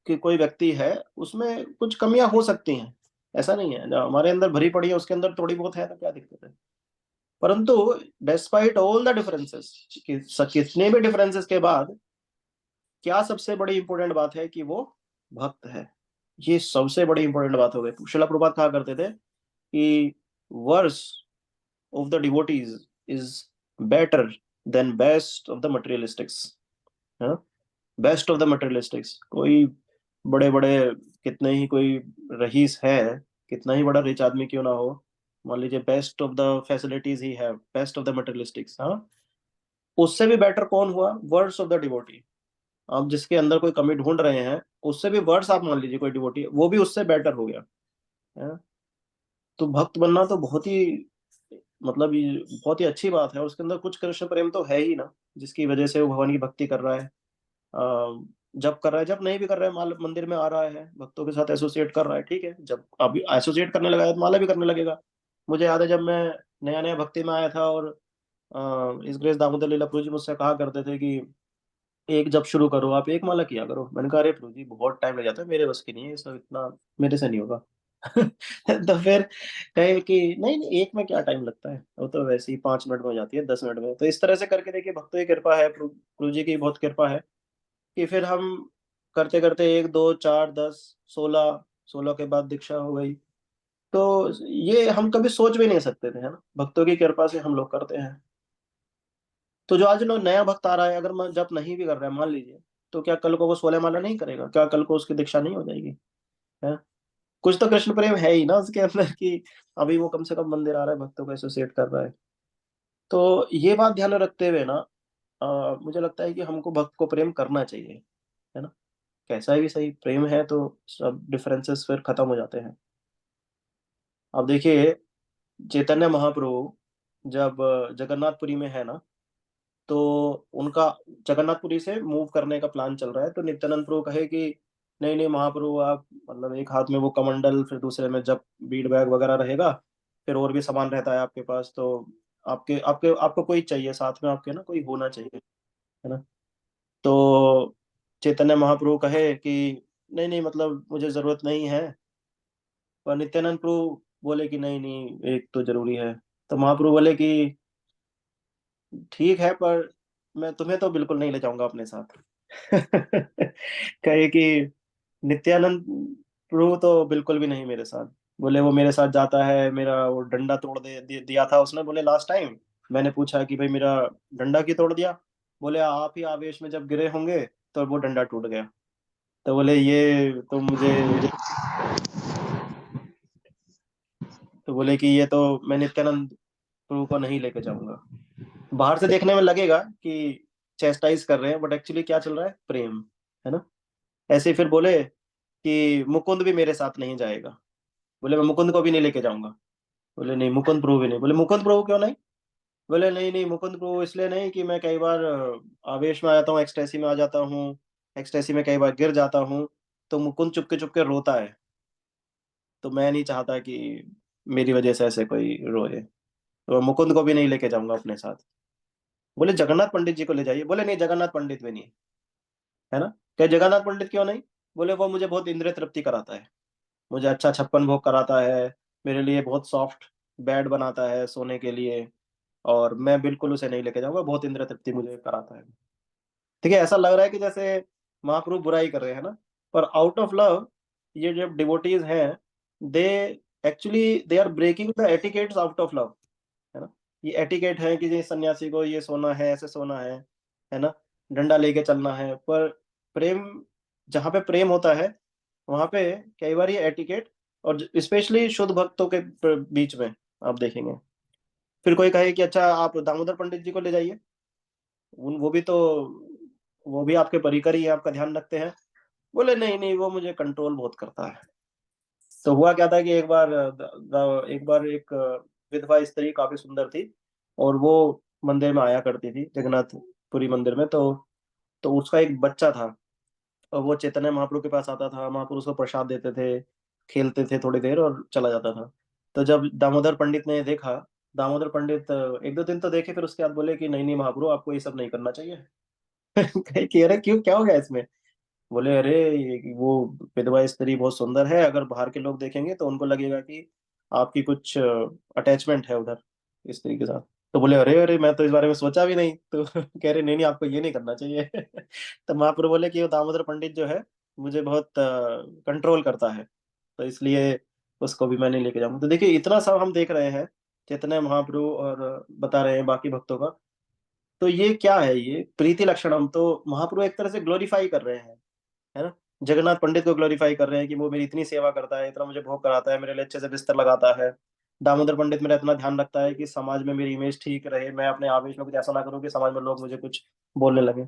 कि कोई व्यक्ति है, उसमें कुछ कमियां हो सकती हैं। ऐसा नहीं है, जो हमारे अंदर भरी पड़ी है उसके अंदर थोड़ी बहुत है, तो क्या दिक्कत है। परंतु डिस्पाइट ऑल द डिफरेंसेस, कितने भी डिफरेंसेस के बाद क्या सबसे बड़ी इंपॉर्टेंट बात है कि वो भक्त है। ये सबसे बड़ी इंपॉर्टेंट बात हो गई। शिला प्रभुपाद कहा करते थे कि worse of the devotees is better than best of the materialistics. Best of the materialistics, कोई बड़े बड़े कितने ही कोई रईस है, कितना ही बड़ा रिच आदमी क्यों ना हो, मान लीजिए बेस्ट ऑफ द फैसिलिटीज ही है, बेस्ट ऑफ द मटेरियलिस्टिक्स, हाँ, उससे भी बेटर कौन हुआ? Words of the devotee. आप जिसके अंदर कोई कमी ढूंढ रहे हैं, उससे भी वर्ड्स, आप मान लीजिए कोई डिवोटी, वो भी उससे बेटर हो गया है। तो भक्त बनना तो बहुत ही, मतलब ये बहुत ही अच्छी बात है, और उसके अंदर कुछ कृष्ण प्रेम तो है ही ना, जिसकी वजह से वो भगवान की भक्ति कर रहा है। जब कर रहा है, जब नहीं भी कर रहा है, माला मंदिर में आ रहा है, भक्तों के साथ एसोसिएट कर रहा है, ठीक है। जब अभी एसोसिएट करने लगा है तो माला भी करने लगेगा। मुझे याद है जब मैं नया नया भक्ति में आया था, और इस ग्रेस दामोदर लीला प्रभु जी मुझसे कहा करते थे कि एक जब शुरू करो, आप एक माला किया करो। मैंने कहा अरे प्रभु जी बहुत टाइम लग जाता है, मेरे बस की नहीं है ये सब, इतना मेरे से नहीं होगा। तो फिर कहे कि नहीं नहीं, एक में क्या टाइम लगता है, वो तो वैसे ही 5 मिनट में हो जाती है, 10 मिनट में। तो इस तरह से करके देखिए, भक्तों की कृपा है, प्रभु जी की बहुत कृपा है, कि फिर हम करते करते 1 2 4 10 16, 16 के बाद दीक्षा हो गई। तो ये हम कभी सोच भी नहीं सकते थे, है ना। भक्तों की कृपा से हम लोग करते हैं। तो जो आज लोग नया भक्त आ रहा है, अगर मैं जब नहीं भी कर रहा है मान लीजिए, तो क्या कल को वो 16 माला नहीं करेगा? क्या कल को उसकी दीक्षा नहीं हो जाएगी? है, कुछ तो कृष्ण प्रेम है ही ना उसके अंदर, कि अभी वो कम से कम मंदिर आ रहा है, भक्तों को एसोसिएट कर रहा है। तो ये बात ध्यान में रखते हुए ना, मुझे लगता है कि हमको भक्त को प्रेम करना चाहिए, है ना। कैसा भी सही, प्रेम है तो सब डिफरेंसेस फिर खत्म हो जाते हैं। अब देखिए, चैतन्य महाप्रभु जब जगन्नाथपुरी में है ना, तो उनका जगन्नाथपुरी से मूव करने का प्लान चल रहा है। तो नित्यानंद प्रभु कहे कि नहीं नहीं महाप्रभु, आप मतलब एक हाथ में वो कमंडल, फिर दूसरे में जब बीड बैग वगैरह रहेगा, फिर और भी सामान रहता है आपके पास, तो आपके आपके आपको कोई चाहिए साथ में, आपके ना कोई होना चाहिए, है ना। तो चैतन्य महाप्रभु कहे कि नहीं नहीं, मतलब मुझे जरूरत नहीं है। पर नित्यानंद प्रभु बोले कि नहीं नहीं, एक तो जरूरी है। तो महाप्रभु बोले कि ठीक है, पर मैं तुम्हें तो बिल्कुल नहीं ले जाऊंगा अपने साथ। कहे कि नित्यानंद प्रभु तो बिल्कुल भी नहीं मेरे साथ। बोले वो मेरे साथ जाता है, मेरा वो डंडा तोड़ दिया था उसने। बोले लास्ट टाइम मैंने पूछा कि भाई मेरा डंडा क्यों तोड़ दिया? बोले आप ही आवेश में जब गिरे होंगे तो वो डंडा टूट गया। तो बोले ये तो मुझे, तो बोले कि ये तो मैं नित्यानंद प्रभु को नहीं लेके जाऊंगा। बाहर से देखने में लगेगा कि चेस्टाइज कर रहे हैं, बट एक्चुअली क्या चल रहा है? प्रेम, है ना। ऐसे ही फिर बोले कि मुकुंद भी मेरे साथ नहीं जाएगा। बोले मैं मुकुंद को भी नहीं लेके जाऊंगा। बोले नहीं मुकुंद प्रभु भी नहीं। बोले मुकुंद प्रभु क्यों नहीं? बोले नहीं नहीं, मुकुंद प्रभु इसलिए नहीं कि मैं कई बार आवेश में आ जाता हूँ, एक्सटेसी में आ जाता हूँ, एक्सटेसी में कई बार गिर जाता हूँ, तो मुकुंद चुपके चुपके रोता है, तो मैं नहीं चाहता कि मेरी वजह से ऐसे कोई रोए, तो मैं मुकुंद को भी नहीं लेके जाऊंगा अपने साथ। बोले जगन्नाथ पंडित जी को ले जाइए। बोले नहीं, जगन्नाथ पंडित भी नहीं है ना। क्या जगन्नाथ पंडित क्यों नहीं? बोले वो मुझे बहुत इंद्रिय तृप्ति कराता है, मुझे अच्छा 56 भोग कराता है, मेरे लिए बहुत सॉफ्ट बेड बनाता है सोने के लिए, और मैं बिल्कुल उसे नहीं लेके जाऊंगा, बहुत इंद्रिय तृप्ति मुझे कराता है। ठीक है, ऐसा लग रहा है कि जैसे महाप्रभु बुराई कर रहे हैं ना, पर आउट ऑफ लव ये जो डिवोटीज हैं, they actually they are breaking the etiquettes out of love, है ना। ये एटिकेट है कि ये सन्यासी को ये सोना है, ऐसे सोना है ना, डंडा लेके चलना है, पर प्रेम, जहाँ पे प्रेम होता है वहां पे कई बार ये एटिकेट, और स्पेशली शुद्ध भक्तों के बीच में आप देखेंगे, फिर कोई कहे कि अच्छा आप दामोदर पंडित जी को ले जाइए, उन वो भी आपके परिकर ही है, आपका ध्यान रखते हैं। बोले नहीं नहीं, वो मुझे कंट्रोल बहुत करता है। तो हुआ क्या था कि एक बार एक विधवा स्त्री काफी सुंदर थी, और वो मंदिर में आया करती थी जगन्नाथपुरी मंदिर में, तो उसका एक बच्चा था, और वो चैतन्य महाप्रभु के पास आता था, महाप्रभु उसको प्रसाद देते थे, खेलते थे थोड़ी देर और चला जाता था। तो जब दामोदर पंडित ने देखा, दामोदर पंडित एक दो दिन तो देखे, फिर उसके बाद बोले कि नहीं नहीं महाप्रभु, आपको ये सब नहीं करना चाहिए। कहे कि अरे क्यों, क्या हो गया इसमें? बोले अरे वो विधवा स्त्री बहुत सुंदर है, अगर बाहर के लोग देखेंगे तो उनको लगेगा कि आपकी कुछ अटैचमेंट है उधर स्त्री के साथ। तो बोले अरे अरे, मैं तो इस बारे में सोचा भी नहीं। तो कह रहे नहीं नहीं, आपको ये नहीं करना चाहिए। तो महाप्रभु बोले कि वो दामोदर पंडित जो है मुझे बहुत कंट्रोल करता है, तो इसलिए उसको भी मैं नहीं लेके जाऊंगा। तो देखिए इतना सब हम देख रहे हैं चैतन्य महाप्रभु, और बता रहे हैं बाकी भक्तों का। तो ये क्या है, ये प्रीति लक्षणम, तो महाप्रभु एक तरह से ग्लोरीफाई कर रहे हैं, है ना। जगन्नाथ पंडित को ग्लोरीफाई कर रहे हैं कि वो मेरी इतनी सेवा करता है, इतना मुझे भोग कराता है, मेरे लिए अच्छे से बिस्तर लगाता है। दामोदर पंडित मेरा इतना ध्यान रखता है कि समाज में मेरी इमेज ठीक रहे, मैं अपने आवेश में कुछ ऐसा ना करूं कि समाज में लोग मुझे कुछ बोलने लगे।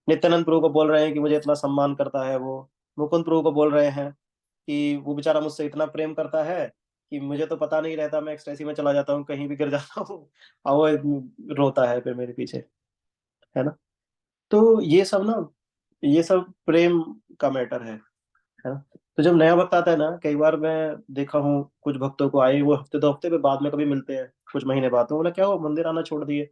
नित्यानंद प्रभु को बोल रहे हैं कि मुझे इतना सम्मान करता है वो। मुकुंद प्रभु को बोल रहे हैं कि वो बेचारा मुझसे इतना प्रेम करता है कि मुझे तो पता नहीं रहता, मैं एक्सटेसी में चला जाता हूँ, कहीं भी गिर जाता हूँ, और वो रोता है फिर मेरे पीछे, है ना। तो ये सब ना, ये सब प्रेम का मैटर है ना। तो जब नया भक्त आता है ना, कई बार मैं देखा हूँ कुछ भक्तों को आए वो हफ्ते दो हफ्ते पे बाद में कभी मिलते हैं, कुछ महीने बाद, तो बोला क्या वो मंदिर आना छोड़ दिए?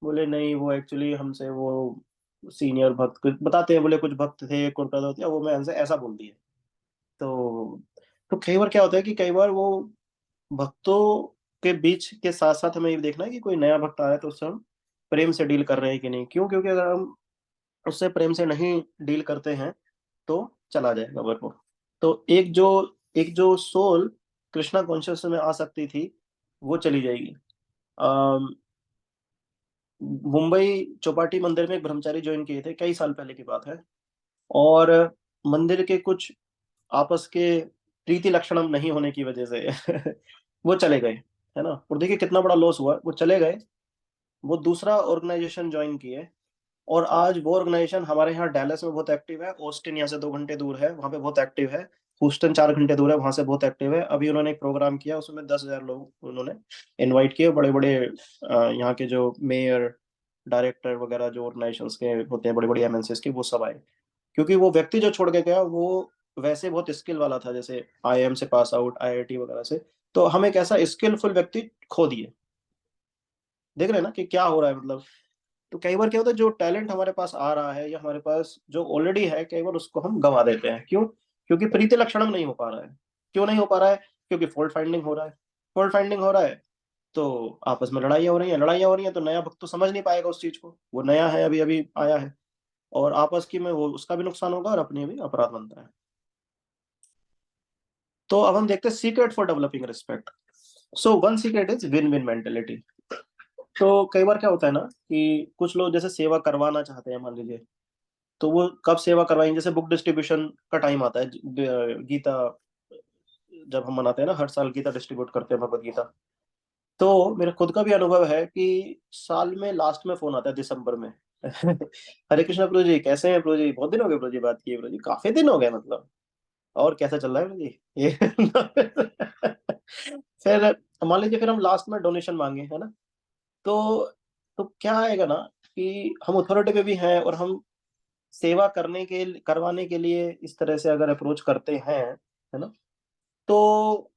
बोले नहीं, वो एक्चुअली हमसे वो सीनियर भक्त कुछ बताते हैं, बोले कुछ भक्त थे कोलकाता होते हैं, वो मैं हमसे ऐसा बोल दिए। तो तो कई बार क्या होता है कि कई बार वो भक्तों के बीच के साथ साथ हमें ये देखना है कि कोई नया भक्त आ रहा है तो उससे हम प्रेम से डील कर रहे हैं कि नहीं। क्यों? क्योंकि अगर हम उससे प्रेम से नहीं डील करते हैं तो चला जाएगा वो। तो एक जो सोल कृष्णा कॉन्शियसनेस में आ सकती थी, वो चली जाएगी। अम, मुंबई चौपाटी मंदिर में एक ब्रह्मचारी ज्वाइन किए थे, कई साल पहले की बात है, और मंदिर के कुछ आपस के प्रीति लक्षणम नहीं होने की वजह से वो चले गए, है ना। और देखिए कितना बड़ा लॉस हुआ, वो चले गए, वो दूसरा ऑर्गेनाइजेशन ज्वाइन किए, और आज वो ऑर्गेनाइजेशन हमारे यहाँ डैलस में बहुत एक्टिव है, ऑस्टिन यहाँ से 2 घंटे दूर है, वहाँ पे बहुत एक्टिव है, ह्यूस्टन 4 घंटे दूर है, वहां से बहुत एक्टिव है। अभी उन्होंने एक प्रोग्राम किया, उसमें 10,000 लोग उन्होंने इनवाइट किए, बड़े बड़े यहाँ के जो मेयर, डायरेक्टर वगैरह जो ऑर्गेनाइजेशन के होते हैं, बड़ी बड़ी एमएनसीज के, वो सब आए। क्योंकि वो व्यक्ति जो छोड़ के गया वो वैसे बहुत स्किल वाला था, जैसे आईआईएम से पास आउट, आईआईटी वगैरह से। तो हम एक ऐसा स्किलफुल व्यक्ति खो दिए। देख रहे हैं ना कि क्या हो रहा है, मतलब। तो कई बार क्या होता है, जो टैलेंट हमारे पास आ रहा है या हमारे पास जो ऑलरेडी है, कई बार उसको हम गंवा देते हैं। क्यों? क्योंकि प्रीति लक्षणम नहीं हो पा रहा है। क्यों नहीं हो पा रहा है? क्योंकि फॉल्ट फाइंडिंग हो रहा है। फॉल्ट फाइंडिंग हो रहा है तो आपस में लड़ाइयाँ हो रही हैं, लड़ाइयाँ हो रही हैं, तो नया भक्त तो समझ नहीं पाएगा उस चीज को, वो नया है, अभी अभी आया है, और आपस की में वो उसका भी नुकसान होगा और अपने भी अपराध बनता है। तो अब हम देखते हैं secret for developing respect. So one secret is win win mentality. तो कई बार क्या होता है ना कि कुछ लोग जैसे सेवा करवाना चाहते हैं, मान लीजिए, तो वो कब सेवा करवाएंगे? जैसे बुक डिस्ट्रीब्यूशन का टाइम आता है, गीता जब हम मनाते हैं ना, हर साल गीता डिस्ट्रीब्यूट करते हैं, भगवत गीता। तो मेरा खुद का भी अनुभव है कि साल में लास्ट में फोन आता है दिसंबर में। हरे कृष्णा प्रभु जी, कैसे हैं प्रभु जी? बहुत दिन हो गए प्रभु जी बात किए, प्रभु जी काफी दिन हो गए, मतलब और कैसा चल रहा है प्रभु जी ये? फिर मान लीजिए फिर हम लास्ट में डोनेशन मांगे, है ना, तो क्या आएगा ना कि हम अथॉरिटी पे भी हैं और हम सेवा करवाने के लिए इस तरह से अगर अप्रोच करते हैं, है ना, तो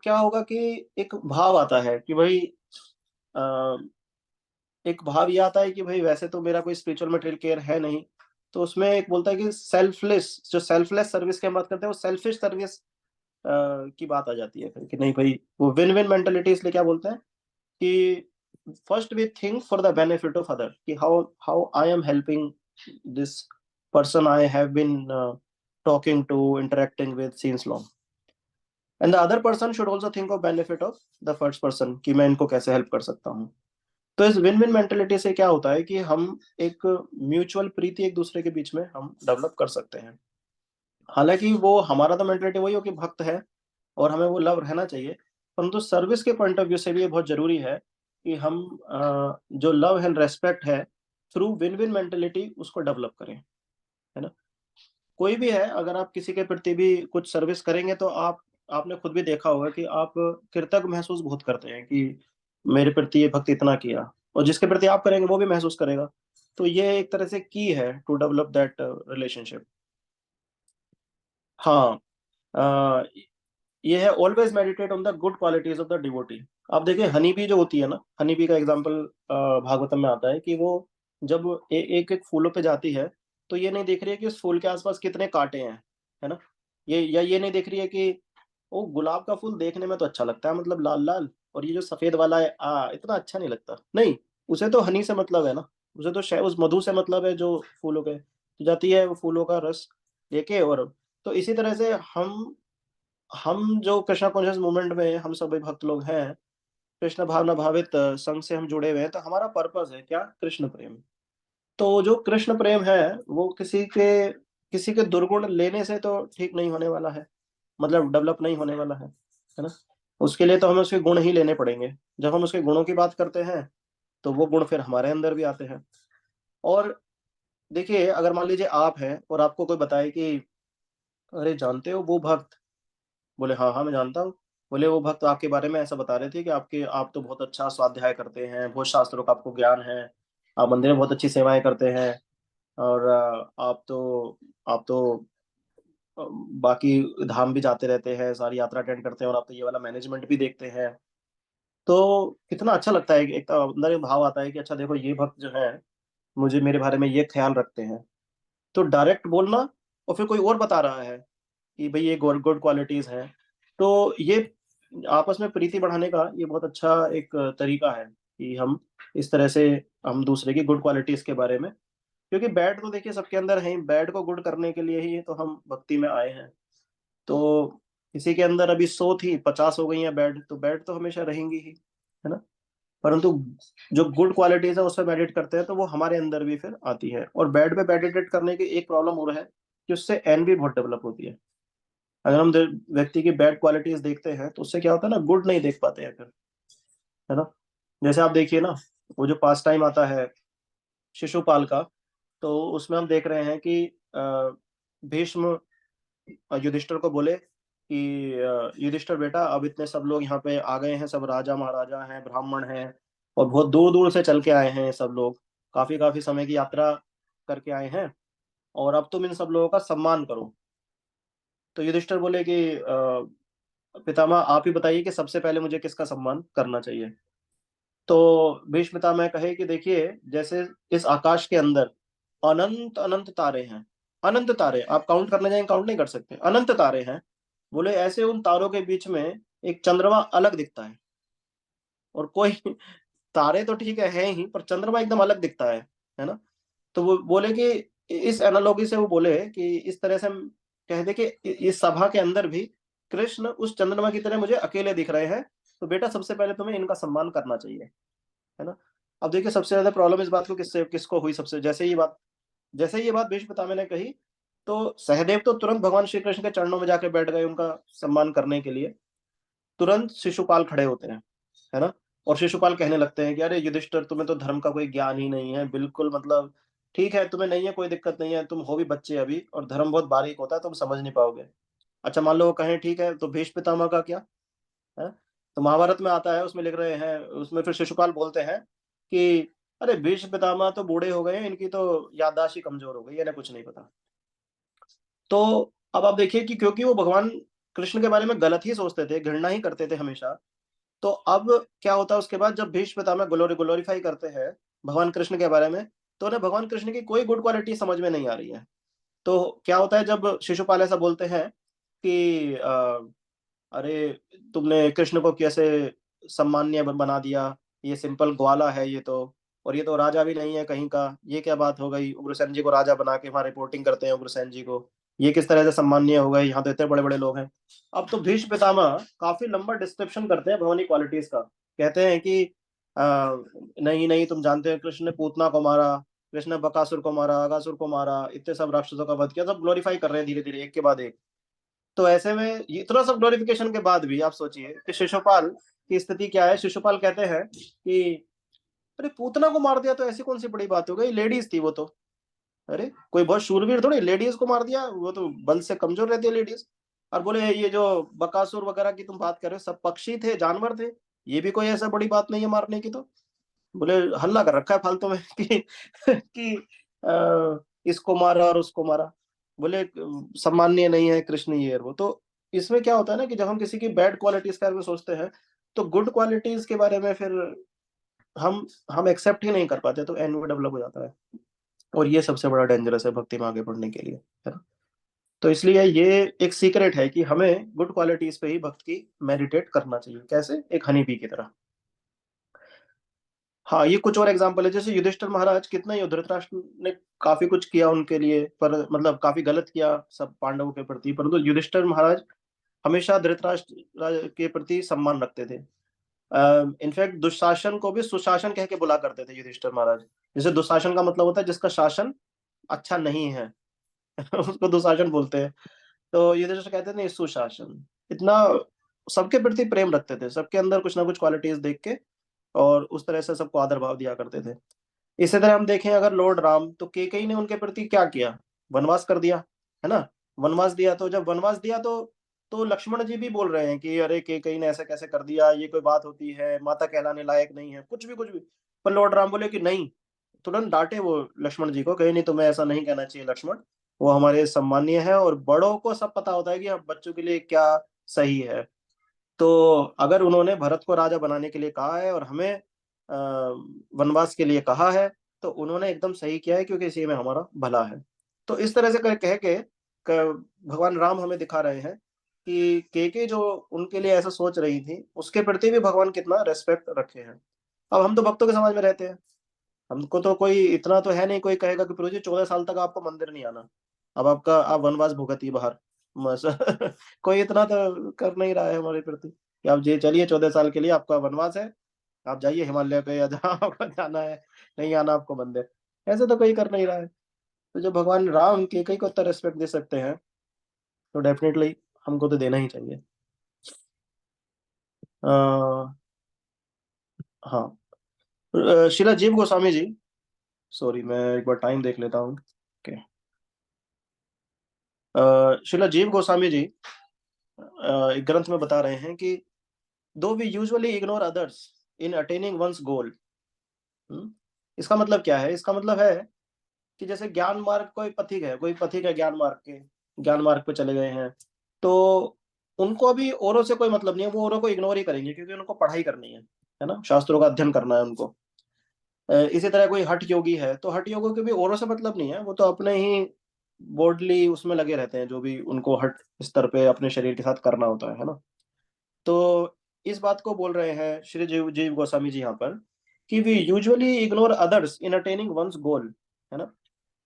क्या होगा कि एक भाव आता है कि भाई एक भाव ये आता है कि भाई वैसे तो मेरा कोई स्पिरिचुअल मटेरियल केयर है नहीं, तो उसमें एक बोलता है कि सेल्फलेस सर्विस की हम बात करते हैं, वो सेल्फिश सर्विस की बात आ जाती है फिर कि नहीं भाई, वो विन विन मेंटेलिटी। इसलिए क्या बोलते हैं कि first we think for the benefit of other, कि how how I am helping this person I have been talking to, interacting with since long, and the other person should also think of benefit of the first person, कि मैं इनको कैसे help कर सकता हूँ। तो इस विन विन मेंटेलिटी से क्या होता है कि हम एक म्यूचुअल प्रीति एक दूसरे के बीच में हम डेवलप कर सकते हैं। हालांकि वो हमारा तो मेंटेलिटी वही हो कि भक्त है और हमें वो लव रहना चाहिए, परंतु सर्विस के पॉइंट ऑफ व्यू से भी ये बहुत जरूरी है कि हम जो लव एंड रेस्पेक्ट है थ्रू विन विन मेंटेलिटी उसको डेवलप करें, है ना। कोई भी है, अगर आप किसी के प्रति भी कुछ सर्विस करेंगे तो आपने खुद भी देखा होगा कि आप कृतज्ञ महसूस बहुत करते हैं कि मेरे प्रति ये भक्त इतना किया, और जिसके प्रति आप करेंगे वो भी महसूस करेगा। तो ये एक तरह से की है टू डेवलप दैट रिलेशनशिप। हाँ, ये है always meditate on the good qualities of the devotee. आप देखिए हनी बी जो होती है ना, हनी बी का एग्जाम्पल भागवतम में आता है कि वो जब एक एक फूलों पे जाती है तो ये नहीं देख रही है कि उस फूल के आसपास कितने कांटे हैं, है ना, ये नहीं देख रही है कि वो गुलाब का फूल देखने में तो अच्छा लगता है, मतलब लाल लाल, और ये जो सफेद वाला है इतना अच्छा नहीं लगता। नहीं, उसे तो हनी से मतलब है ना, उसे तो शायद उस मधु से मतलब है जो फूलों के, तो जाती है वो फूलों का रस लेके। और तो इसी तरह से हम जो कृष्णा कॉन्शियस मूवमेंट में हम सभी भक्त लोग हैं, कृष्ण भावना भावित संघ से हम जुड़े हुए हैं, तो हमारा पर्पस है क्या, कृष्ण प्रेम। तो जो कृष्ण प्रेम है वो किसी के दुर्गुण लेने से तो ठीक नहीं होने वाला है, मतलब डेवलप नहीं होने वाला है ना। उसके लिए तो हमें उसके गुण ही लेने पड़ेंगे। जब हम उसके गुणों की बात करते हैं तो वो गुण फिर हमारे अंदर भी आते हैं। और देखिए अगर मान लीजिए आप हैं और आपको कोई बताए कि अरे जानते हो वो भक्त, बोले हाँ हाँ मैं जानता हूँ, बोले वो भक्त आपके बारे में ऐसा बता रहे थे कि आप तो बहुत अच्छा स्वाध्याय करते हैं, बहुत शास्त्रों का आपको ज्ञान है, आप मंदिर में बहुत अच्छी सेवाएं करते हैं, और आप तो बाकी धाम भी जाते रहते हैं, सारी यात्रा अटेंड करते हैं, और आप तो ये वाला मैनेजमेंट भी देखते हैं। तो कितना अच्छा लगता है, एक तो अंदर एक भाव आता है कि अच्छा देखो ये भक्त जो है मुझे मेरे बारे में ये ख्याल रखते हैं। तो डायरेक्ट बोलना और फिर कोई और बता रहा है कि भाई ये गुड क्वालिटीज हैं, तो ये आपस में प्रीति बढ़ाने का ये बहुत अच्छा एक तरीका है कि हम इस तरह से हम दूसरे की गुड क्वालिटीज के बारे में, क्योंकि बैड तो देखिए सबके अंदर है ही, बैड को गुड करने के लिए ही तो हम भक्ति में आए हैं। तो किसी के अंदर अभी 100 थी 50 हो गई है बैड, तो बैड तो हमेशा रहेंगी ही, है ना। परंतु जो गुड क्वालिटीज है उस पर मेडिटेट करते हैं तो वो हमारे अंदर भी फिर आती है। और बैड पे मेडिटेट करने की एक प्रॉब्लम और है कि उससे एनवी बहुत डेवलप होती है। अगर हम व्यक्ति की बैड क्वालिटीज देखते हैं तो उससे क्या होता है ना, गुड नहीं देख पाते हैं फिर, है ना। जैसे आप देखिए ना, वो जो पास टाइम आता है शिशुपाल का, तो उसमें हम देख रहे हैं कि भीष्म युधिष्ठिर को बोले कि युधिष्ठिर बेटा अब इतने सब लोग यहाँ पे आ गए हैं, सब राजा महाराजा हैं, ब्राह्मण हैं, और बहुत दूर दूर से चल के आए हैं सब लोग, काफी काफी समय की यात्रा करके आए हैं, और अब तुम इन सब लोगों का सम्मान करो। तो युधिष्ठिर बोले कि पितामह आप ही बताइए कि सबसे पहले मुझे किसका सम्मान करना चाहिए। तो भीष्म पितामह कहे कि देखिए जैसे इस आकाश के अंदर अनंत अनंत तारे हैं, अनंत तारे आप काउंट करने जाएं काउंट नहीं कर सकते, अनंत तारे हैं। बोले ऐसे उन तारों के बीच में एक चंद्रमा अलग दिखता है, और कोई तारे तो ठीक है ही, पर चंद्रमा एकदम अलग दिखता है ना। तो वो बोले कि इस एनालॉजी से वो बोले कि इस तरह से हम कह दे कि इस सभा के अंदर भी कृष्ण उस चंद्रमा की तरह मुझे अकेले दिख रहे हैं, तो बेटा सबसे पहले तुम्हें इनका सम्मान करना चाहिए, है ना। अब देखिए सबसे ज्यादा प्रॉब्लम इस बात को किसको हुई, सबसे जैसे ये बात भीष्म पितामह ने कही तो सहदेव तो तुरंत भगवान श्री कृष्ण के चरणों में जाके बैठ गए उनका सम्मान करने के लिए। तुरंत शिशुपाल खड़े होते हैं, है ना, और शिशुपाल कहने लगते हैं कि अरे युधिष्ठिर तुम्हें तो धर्म का कोई ज्ञान ही नहीं है बिल्कुल, मतलब ठीक है तुम्हें नहीं है कोई दिक्कत नहीं है, तुम हो भी बच्चे अभी और धर्म बहुत बारीक होता है तुम समझ नहीं पाओगे। अच्छा मान लो वो कहें ठीक है, तो भीष्म पितामह का क्या, है? तो महाभारत में आता है, उसमें लिख रहे हैं, उसमें फिर शिशुपाल बोलते हैं कि अरे भीष्म पितामह तो बूढ़े हो गए हैं, इनकी तो याददाश्त ही कमजोर हो गई, इन्हें कुछ नहीं पता। तो अब आप देखिए कि क्योंकि वो भगवान कृष्ण के बारे में गलत ही सोचते थे, घृणा ही करते थे हमेशा, तो अब क्या होता है उसके बाद, जब भीष्म पितामह ग्लोरीफाई करते हैं भगवान कृष्ण के बारे में, तो उन्हें भगवान कृष्ण की कोई गुड क्वालिटी समझ में नहीं आ रही है। तो क्या होता है, जब शिशुपाल ऐसा बोलते हैं कि अरे तुमने कृष्ण को कैसे सम्मान्य बना दिया, ये सिंपल ग्वाला है ये तो, और ये तो राजा भी नहीं है कहीं का, ये क्या बात हो गई, उग्रसेन जी को राजा बना के वहां रिपोर्टिंग करते हैं उग्रसेन जी को, ये किस तरह से सम्मान्य हो गए, यहाँ तो इतने बड़े बड़े लोग हैं। अब तो भीष्म पितामह काफी लंबा डिस्क्रिप्शन करते हैं भगवानी क्वालिटीज का, कहते हैं कि नहीं नहीं तुम जानते हो कृष्ण ने पूतना को मारा, कृष्ण ने बकासुर को मारा, अगासुर को मारा, इतने सब राक्षसों का वध किया, सब ग्लोरीफाई कर रहे हैं धीरे धीरे एक के बाद एक। तो ऐसे में इतना सब ग्लोरिफिकेशन के बाद भी आप सोचिए कि शिशुपाल की स्थिति क्या है। शिशुपाल कहते हैं कि अरे पूतना को मार दिया तो ऐसी कौन सी बड़ी बात हो गई, लेडीज थी वो तो, अरे कोई बहुत शूरवीर थोड़ी, लेडीज को मार दिया, वो तो बल से कमजोर रहती है लेडीज। और बोले ये जो बकासुर वगैरह की तुम बात कर रहे हो, सब पक्षी थे, जानवर थे, ये भी कोई ऐसा बड़ी बात नहीं है मारने की। तो बोले हल्ला कर रखा है फालतू में कि इसको मारा और उसको मारा, बोले सम्माननीय नहीं है कृष्ण ये और वो। तो इसमें क्या होता है ना कि जब हम किसी की बैड क्वालिटीज के बारे में सोचते हैं, तो गुड क्वालिटीज के बारे में फिर हम एक्सेप्ट ही नहीं कर पाते, तो एनवी डेवलप हो जाता है, और ये सबसे बड़ा डेंजरस है भक्ति में आगे बढ़ने के लिए, है ना। तो इसलिए ये एक सीक्रेट है कि हमें गुड क्वालिटीज पे ही भक्त की मेडिटेट करना चाहिए, कैसे, एक हनी बी की तरह। हाँ, ये कुछ और एग्जांपल है, जैसे युधिष्ठिर महाराज, कितना ही धृतराष्ट्र ने काफी कुछ किया उनके लिए, पर मतलब काफी गलत किया सब पांडवों के प्रति, परंतु युधिष्ठिर महाराज हमेशा धृतराष्ट्र के प्रति सम्मान रखते थे। इनफैक्ट दुशासन को भी सुशासन कह के बुला करते थे युधिष्ठिर महाराज। जैसे दुशासन का मतलब होता है जिसका शासन अच्छा नहीं है उसको दुशासन बोलते हैं। तो युधिष्ठिर कहते थे नहीं, सुशासन। इतना सबके प्रति प्रेम रखते थे, सबके अंदर कुछ ना कुछ क्वालिटीज देख के, और उस तरह से सबको आदर भाव दिया करते थे। इसी तरह हम देखें अगर लॉर्ड राम, तो केकई ने उनके प्रति क्या किया, वनवास कर दिया, है ना। वनवास दिया, तो जब वनवास दिया तो लक्ष्मण जी भी बोल रहे हैं कि अरे केकई ने ऐसे कैसे कर दिया, ये कोई बात होती है, माता कहलाने लायक नहीं है, कुछ भी कुछ भी। पर लॉर्ड राम बोले कि नहीं, तुरंत डांटे वो लक्ष्मण जी को, कहीं नहीं, तुम्हें ऐसा नहीं कहना चाहिए लक्ष्मण, वो हमारे सम्मानीय है, और बड़ों को सब पता होता है कि बच्चों के लिए क्या सही है। तो अगर उन्होंने भरत को राजा बनाने के लिए कहा है और हमें वनवास के लिए कहा है, तो उन्होंने एकदम सही किया है, क्योंकि इसी में हमारा भला है। तो इस तरह से कह के भगवान राम हमें दिखा रहे हैं कि के जो उनके लिए ऐसा सोच रही थी, उसके प्रति भी भगवान कितना रेस्पेक्ट रखे हैं। अब हम तो भक्तों के समाज में रहते हैं, हमको तो कोई इतना तो है नहीं, कोई कहेगा कि प्रभु जी 14 साल तक आपको मंदिर नहीं आना, अब आप वनवास भुगतिए बाहर, बस कोई इतना तो कर नहीं रहा है हमारे प्रति कि आप जी चलिए 14 साल के लिए आपका वनवास है, आप जाइए हिमालय पे या जहाँ आपको जाना है, नहीं आना आपको मंदिर, ऐसे तो कोई कर नहीं रहा है। तो जो भगवान राम के कई को इतना रेस्पेक्ट दे सकते हैं, तो डेफिनेटली हमको तो देना ही चाहिए। हाँ, शिला जीव गोस्वामी जी, सॉरी मैं एक बार टाइम देख लेता हूँ। ओके, शिला जीव गोस्वामी जी एक ग्रंथ में बता रहे हैं कि दो we usually ignore others in attaining one's goal. इसका मतलब क्या है, इसका मतलब है कि जैसे ज्ञान मार्ग कोई पथिक है ज्ञान मार्ग पे चले गए हैं, तो उनको अभी औरों से कोई मतलब नहीं है, वो औरों को इग्नोर ही करेंगे, क्योंकि उनको पढ़ाई करनी है ना, शास्त्रों का अध्ययन करना है उनको। इसी तरह कोई हठ योगी है, तो हठ योगों के भी औरों से मतलब नहीं है, वो तो अपने ही बोर्डली उसमें लगे रहते हैं, जो भी उनको हठ स्तर पे अपने शरीर के साथ करना होता है ना। तो इस बात को बोल रहे हैं श्री जीव जीव गोस्वामी जी यहाँ पर कि we usually ignore others in attaining one's goal, है ना।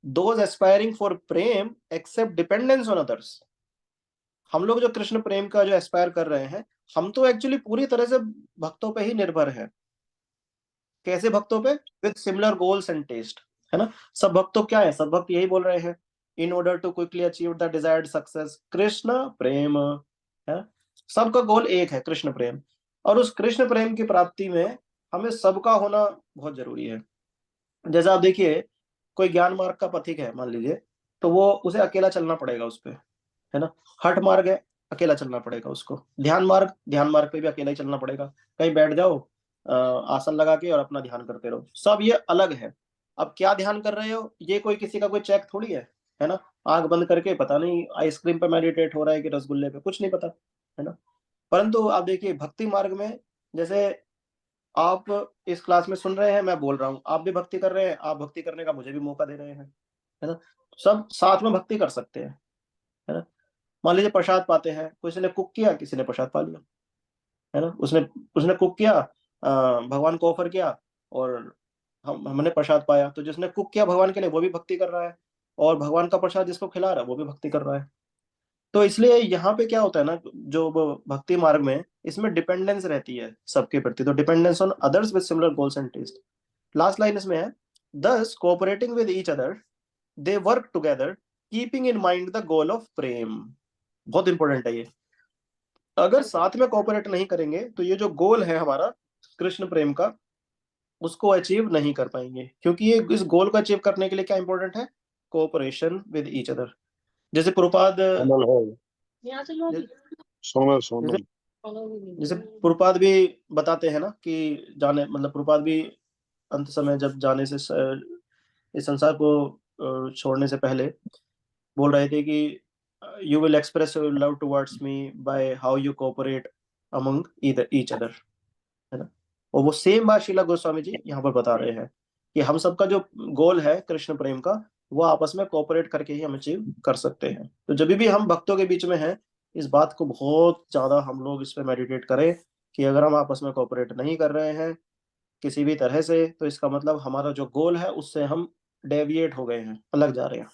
Those aspiring for prem accept dependence on others. हम लोग जो कृष्ण प्रेम का जो एस्पायर कर रहे हैं, हम तो एक्चुअली पूरी तरह से भक्तों पे ही निर्भर है। कैसे भक्तों पे, with similar goals and taste, है ना। सब भक्तों क्या है, सब भक्त यही बोल रहे हैं, in order to quickly achieve the desired success Krishna prem, है। सबका गोल एक है, कृष्ण प्रेम, और उस कृष्ण प्रेम की प्राप्ति में हमें सबका होना बहुत जरूरी है। जैसे आप देखिए, कोई ज्ञान मार्ग का पथिक है मान लीजिए, तो वो उसे अकेला चलना पड़ेगा उस पे, है ना। हठ मार्ग है, अकेला चलना पड़ेगा उसको। ध्यान मार्ग पे भी अकेला ही चलना पड़ेगा। कहीं बैठ जाओ आसन लगा के और अपना ध्यान करते रहो, सब ये अलग है। अब क्या ध्यान कर रहे हो ये कोई किसी का कोई चेक थोड़ी है ना। आंख बंद करके पता नहीं आइसक्रीम पे मेडिटेट हो रहा है कि रसगुल्ले पे, कुछ नहीं पता, है ना। परंतु आप देखिए भक्ति मार्ग में, जैसे आप इस क्लास में सुन रहे हैं, मैं बोल रहा हूँ, आप भी भक्ति कर रहे हैं, आप भक्ति करने का मुझे भी मौका दे रहे हैं, है ना। सब साथ में भक्ति कर सकते हैं, है ना। मान लीजिए प्रसाद पाते हैं, किसी ने कुक किया, किसी ने प्रसाद पा लिया, है ना। उसने उसने कुक किया, भगवान को ऑफर किया, और हमने प्रसाद पाया। तो जिसने कुक किया भगवान के लिए वो भी भक्ति कर रहा है, और भगवान का प्रसाद जिसको खिला रहा है वो भी भक्ति कर रहा है। तो इसलिए यहाँ पे क्या होता है ना, जो भक्ति मार्ग में इसमें डिपेंडेंस रहती है सबके प्रति, तो dependence on others with similar goals and taste. Last line इसमें है, thus cooperating with each other they work together keeping in mind the goal of prem. बहुत इंपॉर्टेंट है ये। अगर साथ में कोऑपरेट नहीं करेंगे तो ये जो गोल है हमारा कृष्ण प्रेम का, उसको अचीव नहीं कर पाएंगे। क्योंकि ये इस गोल को अचीव करने के लिए क्या इंपॉर्टेंट है, कोऑपरेशन विद ईच अदर। जैसे प्रभुपाद जैसे प्रभुपाद भी बताते हैं ना कि जाने मतलब प्रभुपाद भी अंत समय जब जाने से इस संसार को छोड़ने से पहले बोल रहे थे कि you will express your love towards me by how you cooperate among each other, है ना। और वो सेम बात शीला गोस्वामी जी यहाँ पर बता रहे हैं कि हम सबका जो गोल है कृष्ण प्रेम का, वो आपस में कोऑपरेट करके ही हम अचीव कर सकते हैं। तो जब भी हम भक्तों के बीच में हैं, इस बात को बहुत ज्यादा हम लोग इस पे मेडिटेट करें कि अगर हम आपस में कोऑपरेट नहीं कर रहे हैं किसी भी तरह से, तो इसका मतलब हमारा जो गोल है उससे हम डेविएट हो गए हैं, अलग जा रहे हैं।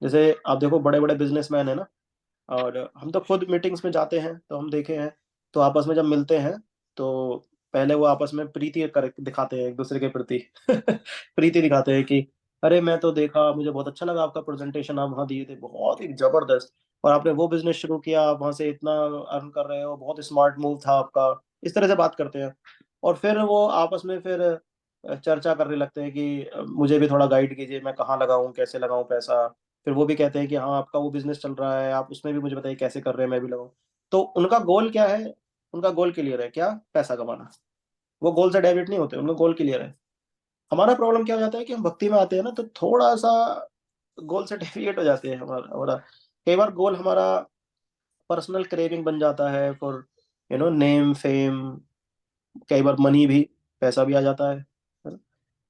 जैसे आप देखो बड़े बड़े बिजनेसमैन है ना, और हम तो खुद मीटिंग्स में जाते हैं तो हम देखे हैं, तो आपस में जब मिलते हैं तो पहले वो आपस में प्रीति कर दिखाते हैं एक दूसरे के प्रति प्रीति दिखाते हैं कि अरे मैं तो देखा, मुझे बहुत अच्छा लगा आपका प्रेजेंटेशन, आप वहाँ दिए थे बहुत ही जबरदस्त, और आपने वो बिजनेस शुरू किया, आप वहाँ से इतना अर्न कर रहे हो, बहुत स्मार्ट मूव था आपका। इस तरह से बात करते हैं, और फिर वो आपस में फिर चर्चा करने लगते हैं कि मुझे भी थोड़ा गाइड कीजिए, मैं कहाँ लगाऊं, कैसे लगाऊं पैसा। फिर वो भी कहते हैं कि हाँ आपका वो बिजनेस चल रहा है, आप उसमें भी मुझे बताइए कैसे कर रहे हैं, मैं भी लगाऊं। तो उनका गोल क्या है, उनका गोल क्लियर है, क्या, पैसा कमाना। वो गोल से डाइवर्ट नहीं होते, उनका गोल क्लियर है। हमारा प्रॉब्लम क्या हो जाता है कि हम भक्ति में आते हैं ना तो थोड़ा सा गोल से डेविएट हो जाते हैं। हमारा हमारा कई बार गोल हमारा पर्सनल क्रेविंग बन जाता है फॉर नेम फेम, कई बार मनी भी, पैसा भी आ जाता है ना?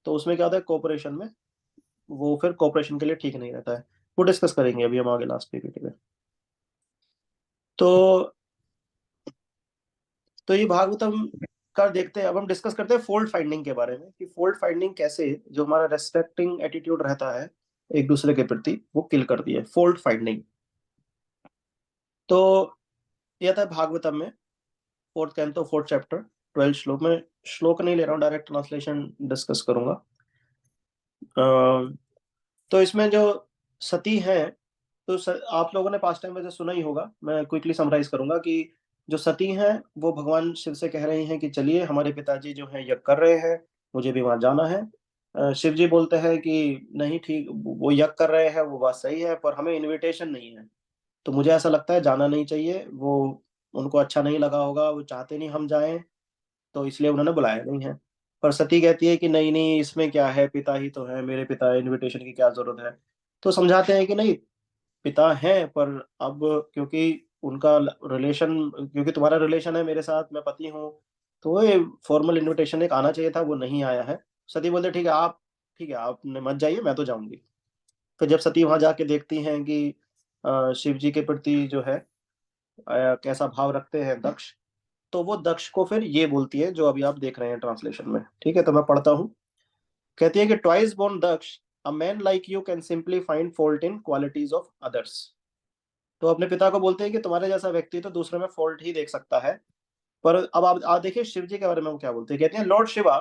तो उसमें क्या होता है कोऑपरेशन में, वो फिर कोऑपरेशन के लिए ठीक नहीं रहता है। वो डिस्कस करेंगे अभी हम आगे लास्ट पीपीटी में। तो ये भागवतम का देखते हैं। अब हम डिस्कस करते हैं फोल्ड फाइंडिंग के बारे में कि फोल्ड फाइंडिंग कैसे जो हमारा रेस्पेक्टिंग एटीट्यूड रहता है एक दूसरे के प्रति वो किल कर दिए, फोल्ड फाइंडिंग। तो यह था भागवतम में 4th कैंटो 4th चैप्टर 12 श्लोक में। श्लोक नहीं ले रहा हूँ, डायरेक्ट ट्रांसलेशन डिस्कस करूंगा। तो इसमें जो सती है, तो आप लोगों ने पास्ट टाइम वैसे सुना ही होगा, मैं क्विकली समराइज करूंगा कि जो सती हैं वो भगवान शिव से कह रही हैं कि चलिए हमारे पिताजी जो है यज्ञ कर रहे हैं, मुझे भी वहां जाना है। शिव जी बोलते हैं कि नहीं ठीक, वो यज्ञ कर रहे हैं वो बात सही है, पर हमें इनविटेशन नहीं है, तो मुझे ऐसा लगता है जाना नहीं चाहिए। वो उनको अच्छा नहीं लगा होगा, वो चाहते नहीं हम जाएं, तो इसलिए उन्होंने बुलाया नहीं है। पर सती कहती है कि नहीं नहीं, इसमें क्या है, पिता ही तो है, मेरे पिता, इनविटेशन की क्या जरूरत है। तो समझाते हैं कि नहीं, पिता हैं, पर अब क्योंकि उनका रिलेशन, क्योंकि तुम्हारा रिलेशन है मेरे साथ, मैं पति हूँ, तो ये फॉर्मल इनविटेशन एक आना चाहिए था, वो नहीं आया है। सती बोलते ठीक है आप मत जाइए, मैं तो जाऊंगी। फिर जब सती वहां जाके देखती हैं कि शिव जी के प्रति जो है कैसा भाव रखते हैं दक्ष, तो वो दक्ष को फिर ये बोलती है जो अभी आप देख रहे हैं ट्रांसलेशन में। ठीक है, तो मैं पढ़ता हूँ। कहती है कि twice born Daksha, a man like you can simply find fault in qualities of others. तो अपने पिता को बोलते हैं कि तुम्हारे जैसा व्यक्ति तो दूसरे में फॉल्ट ही देख सकता है। पर अब आप देखिए शिव जी के बारे में वो क्या बोलते हैं। कहते हैं Lord Shiva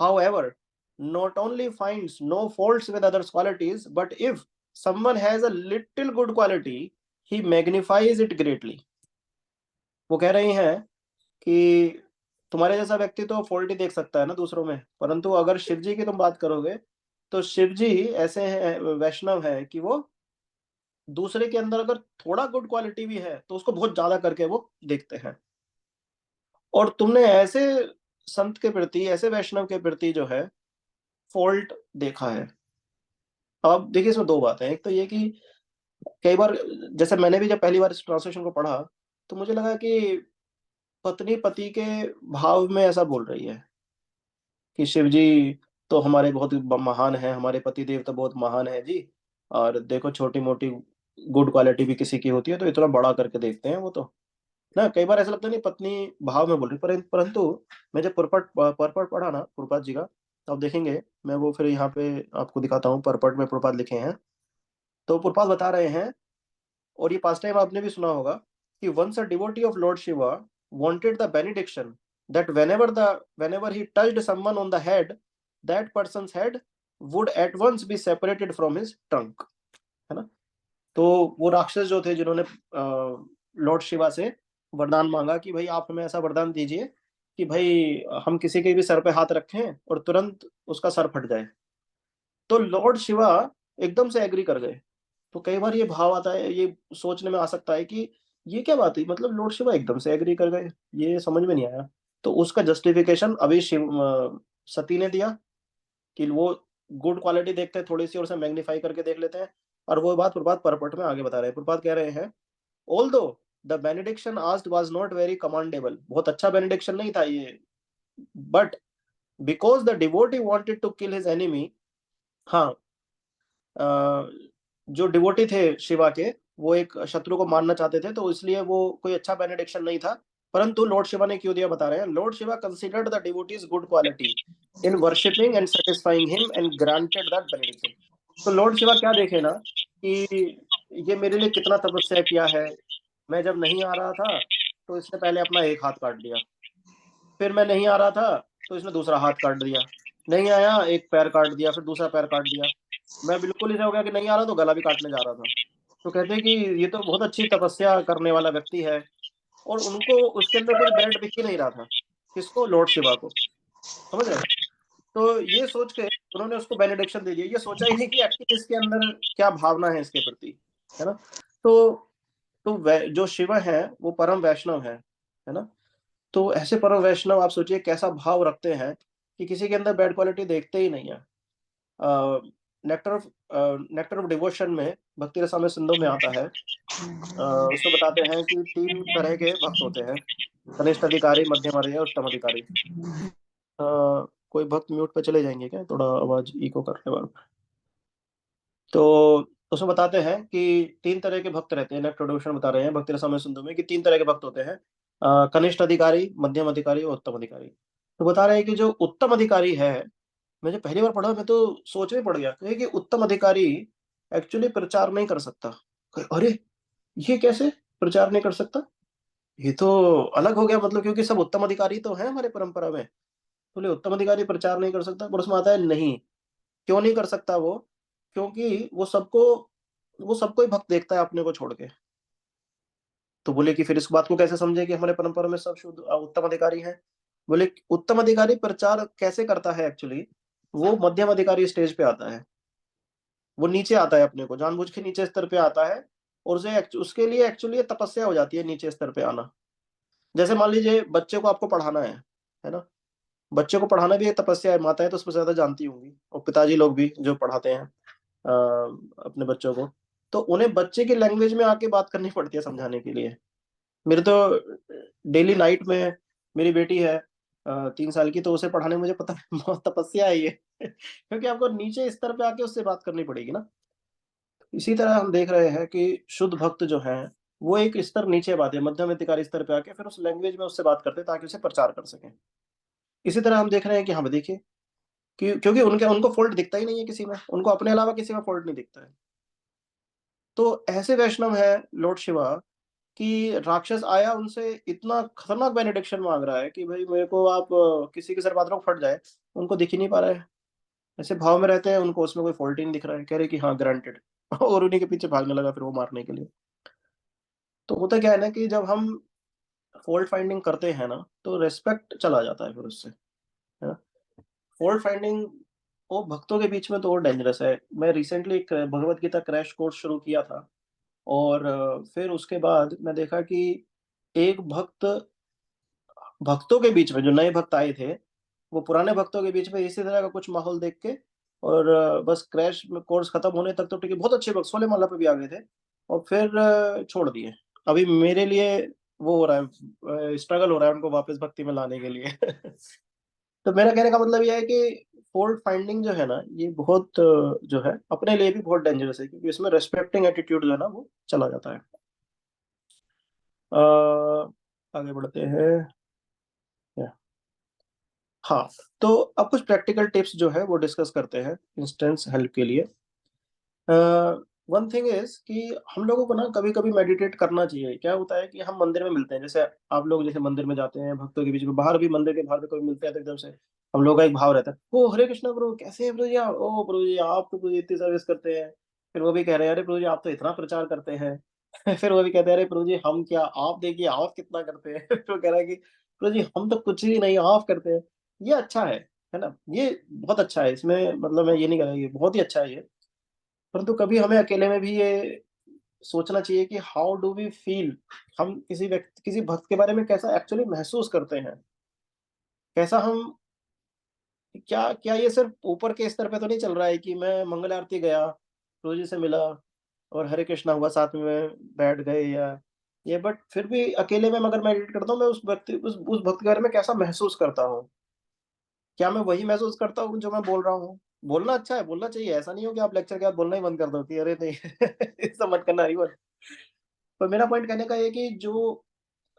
however not only finds no faults with others qualities, but if someone has a little good quality he magnifies it greatly। वो कह रही हैं कि तुम्हारे जैसा व्यक्ति तो फॉल्ट ही देख सकता है ना दूसरों में, परंतु अगर शिव जी की तुम बात करोगे तो शिव जी ऐसे हैं, वैष्णव है कि वो दूसरे के अंदर अगर थोड़ा गुड क्वालिटी भी है तो उसको बहुत ज्यादा करके वो देखते हैं। और तुमने ऐसे संत के प्रति, ऐसे वैष्णव के प्रति जो है फॉल्ट देखा है। अब देखिए इसमें दो बातें हैं। एक तो ये कि कई बार, जैसे मैंने भी जब पहली बार इस ट्रांसलेशन को पढ़ा तो मुझे लगा कि पत्नी पति के भाव में ऐसा बोल रही है कि शिव जी तो हमारे बहुत महान है, हमारे पति देव तो बहुत महान है जी, और देखो छोटी मोटी गुड क्वालिटी भी किसी की होती है तो इतना बड़ा करके देखते हैं वो तो ना। कई बार ऐसा लगता है नहीं पत्नी भाव में बोल रही, परंतु मैं जब परपट पढ़ा ना प्रभुपाद जी का, तो आप देखेंगे, मैं वो फिर यहाँ पे आपको दिखाता हूँ। परपट में प्रभुपाद लिखे हैं, तो प्रभुपाद बता रहे हैं, और ये पास्ट टाइम आपने भी सुना होगा कि once a devotee of Lord Shiva wanted the benediction that whenever he touched someone on the head, that person's head would at once be separated from his trunk, है ना। तो वो राक्षस जो थे जिन्होंने लॉर्ड शिवा से वरदान मांगा कि भाई आप हमें ऐसा वरदान दीजिए कि भाई हम किसी के भी सर पे हाथ रखें और तुरंत उसका सर फट जाए, तो लॉर्ड शिवा एकदम से एग्री कर गए। तो कई बार ये भाव आता है, ये सोचने में आ सकता है कि ये क्या बात है, मतलब लॉर्ड शिवा एकदम से एग्री कर गए, ये समझ में नहीं आया। तो उसका जस्टिफिकेशन अभी सती ने दिया कि वो गुड क्वालिटी देखते हैं थोड़ी सी और उसे मैग्नीफाई करके देख लेते हैं, और वो बात प्रभात परपट में आगे बता रहे हैं। प्रभात कह रहे हैं, although the benediction asked was not very commendable, बहुत अच्छा बेनिडिक्शन नहीं था ये, but because the devotee wanted to kill his enemy, हाँ जो डिवोटी थे शिवा के वो एक शत्रु को मारना चाहते थे, तो इसलिए वो कोई अच्छा बेनिडिक्शन नहीं था। परंतु लॉर्ड शिवा ने क्यों दिया बता रहे हैं, Lord Shiva considered the devotees good quality in worshipping and satisfying him and granted that benediction. तो लॉर्ड शिवा क्या देखे ना कि ये मेरे लिए कितना तपस्या किया है, मैं जब नहीं आ रहा था तो इसने पहले अपना एक हाथ काट दिया, फिर मैं नहीं आ रहा था तो इसने दूसरा हाथ काट दिया, नहीं आया एक पैर काट दिया, फिर दूसरा पैर काट दिया, मैं बिल्कुल ही हो गया कि नहीं आ रहा तो गला भी काटने जा रहा था। तो कहते हैं कि ये तो बहुत अच्छी तपस्या करने वाला व्यक्ति है, और उनको उसके अंदर कुछ बैड दिख ही नहीं रहा था, किसको, लॉर्ड शिवा को, समझ रहे हैं। तो ये सोच के उन्होंने उसको बेनिडिक्शन दे दिया, ये सोचा ही नहीं कि एक्चुअली इसके अंदर क्या भावना है इसके प्रति, है ना। तो जो शिव है वो परम वैष्णव है ना। तो ऐसे परम वैष्णव आप सोचिए कैसा भाव रखते हैं कि किसी के अंदर बैड क्वालिटी देखते ही नहीं है। नेक्टर ऑफ डिवोशन में भक्ति रसामृत सिंधु में आता है, उसमें बताते हैं कि 3 तरह के भक्त होते हैं, कनिष्ठ अधिकारी, मध्यम अधिकारी और उत्तम अधिकारी। कोई भक्त म्यूट पे चले जाएंगे क्या, थोड़ा आवाज इको कर रहे हैं। तो उसमें बताते हैं कि 3 तरह के भक्त रहते हैं, नेक्टर डिवोशन बता रहे हैं भक्ति रसामृत सिंधु में कि 3 तरह के भक्त होते हैं, कनिष्ठ अधिकारी, मध्यम अधिकारी और उत्तम अधिकारी। तो बता रहे हैं कि जो उत्तम अधिकारी है, मैं जब पहली बार पढ़ा मैं तो सोच में पड़ गया कि उत्तम अधिकारी एक्चुअली प्रचार नहीं कर सकता। अरे ये कैसे प्रचार नहीं कर सकता, ये तो अलग हो गया, मतलब क्योंकि सब उत्तम अधिकारी तो हैं हमारे परंपरा में, बोले उत्तम अधिकारी प्रचार नहीं कर सकता। पर उसमें आता है नहीं, क्यों नहीं कर सकता वो, क्योंकि वो सबको ही भक्त देखता है अपने को छोड़ के। तो बोले कि फिर इस बात को कैसे समझे कि हमारे परंपरा में सब शुद्ध उत्तम अधिकारी हैं। बोले उत्तम अधिकारी प्रचार कैसे करता है, एक्चुअली वो मध्यम अधिकारी स्टेज पे आता है, वो नीचे आता है, अपने को जानबूझ के नीचे स्तर पे आता है, और उसके लिए एक्चुअली तपस्या हो जाती है नीचे स्तर पे आना। जैसे मान लीजिए बच्चे को आपको पढ़ाना है ना, बच्चे को पढ़ाना भी एक तपस्या है, माताएं तो उसमें ज्यादा जानती होंगी और पिताजी लोग भी जो पढ़ाते हैं अपने बच्चों को, तो उन्हें बच्चे की लैंग्वेज में आके बात करनी पड़ती है समझाने के लिए। मेरे तो डेली नाइट में मेरी बेटी है 3 साल की, तो उसे पढ़ाने में मुझे पता बहुत तपस्या है ये क्योंकि आपको नीचे स्तर पे आके उससे बात करनी पड़ेगी ना। इसी तरह हम देख रहे हैं कि शुद्ध भक्त जो है वो एक स्तर नीचे बात है, मध्यम अधिकारी स्तर पे आके फिर उस लैंग्वेज में उससे बात करते हैं ताकि उसे प्रचार कर सकें। इसी तरह हम देख रहे हैं कि हाँ देखिए कि क्योंकि उनको फॉल्ट दिखता ही नहीं है किसी में, उनको अपने अलावा किसी में फॉल्ट नहीं दिखता है। तो ऐसे वैष्णव है लॉर्ड शिवा कि राक्षस आया उनसे इतना खतरनाक बेनिडिक्शन मांग रहा है कि भाई मेरे को आप किसी के सर पात्रों को फट जाए, उनको दिख ही नहीं पा रहा है, ऐसे भाव में रहते हैं, उनको उसमें कोई फॉल्ट ही नहीं दिख रहा है, कह रहे कि हाँ ग्रांटेड और उन्हीं के पीछे भागने लगा फिर वो मारने के लिए। तो होता क्या है ना कि जब हम फॉल्ट फाइंडिंग करते हैं ना तो रेस्पेक्ट चला जाता है फिर उससे, है ना। फॉल्ट फाइंडिंग वो भक्तों के बीच में तो और डेंजरस है। मैं रिसेंटली एक भगवत गीता क्रैश कोर्स शुरू किया था, और फिर उसके बाद मैं देखा कि एक भक्तों के बीच में, जो नए भक्त आए थे, वो पुराने भक्तों के बीच में इसी तरह का कुछ माहौल देख के, और बस क्रैश में कोर्स खत्म होने तक तो ठीक है, बहुत अच्छे भक्त 16 माला पे भी आ गए थे, और फिर छोड़ दिए। अभी मेरे लिए वो हो रहा है, स्ट्रगल हो रहा है उनको वापस भक्ति में लाने के लिए। तो मेरा कहने का मतलब ये है कि फॉल्ट फाइंडिंग जो है ना, ये बहुत जो है अपने लिए भी बहुत डेंजरस है, क्योंकि इसमें रेस्पेक्टिंग एटीट्यूड जो है ना वो चला जाता है। आगे बढ़ते हैं। हाँ, तो अब कुछ प्रैक्टिकल टिप्स जो है वो डिस्कस करते हैं इंस्टेंस हेल्प के लिए। वन थिंग इज कि हम लोगों को ना कभी कभी मेडिटेट करना चाहिए। क्या होता है कि हम मंदिर में मिलते हैं, जैसे आप लोग जैसे मंदिर में जाते हैं भक्तों के बीच में, बाहर भी मंदिर के बाहर भी कोई मिलते हैं तो एकदम से हम लोग का एक भाव रहता है, ओ हरे कृष्णा प्रभु, कैसे हैं प्रभु जी आप? ओ प्रभु जी आप तो प्रभु जी इतनी सर्विस करते हैं। फिर वो भी कह रहे हैं अरे प्रभु जी आप तो इतना प्रचार करते हैं। फिर वो भी कहते हैं अरे प्रभु जी हम क्या, आप देखिए आप कितना करते हैं। फिर वो कह रहा है कि प्रभु जी हम तो कुछ भी नहीं, आप करते हैं। ये अच्छा है ना, ये बहुत अच्छा है, इसमें मतलब मैं ये नहीं कह रहा, ये बहुत ही अच्छा है ये। परंतु कभी हमें अकेले में भी ये सोचना चाहिए कि हाउ डू वी फील, हम किसी व्यक्ति किसी भक्त के बारे में कैसा एक्चुअली महसूस करते हैं, कैसा हम, क्या क्या ये सिर्फ ऊपर के स्तर पे तो नहीं चल रहा है कि मैं मंगल आरती गया, रोजी से मिला और हरे कृष्णा हुआ साथ में बैठ गए, या ये, बट फिर भी अकेले में अगर मैं एडिट करता हूँ, मैं उस भक्त के बारे में कैसा महसूस करता हूँ, क्या मैं वही महसूस करता हूँ जो मैं बोल रहा हूँ? बोलना अच्छा है, बोलना चाहिए, ऐसा नहीं हो कि आप लेक्चर के बाद बोलना ही बंद कर दो कि अरे नहीं ऐसा मत करना रिवर। पर मेरा पॉइंट कहने का ये कि जो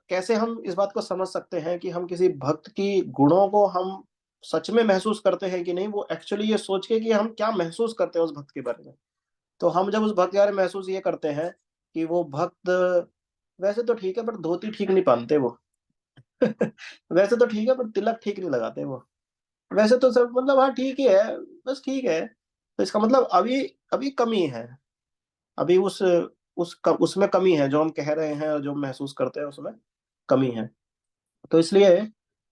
कैसे हम इस बात को समझ सकते हैं कि हम किसी भक्त की गुणों को हम सच में महसूस करते हैं कि नहीं, वो एक्चुअली ये सोच के कि हम क्या महसूस करते हैं उस भक्त के बारे में। तो हम जब उस भक्त के बारे में महसूस ये करते हैं कि वो भक्त वैसे तो ठीक है पर धोती ठीक नहीं पहनते वो, वैसे तो ठीक है पर तिलक ठीक नहीं लगाते वो, वैसे तो सब मतलब हाँ ठीक ही है, बस ठीक है, तो इसका मतलब अभी अभी कमी है, अभी उसमें कमी है, जो हम कह रहे हैं और जो हम महसूस करते हैं उसमें कमी है। तो इसलिए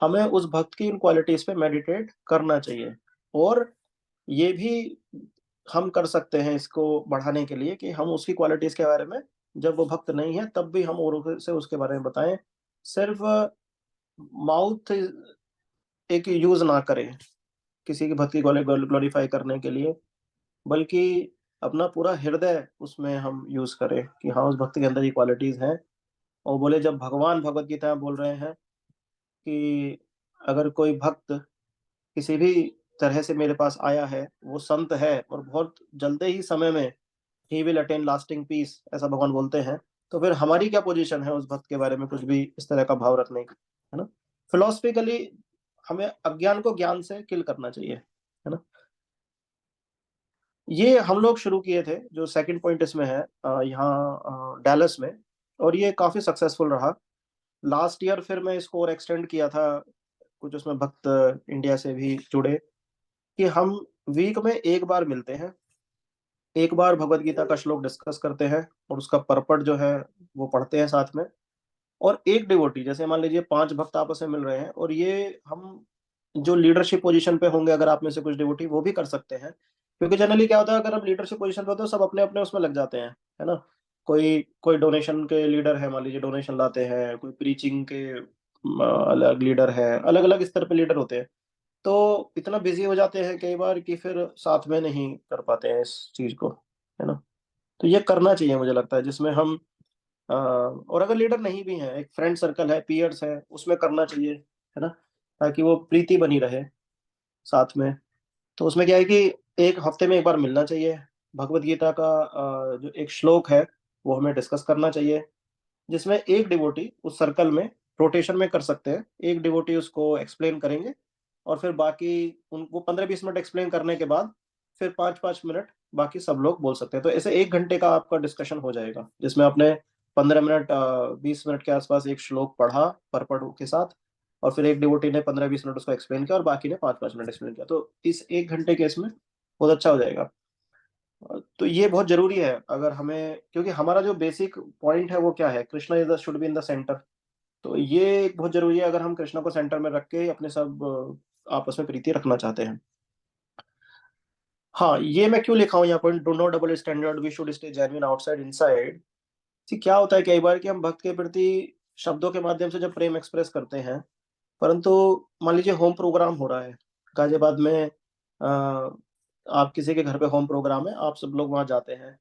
हमें उस भक्त की इन क्वालिटीज पे मेडिटेट करना चाहिए। और ये भी हम कर सकते हैं इसको बढ़ाने के लिए कि हम उसकी क्वालिटीज के बारे में, जब वो भक्त नहीं है तब भी हम औरों से उसके बारे में बताएं। सिर्फ माउथ एक यूज ना करें किसी की भक्ति को ग्लोरीफाई करने के लिए, बल्कि अपना पूरा हृदय उसमें हम यूज करें कि हाँ उस भक्ति के अंदर ये क्वालिटीज हैं। और बोले जब भगवान भगवत गीता में बोल रहे हैं कि अगर कोई भक्त किसी भी तरह से मेरे पास आया है, वो संत है और बहुत जल्दे ही समय में ही विल अटेन लास्टिंग पीस, ऐसा भगवान बोलते हैं, तो फिर हमारी क्या पोजीशन है उस भक्त के बारे में कुछ भी इस तरह का भाव रखने की, है ना? फिलोसफिकली हमें अज्ञान को ज्ञान से किल करना चाहिए, है ना? ये हम लोग शुरू किए थे, जो सेकंड पॉइंट इसमें है यहाँ डैलस में, और ये काफी सक्सेसफुल रहा। लास्ट ईयर फिर मैं इसको और एक्सटेंड किया था, कुछ उसमें भक्त इंडिया से भी जुड़े, कि हम वीक में एक बार मिलते हैं, एक बार भगवत गीता का श्लोक डिस्कस करते हैं और उसका परपट जो है वो पढ़ते हैं साथ में। और एक डिवोटी, जैसे मान लीजिए 5 भक्त आपस में मिल रहे हैं, और ये हम जो लीडरशिप पोजीशन पे होंगे, अगर आप में से कुछ डिवोटी, वो भी कर सकते हैं, क्योंकि जनरली क्या होता है अगर हम लीडरशिप पोजीशन पे होते हैं सब अपने अपने उसमें लग जाते हैं, है ना? कोई कोई डोनेशन के लीडर है, मान लीजिए डोनेशन लाते हैं, कोई प्रीचिंग के अलग लीडर है, अलग अलग स्तर पे लीडर होते हैं, तो इतना बिजी हो जाते हैं कई बार कि फिर साथ में नहीं कर पाते हैं इस चीज को, है ना? तो ये करना चाहिए मुझे लगता है, जिसमें हम और अगर लीडर नहीं भी है, एक फ्रेंड सर्कल है, पीयर्स है, उसमें करना चाहिए, है ना? ताकि वो प्रीति बनी रहे साथ में। तो उसमें क्या है कि एक हफ्ते में एक बार मिलना चाहिए, भगवत गीता का जो एक श्लोक है वो हमें डिस्कस करना चाहिए, जिसमें एक डिवोटी उस सर्कल में रोटेशन में कर सकते हैं, एक डिवोटी उसको एक्सप्लेन करेंगे, और फिर बाकी उनको 15-20 मिनट एक्सप्लेन करने के बाद फिर 5-5 मिनट बाकी सब लोग बोल सकते हैं। तो ऐसे 1 घंटे का आपका डिस्कशन हो जाएगा, जिसमें आपने 15 मिनट 20 मिनट के आसपास एक श्लोक पढ़ा परपड़ के साथ, और फिर एक डिवोटी ने 15-20 मिनट उसको एक्सप्लेन किया और बाकी ने 5-5 मिनट एक्सप्लेन किया, तो इस 1 घंटे के इसमें बहुत अच्छा हो जाएगा। तो ये बहुत जरूरी है अगर हमें, क्योंकि हमारा जो बेसिक पॉइंट है वो क्या है, Krishna is the should be in the centre. तो ये एक बहुत जरूरी है अगर हम कृष्णा को सेंटर में रख के अपने सब आपस में प्रीति रखना चाहते हैं। हाँ, ये मैं क्यों लिखा हूँ यहाँ पर, do not double standard, we should stay genuine outside inside. क्या होता है कई बार कि हम भक्त के प्रति शब्दों के माध्यम से जब प्रेम एक्सप्रेस करते हैं, परंतु मान लीजिए होम प्रोग्राम हो रहा है गाजियाबाद में, आप किसी के घर पे होम प्रोग्राम है, आप सब लोग वहां जाते हैं,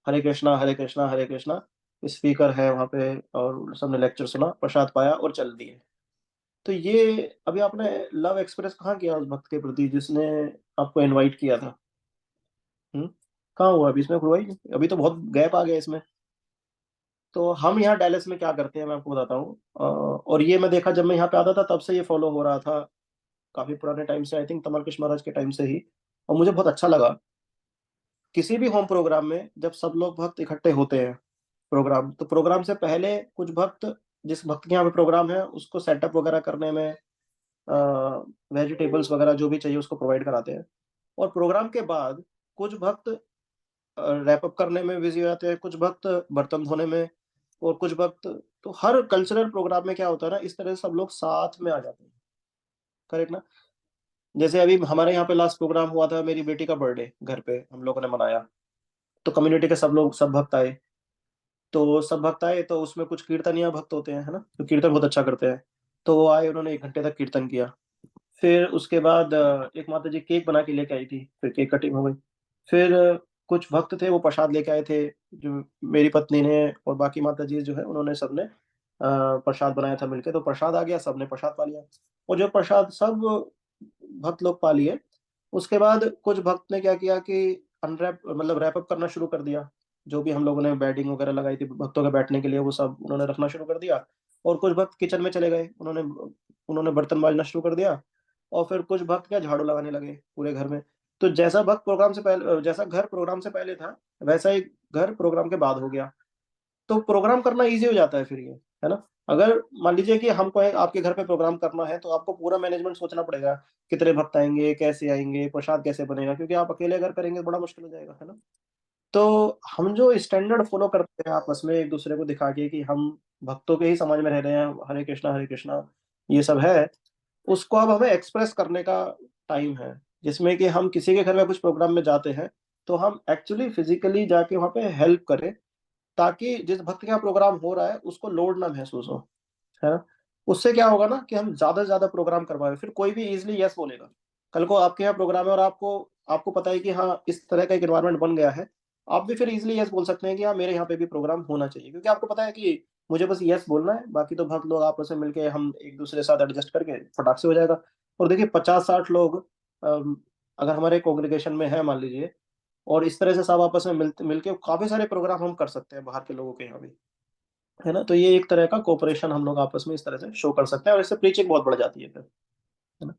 हरे कृष्णा हरे कृष्णा हरे कृष्णा, स्पीकर है वहां पे और सबने लेक्चर सुना, प्रसाद पाया और चल दिए। तो ये अभी आपने लव एक्सप्रेस कहाँ किया उस भक्त के प्रति जिसने आपको इनवाइट किया था? कहाँ हुआ? अभी इसमें हुआ ही नहीं, अभी तो बहुत गैप आ गया इसमें। तो हम यहाँ डैलस में क्या करते हैं मैं आपको बताता हूँ, और ये मैं देखा जब मैं यहाँ पे आता था तब से ये फॉलो हो रहा था, काफी पुराने टाइम से, आई थिंक तमलकृष्ण महाराज के टाइम से ही, और मुझे बहुत अच्छा लगा। किसी भी होम प्रोग्राम में जब सब लोग भक्त इकट्ठे होते हैं प्रोग्राम, तो प्रोग्राम से पहले कुछ भक्त, जिस भक्त के यहाँ पे प्रोग्राम है उसको सेटअप वगैरह करने में वेजिटेबल्स वगैरह जो भी चाहिए उसको प्रोवाइड कराते हैं, और प्रोग्राम के बाद कुछ भक्त रैप अप करने में बिजी हो जाते हैं, कुछ भक्त बर्तन धोने में, और कुछ भक्त, तो हर कल्चरल प्रोग्राम में क्या होता है ना, इस तरह से सब लोग साथ में आ जाते हैं, करेक्ट ना? जैसे अभी हमारे यहाँ पे लास्ट प्रोग्राम हुआ था, मेरी बेटी का बर्थडे घर पे हम लोगों ने मनाया, तो कम्युनिटी के सब लोग, सब भक्त आए, तो सब भक्त आए तो उसमें कुछ कीर्तनिया भक्त होते हैं, है ना, तो कीर्तन बहुत अच्छा करते हैं, तो वो आए, उन्होंने 1 घंटे तक कीर्तन किया। फिर उसके बाद एक माता जी केक बना के लेके आई थी, फिर केक कटिंग हो गई। फिर कुछ भक्त थे वो प्रसाद लेके आए थे, जो मेरी पत्नी ने और बाकी माता जी जो है उन्होंने सबने प्रसाद बनाया था मिलके, तो प्रसाद आ गया, सबने प्रसाद पा लिया, और जो प्रसाद सब भक्त लोग पा लिए, उसके बाद कुछ भक्त ने क्या किया कि अनरैप मतलब रैप अप करना शुरू कर दिया, जो भी हम लोगों ने बेडिंग वगैरह लगाई थी भक्तों के बैठने के लिए वो सब उन्होंने रखना शुरू कर दिया, और कुछ भक्त किचन में चले गए, उन्होंने उन्होंने बर्तन मांजना शुरू कर दिया, और फिर कुछ भक्त क्या झाड़ू लगाने लगे पूरे घर में। तो जैसा भक्त प्रोग्राम से पहले, जैसा घर प्रोग्राम से पहले था वैसा ही घर प्रोग्राम के बाद हो गया, तो प्रोग्राम करना इजी हो जाता है फिर ये, है ना? अगर मान लीजिए कि हमको आपके घर पे प्रोग्राम करना है तो आपको पूरा मैनेजमेंट सोचना पड़ेगा, कितने भक्त आएंगे, कैसे आएंगे, प्रसाद कैसे बनेगा, क्योंकि आप अकेले अगर करेंगे तो बड़ा मुश्किल हो जाएगा, है ना? तो हम जो स्टैंडर्ड फॉलो करते हैं आपस में एक दूसरे को दिखा के कि हम भक्तों के ही समाज में रह रहे हैं, हरे कृष्णा ये सब है, उसको अब हमें एक्सप्रेस करने का टाइम है, जिसमें कि हम किसी के घर में कुछ प्रोग्राम में जाते हैं तो हम एक्चुअली फिजिकली जाके वहाँ पे हेल्प करें, ताकि जिस भक्त के यहाँ प्रोग्राम हो रहा है उसको लोड ना महसूस हो, है ना? उससे क्या होगा ना कि हम ज्यादा से ज्यादा प्रोग्राम करवाएं, फिर कोई भी इजिली यस बोलेगा। कल को आपके यहाँ प्रोग्राम है और आपको आपको पता है कि हाँ इस तरह का एक एनवायरनमेंट बन गया है, आप भी फिर इजिली यस बोल सकते हैं कि हाँ मेरे यहाँ पे भी प्रोग्राम होना चाहिए, क्योंकि आपको पता है कि मुझे बस यस बोलना है, बाकी तो भक्त लोग आपस में मिलके हम एक दूसरे के साथ एडजस्ट करके फटाक से हो जाएगा। और देखिए 50-60 लोग अगर हमारे कॉन्ग्रेगेशन में है मान लीजिए, और इस तरह से सब आपस में मिलके काफी सारे प्रोग्राम हम कर सकते हैं बाहर के लोगों के यहाँ भी, है ना? तो ये एक तरह का कोऑपरेशन हम लोग आपस में इस तरह से शो कर सकते हैं, और इससे प्रीचिंग बहुत बढ़ जाती है फिर, है ना?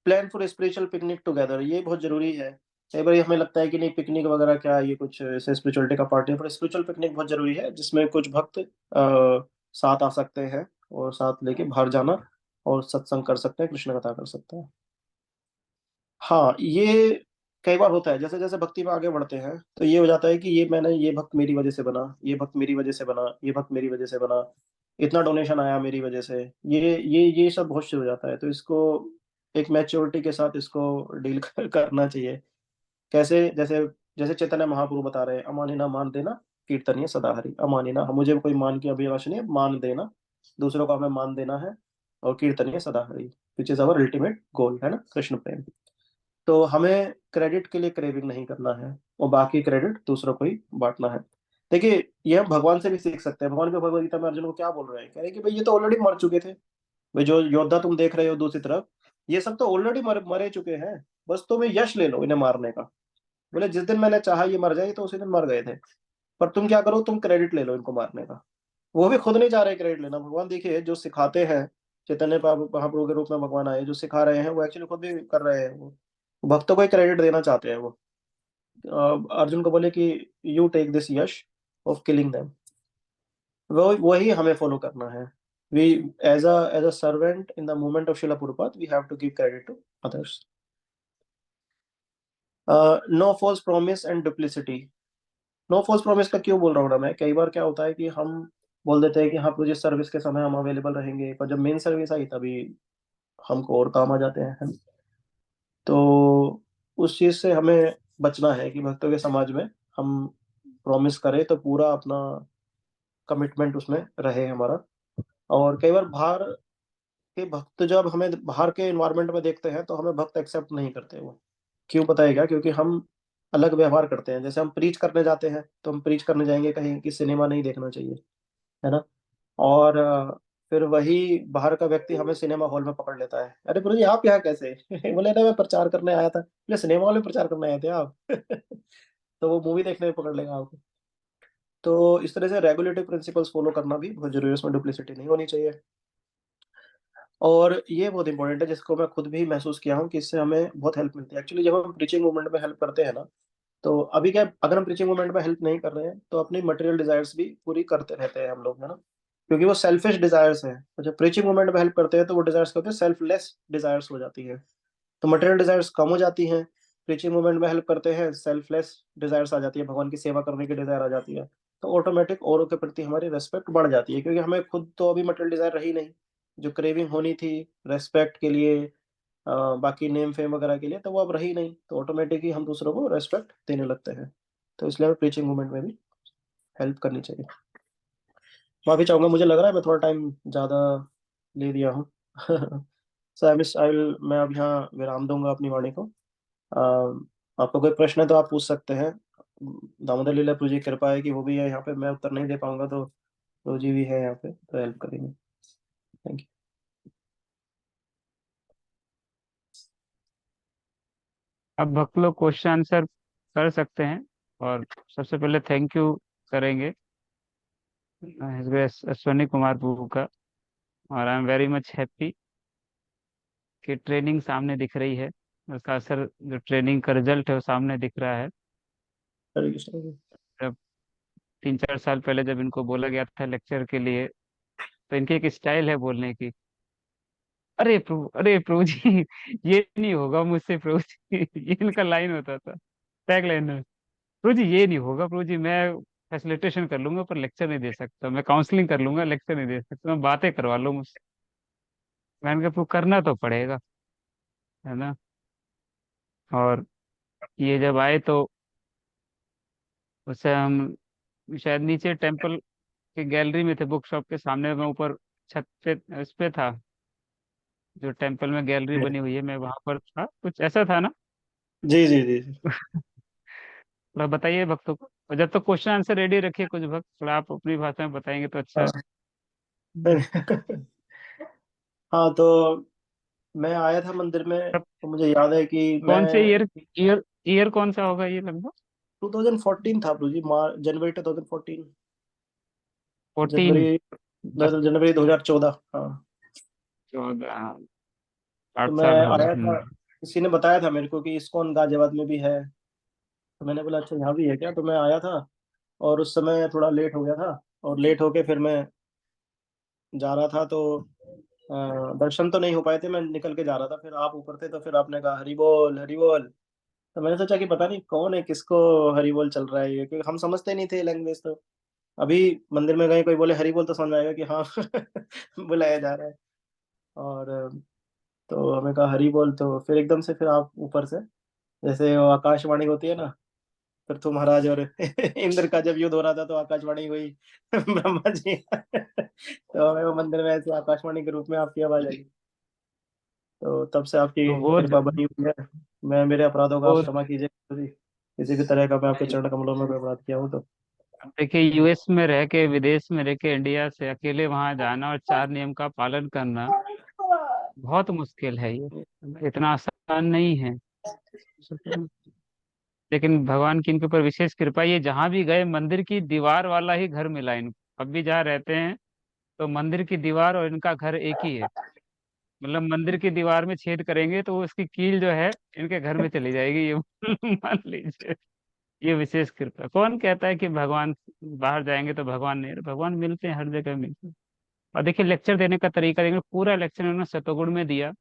Plan for spiritual picnic together, ये बहुत जरूरी है। कई बार हमें लगता है कि नहीं पिकनिक वगैरह क्या है, ये कुछ ऐसे स्पिरिचुअलिटी का पार्ट है, पर स्पिरिचुअल पिकनिक बहुत जरूरी है, जिसमें कुछ भक्त साथ आ सकते हैं और साथ लेके बाहर जाना और सत्संग कर सकते हैं, कृष्ण कथा कर सकते हैं। हाँ, ये कई बार होता है, जैसे जैसे भक्ति में आगे बढ़ते हैं तो ये हो जाता है कि ये भक्त मेरी वजह से बना, ये भक्त मेरी वजह से बना, ये भक्त मेरी वजह से बना, इतना डोनेशन आया मेरी वजह से, ये सब बहुत शुरू हो जाता है, तो इसको एक मैच्योरिटी के साथ इसको डील करना चाहिए। कैसे? जैसे जैसे चैतन्य महाप्रभु बता रहे हैं, अमानिना मान देना, कीर्तनीय सदा हरि, अमानिना, मुझे कोई मान की अभिलाषा नहीं है, मान देना, दूसरों को हमें मान देना है, और कीर्तनीय सदा Hari, which is our ultimate goal, है ना, कृष्ण प्रेम। तो हमें क्रेडिट के लिए क्रेविंग नहीं करना है, और बाकी क्रेडिट दूसरों को ही बांटना है। देखिए ये हम भगवान से भी सीख सकते हैं, भगवान के भगवद गीता में अर्जुन को क्या बोल रहे हैं, कह रहे हैं कि भाई ये तो ऑलरेडी मर चुके थे, भाई जो योद्धा तुम देख रहे हो दूसरी तरफ, ये सब तो ऑलरेडी मरे चुके हैं, बस तुम यश ले लो इन्हें मारने का। बोले जिस दिन मैंने चाहा ये मर जाए तो उसी दिन मर गए थे, पर तुम क्या करो, तुम क्रेडिट ले लो इनको मारने का। वो भी खुद नहीं चाह रहे क्रेडिट लेना। भगवान देखिए जो सिखाते हैं, चैतन्य महाप्रभु के रूप में भगवान आए, जो सिखा रहे हैं वो एक्चुअली खुद भी कर रहे हैं, वो भक्तों को ही क्रेडिट देना चाहते हैं वो। अर्जुन को बोले कि you take this yash of killing them, वो वही हमें फॉलो करना है। We as a servant in the movement of Srila Prabhupada we have to give credit to others. No false promise and duplicity. No false promise का क्यों बोल रहा हूँ ना मैं, कई बार क्या होता है कि हम बोल देते हैं कि हाँ प्रोजेक्ट सर्विस के समय हम अवेलेबल रहेंगे, पर जब मेन सर्विस आई तभी हमको और काम आ जाते हैं, है ना? तो उस चीज से हमें बचना है कि भक्तों के समाज में हम प्रॉमिस करे तो पूरा अपना कमिटमेंट उसमें रहे हमारा। और कई बार बाहर के भक्त जब हमें बाहर के इन्वायरमेंट में देखते हैं तो हमें भक्त एक्सेप्ट नहीं करते वो। क्यों पता है क्या? क्योंकि हम अलग व्यवहार करते हैं। जैसे हम प्रीच करने जाते हैं तो हम प्रीच करने जाएंगे कहीं कि सिनेमा नहीं देखना चाहिए, है ना? और फिर वही बाहर का व्यक्ति हमें सिनेमा हॉल में पकड़ लेता है, अरे प्रभु जी आप यहाँ कैसे? बोले ना मैं प्रचार करने आया था। बोले सिनेमा हॉल में प्रचार करने आए थे आप? तो वो मूवी देखने में पकड़ लेगा आपको। तो इस तरह से रेगुलेटरी प्रिंसिपल्स फॉलो करना भी बहुत जरूरी है, उसमें डुप्लिसिटी नहीं होनी चाहिए। और ये बहुत इंपॉर्टेंट है जिसको मैं खुद भी महसूस किया हूँ कि इससे हमें बहुत हेल्प मिलती है। एक्चुअली जब हम प्रीचिंग मूवमेंट में हेल्प करते हैं ना, तो अभी क्या, अगर हम प्रीचिंग मूवमेंट में हेल्प नहीं कर रहे हैं तो अपनी मटेरियल डिजायर्स भी पूरी करते रहते हैं हम लोग, है ना? क्योंकि वो सेल्फिश डिजायर्स हैं। तो जब प्रीचिंग मूवमेंट में हेल्प करते हैं तो वो डिजायर्स क्या होते हैं, सेल्फलेस डिजायर्स हो जाती है। तो मटेरियल डिजायर्स कम हो जाती हैं। प्रीचिंग मूवमेंट में हेल्प करते हैं, सेल्फलेस डिजायर्स आ जाती है, भगवान की सेवा करने की डिजायर आ जाती है। तो ऑटोमेटिक औरों के प्रति हमारी रेस्पेक्ट बढ़ जाती है, क्योंकि हमें खुद तो अभी मटेरियल डिजायर रही नहीं। जो क्रेविंग होनी थी रेस्पेक्ट के लिए, बाकी नेम फेम वगैरह के लिए, तो वो अब रही नहीं। तो ऑटोमेटिकली हम दूसरों को रेस्पेक्ट देने लगते हैं। तो इसलिए हमें प्रीचिंग मूवमेंट में भी हेल्प करनी चाहिए। माफी चाहूंगा, मुझे लग रहा है मैं थोड़ा टाइम ज्यादा ले दिया हूँ। सो आई विल, मैं अब यहाँ विराम दूंगा अपनी वाणी को। आपको कोई प्रश्न है तो आप पूछ सकते हैं। दामोदर लीला प्रभु जी की कृपा है कि वो भी है यहाँ पे, मैं उत्तर नहीं दे पाऊंगा तो प्रभु जी भी है यहाँ पे तो हेल्प करेंगे। Thank you. अब भक्त लोग क्वेश्चन आंसर कर सकते हैं। और सबसे पहले थैंक यू करेंगे His Grace अश्वनी कुमार प्रभु का। और I am very much happy कि ट्रेनिंग सामने दिख रही है, उसका असर, जो ट्रेनिंग का रिजल्ट है वो सामने दिख रहा है। हरे कृष्ण जी। जब 3-4 साल पहले जब इनको बोला गया था लेक्चर के लिए, तो इनकी एक स्टाइल है बोलने की, अरे प्रभु जी ये नहीं होगा मुझसे प्रभु जी। ये इनका लाइन होता था, टैग लाइन है। प्रभु जी ये नहीं होगा प्रभु जी, मैं फैसिलिटेशन कर लूंगा पर लेक्चर नहीं दे सकता, मैं काउंसलिंग कर लूंगा लेक्चर नहीं दे सकता, मैं बातें करवा लो मुझसे। मैंने कहा प्रभु करना तो पड़ेगा, है ना। और ये जब आए तो उससे हम शायद नीचे टेम्पल की गैलरी में थे, बुक शॉप के सामने, मैं ऊपर छत पे उस पे था, जो टेम्पल में गैलरी बनी हुई है, मैं वहां पर था, कुछ ऐसा था ना। जी जी जी जी। थोड़ा बताइए भक्तों को, और जब तक क्वेश्चन आंसर रेडी रखिए कुछ भक्त, थोड़ा आप अपनी भाषा में बताएंगे तो अच्छा है। हाँ। हाँ, तो मैं आया था मंदिर में तब तो मुझे याद है कि मैं कौन से ईयर ईयर कौन सा होगा ये लगभग? 2014 था गुरु जी, जनवरी 2014। 14? जनवरी, दस, जनवरी 2014, हाँ। 14, तो 8 साल मैं हो गए। आया था, किसी ने बताया था मेरे को कि इस्कॉन गाजियाबाद में भी है। तो मैंने बोला अच्छा यहाँ भी है क्या? तो मैं आया था और उस समय थोड़ा लेट हो गया था। और लेट होके फिर मैं जा रहा था तो दर्शन तो नहीं हो पाए थे, मैं निकल के जा रहा था, फिर आप ऊपर थे तो फिर आपने कहा हरि बोल हरि बोल। तो मैंने सोचा कि पता नहीं कौन है, किसको हरि बोल चल रहा है ये, क्योंकि हम समझते नहीं थे लैंग्वेज। तो अभी मंदिर में गए, कोई बोले हरि बोल तो समझ में आएगा कि हाँ बुलाया जा रहा है। और तो हमें कहा हरि बोल, तो फिर एकदम से फिर आप ऊपर से, जैसे वो आकाशवाणी होती है ना, फिर तो महाराज और इंद्र का जब युद्ध हो रहा था तो आकाशवाणी हुई ब्रह्मा जी। तो हमें वो मंदिर में ऐसे आकाशवाणी के रूप में आपकी आवाज आई। तो तब से आपकी तो वो कृपा बनी हुई है। मैं, मेरे अपराधों का आप वो क्षमा कीजिए, किसी भी तरह का मैं आपके चरण कमलों में कोई अपराध किया हूँ तो। देखिए, यूएस में रह के, विदेश में रह के, इंडिया से अकेले वहां जाना और 4 नियम का पालन करना बहुत मुश्किल है, ये इतना आसान नहीं है। लेकिन भगवान की इनके ऊपर विशेष कृपा, ये जहां भी गए मंदिर की दीवार वाला ही घर मिला इनको। अब भी जहाँ रहते हैं तो मंदिर की दीवार और इनका घर एक ही है। मतलब मंदिर की दीवार में छेद करेंगे तो उसकी कील जो है इनके घर में चली जाएगी, ये मान लीजिए। ये विशेष कृपा। कौन कहता है कि भगवान बाहर जाएंगे तो भगवान नहीं? भगवान मिलते हैं, हर जगह मिलते हैं। और देखिए लेक्चर देने का तरीका देखिए, पूरा लेक्चर उन्होंने सतोगुण में दिया,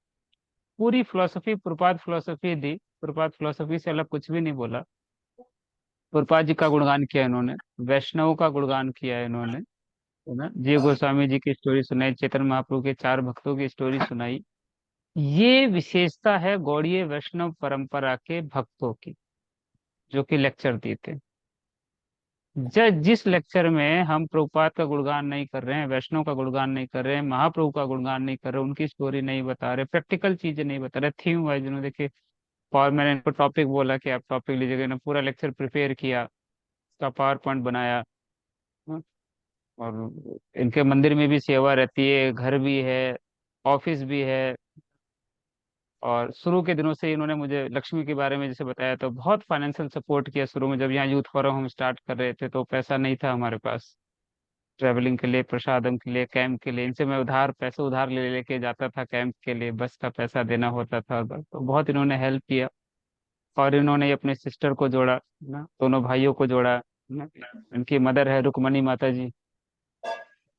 पूरी फिलोसफी प्रपात फिलोसफी दी, प्रपात फिलोसफी से अलग कुछ भी नहीं बोला। प्रपात जी का गुणगान किया इन्होंने, वैष्णव का गुणगान किया इन्होंने, है ना। जीव गोस्वामी जी की स्टोरी सुनाई, चैतन्य महाप्रभु के 4 भक्तों की स्टोरी सुनाई। ये विशेषता है गौड़ीय वैष्णव परंपरा के भक्तों की, जो कि लेक्चर देते हैं। जिस लेक्चर में हम प्रभुपाद का गुणगान नहीं कर रहे हैं, वैष्णव का गुणगान नहीं कर रहे हैं, महाप्रभु का गुणगान नहीं कर रहे, उनकी स्टोरी नहीं बता रहे, प्रैक्टिकल चीजें नहीं बता रहे, थीम वाइज जिन्होंने देखिए, और मैंने इनको टॉपिक बोला कि आप टॉपिक लीजिएगा, इन्होंने पूरा लेक्चर प्रिपेयर किया, उसका पावर पॉइंट बनाया। हाँ, और इनके मंदिर में भी सेवा रहती है, घर भी है, ऑफिस भी है, और शुरू के दिनों से इन्होंने मुझे लक्ष्मी के बारे में जैसे बताया, तो बहुत फाइनेंशियल सपोर्ट किया शुरू में। जब यहाँ यूथ फोरम हम स्टार्ट कर रहे थे तो पैसा नहीं था हमारे पास, ट्रैवलिंग के लिए, प्रसादम के लिए, कैंप के लिए, इनसे मैं उधार पैसे उधार ले लेके जाता था कैंप के लिए, बस का पैसा देना होता था उधर। तो बहुत इन्होंने हेल्प किया, और इन्होंने अपने सिस्टर को जोड़ा ना, दोनों भाइयों को जोड़ा ना। इनकी मदर है रुक्मणी माता जी,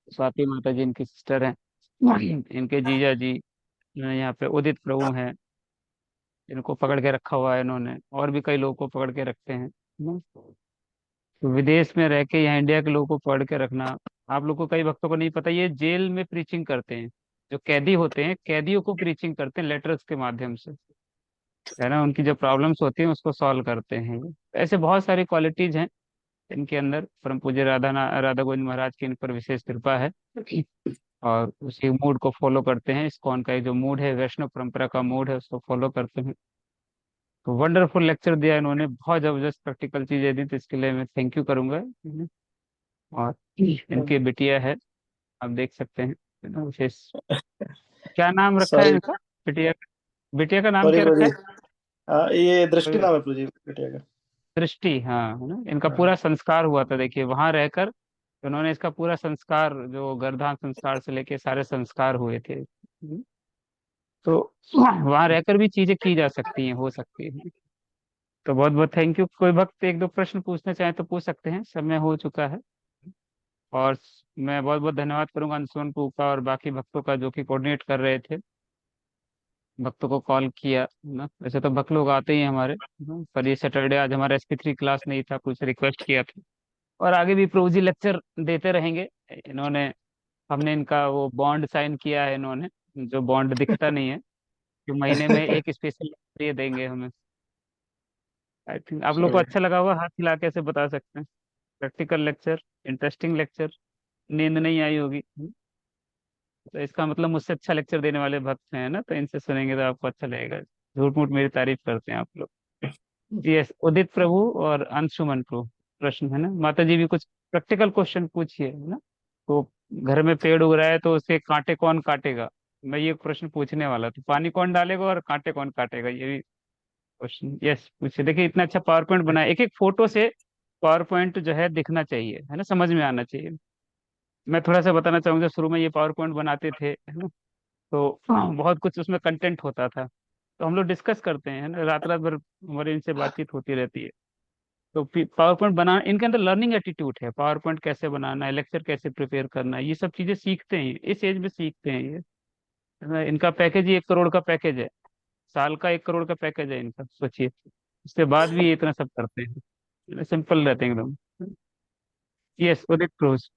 स्वाति माता जी इनकी सिस्टर हैं। इनके जीजा जी यहाँ पे उदित प्रभु हैं, इनको पकड़ के रखा हुआ है इन्होंने, और भी कई लोगों को पकड़ के रखते हैं ना। तो विदेश में रह के यहाँ इंडिया के लोगों को पकड़ के रखना, आप लोग को, कई भक्तों को नहीं पता, ये जेल में प्रीचिंग करते हैं। जो कैदी होते हैं, कैदियों को प्रीचिंग करते हैं लेटर्स के माध्यम से, है ना, उनकी जो प्रॉब्लम्स होती हैं उसको सॉल्व करते हैं। ऐसे बहुत सारी क्वालिटीज हैं इनके अंदर। परम पूज्य राधा गोविंद महाराज की इन पर विशेष कृपा है, और उसी मूड को फॉलो करते हैं। इस्कॉन का एक जो मूड है, वैष्णव परंपरा का मूड है, उसको फॉलो करते हैं। तो वंडरफुल लेक्चर दिया इन्होंने, बहुत जबरदस्त प्रैक्टिकल चीजें दी, तो इसके लिए मैं थैंक यू करूंगा। और इनकी बिटिया है, आप देख सकते हैं, है ना, विशेष। क्या नाम रखा है सॉरी इनका, बिटिया? बिटिया का नाम सॉरी क्या रखा प्रभु है? जी। हाँ, ये दृष्टि तो नाम है प्रभु जी बेटिया का। दृष्टि, हाँ, है ना, इनका हाँ। पूरा संस्कार हुआ था, देखिए वहां रहकर उन्होंने इसका पूरा संस्कार, जो गर्भाधान संस्कार से लेके सारे संस्कार हुए थे। तो वहां रहकर भी चीजें की जा सकती हैं, हो सकती है। तो बहुत बहुत थैंक यू। कोई भक्त एक दो प्रश्न पूछना चाहे तो पूछ सकते हैं, समय हो चुका है। और मैं बहुत बहुत धन्यवाद करूंगा अंशुमन पू का और बाकी भक्तों का, जो कि कोऑर्डिनेट कर रहे थे, भक्तों को कॉल किया ना। वैसे तो भक्त लोग आते ही हैं हमारे ना, पर ये सैटरडे आज हमारा SP3 क्लास नहीं था, कुछ रिक्वेस्ट किया था। और आगे भी प्रभु जी लेक्चर देते रहेंगे। इन्होंने, हमने इनका वो बॉन्ड साइन किया है इन्होंने, जो बॉन्ड दिखता नहीं है, कि महीने में एक स्पेशल ये देंगे हमें। आई थिंक आप लोग को चलिए। अच्छा लगा होगा, हाथ हिला के ऐसे बता सकते हैं। प्रैक्टिकल लेक्चर, इंटरेस्टिंग लेक्चर, नींद नहीं आई होगी। तो इसका मतलब मुझसे अच्छा लेक्चर देने वाले भक्त हैं ना, तो इनसे सुनेंगे तो आपको अच्छा लगेगा। झूठ मूठ मेरी तारीफ करते हैं आप लोग। यस, उदित प्रभु और अंशुमन प्रभु, प्रश्न है ना, माता जी भी कुछ प्रैक्टिकल क्वेश्चन पूछिए, है ना। तो घर में पेड़ उग रहा है तो उसे कांटे कौन काटेगा, मैं ये प्रश्न पूछने वाला था। पानी कौन डालेगा और कांटे कौन काटेगा, ये भी क्वेश्चन। यस, पूछिए। देखिए इतना अच्छा पावर पॉइंट बनाया, एक एक फोटो से पावर पॉइंट जो है दिखना चाहिए, है ना, समझ में आना चाहिए। मैं थोड़ा सा बताना चाहूंगा, शुरू में ये पावर पॉइंट बनाते थे, है ना, तो बहुत कुछ उसमें कंटेंट होता था। तो हम लोग डिस्कस करते हैं, है ना, रात रात भर हमारी इनसे बातचीत होती रहती है। तो पावर पॉइंट बना, इनके अंदर लर्निंग एटीट्यूड है, पावर पॉइंट कैसे बनाना है, लेक्चर कैसे प्रिपेयर करना है, ये सब चीजें सीखते हैं, इस एज में सीखते हैं ये, है ना। इनका पैकेज ही 1 करोड़ का पैकेज है, साल का 1 करोड़ का पैकेज है इनका, सोचिए। उसके बाद भी ये इतना सब करते हैं, सिंपल रहते हैं एकदम। Yes, Udit cruise.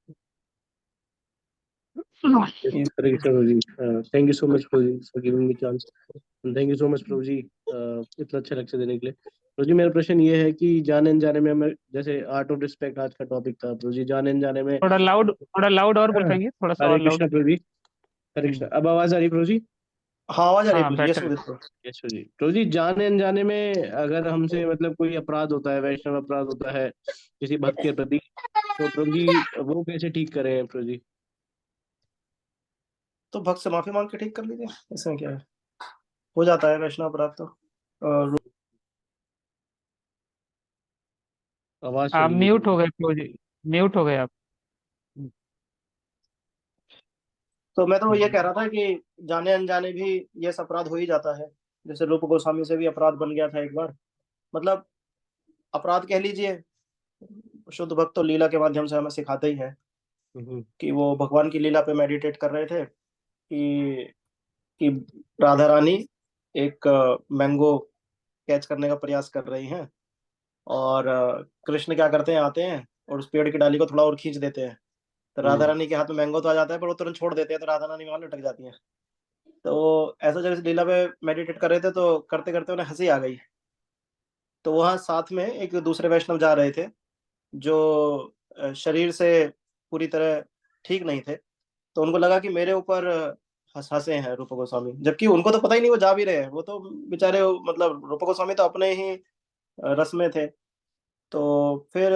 Yes, correct, Prabhu ji. Thank you so much, Prabhu ji, for giving me chance. And thank you so much, Prabhu ji, इतना अच्छा लेक्चर देने के लिए। प्रभु जी, मेरा प्रश्न ये है कि जाने अनजाने में हमें, जैसे आर्ट ऑफ रिस्पेक्ट आज का टॉपिक था प्रभु जी, जाने अनजाने में। थोड़ा लाउड और बोल पाएंगे, थोड़ा सा हरे और लाउड। कृष्णा प्रभु जी, हरे कृष्णा। अब आवाज आ रही है प्रभु जी? हाँ, आवाज आ रही है हाँ, Prabhu ji. Yes better. Udit Prabhu. Yes Prabhu ji. Prabhu ji, जाने अनजाने में अगर हमसे मतलब कोई अपराध होता है, वैष्णव अपराध होता है किसी भक्त के प्रति, तो प्रभु जी वो कैसे ठीक करें प्रभु जी? तो भक्त से माफी मांग के ठीक कर लीजिए, इसमें क्या है, हो जाता है वैष्णव अपराध तो। आवाज आप चली गई म्यूट प्रभु हो जी। गए प्रभु जी, म्यूट हो गए आप। तो मैं तो ये कह रहा था कि जाने अनजाने भी ये सब अपराध हो ही जाता है। जैसे रूप गोस्वामी से भी अपराध बन गया था एक बार, मतलब अपराध कह लीजिए। शुद्ध भक्त तो लीला के माध्यम से हमें सिखाते ही है कि वो भगवान की लीला पे मेडिटेट कर रहे थे कि राधा रानी एक मैंगो कैच करने का प्रयास कर रही हैं, और कृष्ण क्या करते हैं, आते हैं और उस पेड़ की डाली को थोड़ा और खींच देते हैं। तो राधा रानी के हाथ में मैंगो तो आ जाता है, पर वो तुरंत छोड़ देते हैं, तो राधा रानी वहां लटक जाती है। तो वो ऐसा जब इस लीला पे मेडिटेट कर रहे थे, तो करते करते उन्हें हंसी आ गई। तो वहां साथ में एक दूसरे वैष्णव जा रहे थे, जो शरीर से पूरी तरह ठीक नहीं थे, तो उनको लगा कि मेरे ऊपर हंसे हैं रूप गोस्वामी, जबकि उनको तो पता ही नहीं वो जा भी रहे हैं। वो तो बेचारे, मतलब रूप गोस्वामी तो अपने ही रस में थे। तो फिर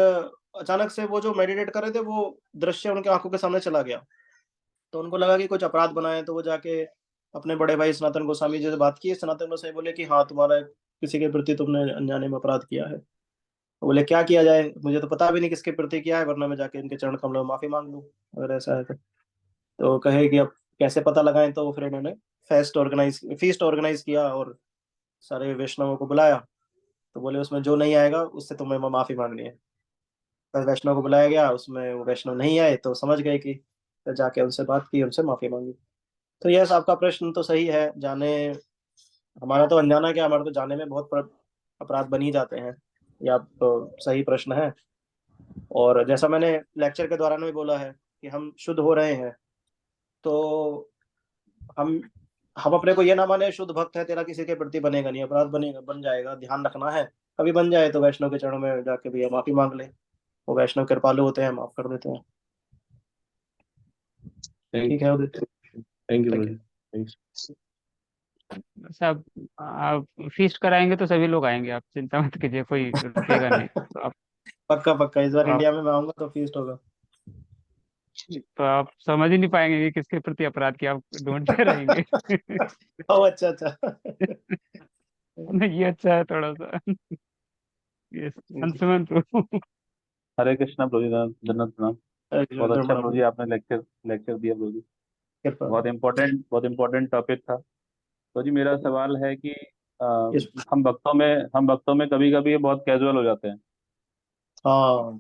अचानक से वो जो मेडिटेट कर रहे थे, वो दृश्य उनके आंखों के सामने चला गया। तो उनको लगा कि कुछ अपराध बना है, तो वो जाके अपने बड़े भाई सनातन गोस्वामी जी से बात की। सनातन गोस्वामी बोले कि हाँ, तुम्हारा किसी के प्रति तुमने अनजाने में अपराध किया है। तो बोले क्या किया जाए, मुझे तो पता भी नहीं किसके प्रति किया है, वरना मैं जाके इनके चरण कमलों में माफी मांग लूं अगर ऐसा है तो कहे कि अब कैसे पता लगाएं। तो फिर उन्होंने फीस्ट ऑर्गेनाइज किया और सारे वैष्णवों को बुलाया। तो बोले उसमें जो नहीं आएगा उससे तुम्हें माफी मांगनी है। तो वैष्णव को बुलाया गया, उसमें वो वैष्णव नहीं आए तो समझ गए कि, तो जाके उनसे बात की, उनसे माफी मांगी। तो यस, आपका प्रश्न तो सही है। जाने, हमारा तो अनजाना क्या, हमारा तो जाने में बहुत अपराध बन ही जाते हैं। ये आप तो सही प्रश्न है। और जैसा मैंने लेक्चर के दौरान भी बोला है कि हम शुद्ध हो रहे हैं, तो हम हम अपने को ये ना माने शुद्ध भक्त है तेरा किसी के प्रति बनेगा नहीं, अपराध बनेगा, बन जाएगा, ध्यान रखना है। कभी बन जाए तो वैष्णव के चरणों में जाके भैया माफी मांग ले, वो वैष्णव कृपालु होते हैं, माफ कर देते हैं। ठीक है Udit, thank you thank brother, you. Thanks. सब आप फीस्ट कराएंगे तो सभी लोग आएंगे, आप चिंता मत कीजिए, कोई रुकेगा नहीं। पक्का पक्का, इस बार तो आप इंडिया में मैं आऊंगा तो फीस्ट होगा। तो आप समझ ही नहीं पाएंगे कि किसके प्रति अपराध किया, आप ढूंढते रहेंगे। ओ अच्छा अच्छा। ये अच्छा है थोड़ा सा। ये अंशुमन प्रभु। हरे कृष्णा प्रभु जी, धन्यवाद प्रणाम। बहुत अच्छा प्रभु कृपा। जी, आपने लेक्चर लेक्चर दिया प्रभु जी। बहुत इम्पोर्टेंट टॉपिक था। तो जी मेरा सवाल है कि अ, Yes. हम भक्तों में कभी कभी ये बहुत कैजुअल हो जाते हैं। हाँ।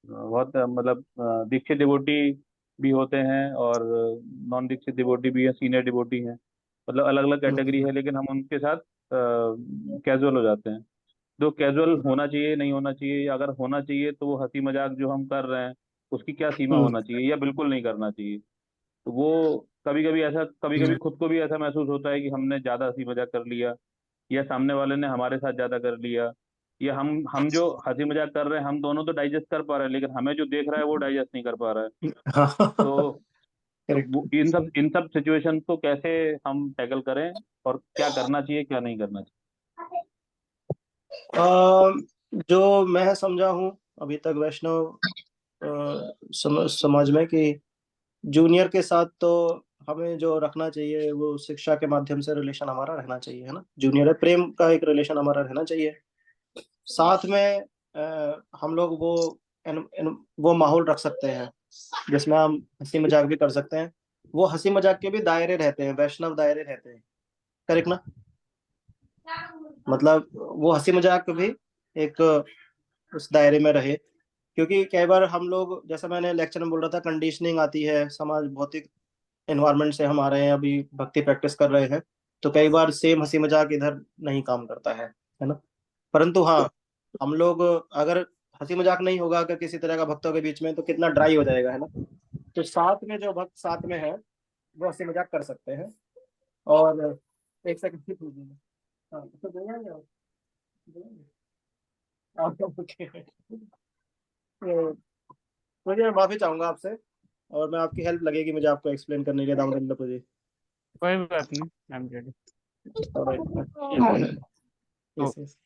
बहुत मतलब दीक्षित डिवोटी भी होते हैं और नॉन दीक्षित डिवोटी भी है, सीनियर डिवोटी हैं, मतलब अलग अलग कैटेगरी है, लेकिन हम उनके साथ कैजुअल हो जाते हैं। जो कैजुअल होना चाहिए, नहीं होना चाहिए, या अगर होना चाहिए तो वो हंसी मजाक जो हम कर रहे हैं उसकी क्या सीमा होना चाहिए, या बिल्कुल नहीं करना चाहिए। तो वो कभी कभी खुद को भी ऐसा महसूस होता है कि हमने ज्यादा हंसी मजाक कर लिया, या सामने वाले ने हमारे साथ ज्यादा कर लिया, या हम जो हंसी मजाक कर रहे हैं हम दोनों तो डाइजेस्ट कर पा रहे हैं, लेकिन हमें जो देख रहा है वो डाइजेस्ट नहीं कर पा रहा है। तो करेक्ट। इन सब सिचुएशन को कैसे हम टैकल करें, और क्या करना चाहिए क्या नहीं करना जो मैं समझा हूँ अभी तक वैष्णव समाज में, कि जूनियर के साथ तो हमें जो रखना चाहिए वो शिक्षा के माध्यम से रिलेशन हमारा रहना चाहिए, है ना। जूनियर है, प्रेम का एक रिलेशन हमारा रहना चाहिए। साथ में हम लोग वो माहौल रख सकते हैं जिसमें हम हंसी मजाक भी कर सकते हैं। वो हंसी मजाक के भी दायरे रहते हैं, वैष्णव दायरे रहते हैं, करेक्ट ना। मतलब वो हंसी मजाक भी एक उस दायरे में रहे। क्योंकि कई बार हम लोग, जैसा मैंने लेक्चर में बोल रहा था, कंडीशनिंग आती है, समाज भौतिक एनवायरनमेंट से हम आ रहे हैं, अभी भक्ति प्रैक्टिस कर रहे हैं, तो कई बार सेम हंसी मजाक इधर नहीं काम करता है ना। परंतु हाँ, हम लोग अगर हंसी मजाक नहीं होगा अगर किसी तरह का भक्तों के बीच में, तो कितना ड्राई हो जाएगा, है ना। तो साथ में जो भक्त साथ में है वो हंसी मजाक कर सकते हैं। और एक सेकंड, हाँ तो बोलेंगे आप? बोलेंगे? ओके। तो मुझे, मैं माफी चाहूंगा आपसे, और मैं आपकी हेल्प लगेगी मुझे आपको एक्सप्लेन करने के लिए, दामोदर जी। कोई बात नहीं, आई एम रेडी। यस तो यस।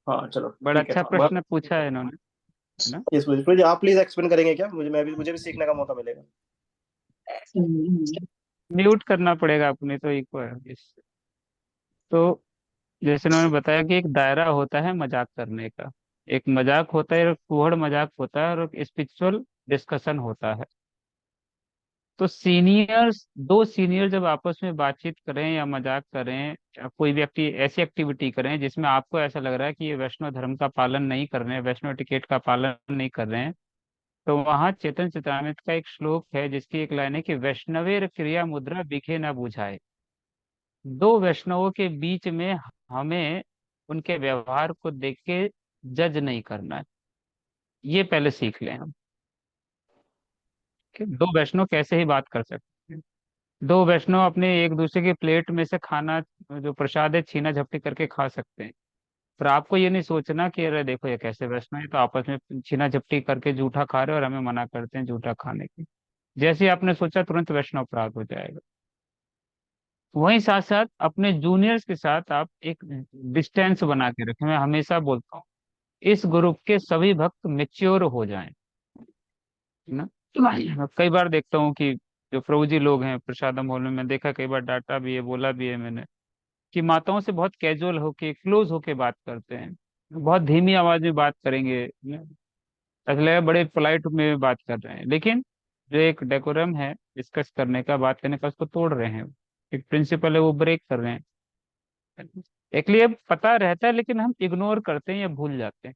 हाँ चलो बड़ा ठीक है। अच्छा हाँ प्रश्न पूछा है इन्होंने, है ना। यस मुझे आप प्लीज एक्सप्लेन करेंगे क्या, मुझे भी सीखने का मौका मिलेगा। म्यूट करना पड़ेगा अपने तो इको है तो जैसे उन्होंने बताया कि एक दायरा होता है मजाक करने का, एक मजाक होता है, एक फूहड़ मजाक होता है, और एक स्पिरिचुअल डिस्कशन होता है। तो दो सीनियर जब आपस में बातचीत करें या मजाक करें या कोई भी ऐसी एक्टिविटी करें जिसमें आपको ऐसा लग रहा है कि ये वैष्णव धर्म का पालन नहीं कर रहे हैं, वैष्णव टिकेट का पालन नहीं कर रहे हैं, तो वहाँ चेतन चेतामृत का एक श्लोक है जिसकी एक लाइन है कि वैष्णवेर क्रिया मुद्रा बिखे न बुझाए। दो वैष्णवों के बीच में हमें उनके व्यवहार को देख के जज नहीं करना है, ये पहले सीख लें हम कि दो वैष्णव कैसे ही बात कर सकते हैं। दो वैष्णव अपने एक दूसरे के प्लेट में से खाना, जो प्रसाद है, छीना झपटी करके खा सकते हैं, पर आपको ये नहीं सोचना कि अरे देखो ये कैसे वैष्णव है, तो आपस में छीना झपटी करके जूठा खा रहे हो और हमें मना करते हैं जूठा खाने की। जैसे ही आपने सोचा तुरंत वैष्णव अपराध हो जाएगा। वहीं साथ साथ अपने जूनियर्स के साथ आप एक डिस्टेंस बना के रखें। मैं हमेशा बोलता हूँ इस ग्रुप के सभी भक्त मेच्योर हो जाएं, है ना। मैं कई बार देखता हूँ कि जो प्रभु जी लोग हैं प्रसादम हॉल में, मैं देखा कई बार, डांटा भी है, बोला भी है मैंने, कि माताओं से बहुत कैजुअल होके क्लोज होके बात करते हैं, बहुत धीमी आवाज में बात करेंगे, ऐसा लगेगा बड़े पोलाइट में बात कर रहे हैं, लेकिन जो एक डेकोरम है डिस्कस करने का, बात करने का, उसको तोड़ रहे हैं। एक प्रिंसिपल है वो ब्रेक कर रहे हैं। एक लिए पता रहता है लेकिन हम इग्नोर करते हैं या भूल जाते हैं,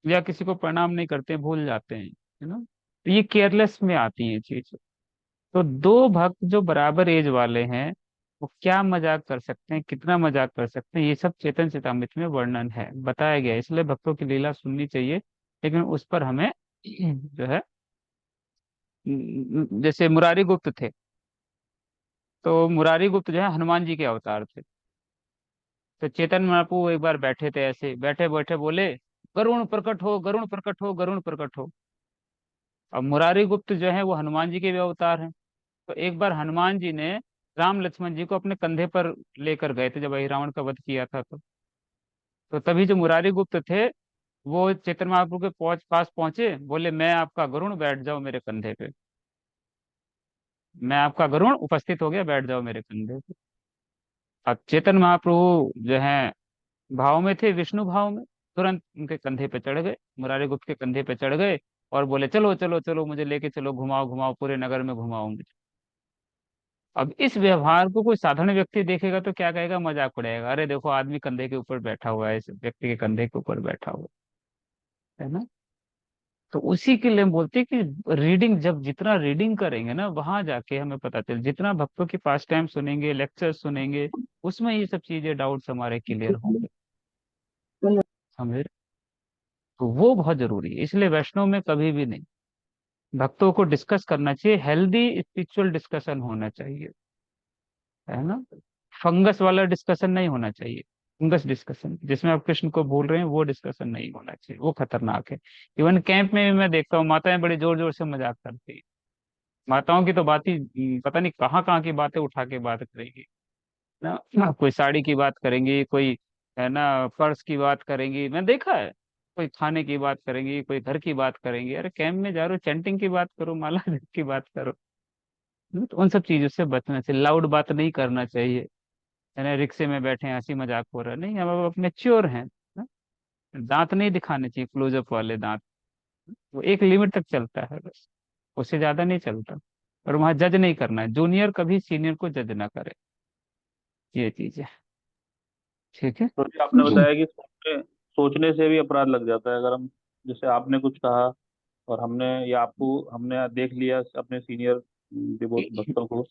या किसी को प्रणाम नहीं करते, भूल जाते हैं, है ना। तो ये केयरलेस में आती है चीज। तो दो भक्त जो बराबर एज वाले हैं वो क्या मजाक कर सकते हैं, कितना मजाक कर सकते हैं, ये सब चेतन चेतामृत में वर्णन है, बताया गया है। इसलिए भक्तों की लीला सुननी चाहिए, लेकिन उस पर हमें जो है, जैसे मुरारी गुप्त थे, तो मुरारी गुप्त जो है हनुमान जी के अवतार थे। तो चेतन महाप्रभु एक बार बैठे थे, ऐसे बैठे बैठे बोले, गरुण प्रकट हो, गरुण प्रकट हो, गरुण प्रकट हो। अब मुरारी गुप्त जो है वो हनुमान जी के भी अवतार हैं। तो एक बार हनुमान जी ने राम लक्ष्मण जी को अपने कंधे पर लेकर गए थे जब वही रावण का वध किया था। तो तभी जो मुरारी गुप्त थे वो चैतन्य महाप्रभु के पास पहुंचे, बोले मैं आपका गरुण, बैठ जाओ मेरे कंधे पे। मैं आपका गरुण उपस्थित हो गया, बैठ जाओ मेरे कंधे पे। अब चेतन महाप्रभु जो है भाव में थे, विष्णु भाव में, तुरंत उनके कंधे पे चढ़ गए, मुरारी गुप्त के कंधे पे चढ़ गए और बोले चलो चलो चलो मुझे लेके चलो, घुमाओ घुमाओ पूरे नगर में घुमाओ मुझे। अब इस व्यवहार को कोई साधारण व्यक्ति देखेगा तो क्या कहेगा, मजाक उड़ाएगा, अरे देखो आदमी कंधे के ऊपर बैठा हुआ है, इस व्यक्ति के कंधे के ऊपर बैठा हुआ है ना। तो उसी के लिए हम बोलते हैं कि रीडिंग, जब जितना रीडिंग करेंगे ना वहां जाके हमें पता चल, जितना भक्तों की पास टाइम सुनेंगे, लेक्चर सुनेंगे, उसमें ये सब चीजें, डाउट्स हमारे क्लियर होंगे, समझे। तो वो बहुत जरूरी है। इसलिए वैष्णव में कभी भी नहीं, भक्तों को डिस्कस करना चाहिए, हेल्दी स्पिरिचुअल डिस्कशन होना चाहिए, है ना। फंगस वाला डिस्कशन नहीं होना चाहिए। फंगस डिस्कशन जिसमें आप कृष्ण को भूल रहे हैं वो डिस्कशन नहीं होना चाहिए, वो खतरनाक है। इवन कैंप में भी मैं देखता हूँ माताएं बड़े जोर जोर से मजाक करती है। माताओं की तो बात ही पता नहीं कहाँ कहाँ की बातें उठा के बात करेंगी ना, कोई साड़ी की बात करेंगी, कोई है ना पर्स की बात करेंगी, मैं देखा है, कोई खाने की बात करेंगी, कोई घर की बात करेंगी। अरे कैंप में जा रहे हो, चैंटिंग की बात करो, माला जप की बात करो। तो उन सब चीजों से बचना चाहिए, लाउड बात नहीं करना चाहिए, है ना। रिक्शे में बैठे हैं, हंसी मजाक हो रहा है, नहीं, हम अब मैच्योर हैं ना? दांत नहीं दिखाने चाहिए, क्लोजअप वाले दांत। वो एक लिमिट तक चलता है बस, उससे ज्यादा नहीं चलता। और वहां जज नहीं करना है, जूनियर कभी सीनियर को जज ना करे, ये चीज है, ठीक है। तो जी आपने बताया कि सोचने से भी अपराध लग जाता है। अगर हम, जैसे आपने कुछ कहा और हमने, या आपको हमने देख लिया अपने सीनियर डिवोट भक्तों को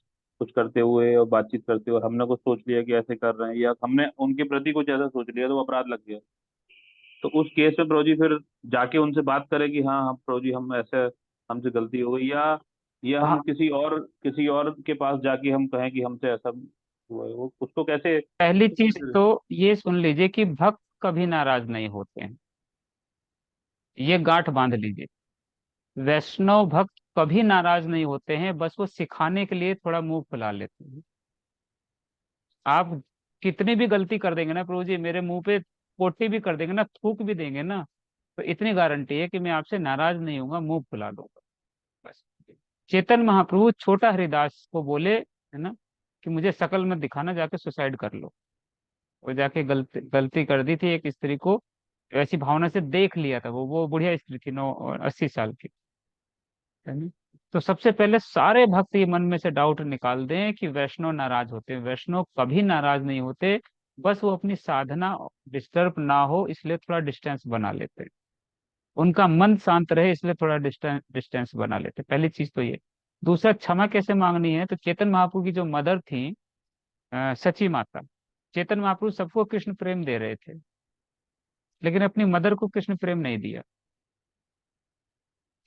कुछ करते हुए और बातचीत करते हुए, और हमने कुछ सोच लिया कि ऐसे कर रहे हैं, या हमने उनके प्रति कुछ ऐसा सोच लिया तो वो अपराध लग गया। तो उस केस में प्रभु जी फिर जाके उनसे बात करें कि हाँ हम प्रभु जी, हम ऐसे, हमसे गलती हो गई, या हाँ, हम किसी और के पास जाके हम कहें कि हमसे ऐसा हुआ है, वो उसको कैसे। पहली चीज तो ये सुन लीजिए कि भक्त कभी नाराज नहीं होते हैं, ये गांठ बांध लीजिए। वैष्णव भक्त कभी नाराज नहीं होते हैं, बस वो सिखाने के लिए थोड़ा मुंह फुला लेते हैं। आप कितनी भी गलती कर देंगे ना प्रभु जी, मेरे मुंह पे पोटी भी कर देंगे ना, थूक भी देंगे ना, तो इतनी गारंटी है कि मैं आपसे नाराज नहीं होऊंगा, मुंह फुला दूंगा बस। चेतन महाप्रभु छोटा हरिदास को बोले, है ना, कि मुझे शकल मत दिखाना, जाके सुसाइड कर लो। वो जाके गलती गलती कर दी थी, एक स्त्री को ऐसी भावना से देख लिया था, वो बुढ़िया स्त्री थी, 80 साल की, है ना। तो सबसे पहले सारे भक्त ये मन में से डाउट निकाल दें कि वैष्णव नाराज होते हैं। वैष्णव कभी नाराज नहीं होते, बस वो अपनी साधना डिस्टर्ब ना हो इसलिए थोड़ा डिस्टेंस बना लेते हैं, उनका मन शांत रहे इसलिए थोड़ा डिस्टेंस डिस्टेंस बना लेते हैं। पहली चीज तो ये। दूसरा, क्षमा कैसे मांगनी है, तो चेतन महाप्रभु की जो मदर थी, सची माता, चेतन महाप्रभु सबको कृष्ण प्रेम दे रहे थे, लेकिन अपनी मदर को कृष्ण प्रेम नहीं दिया,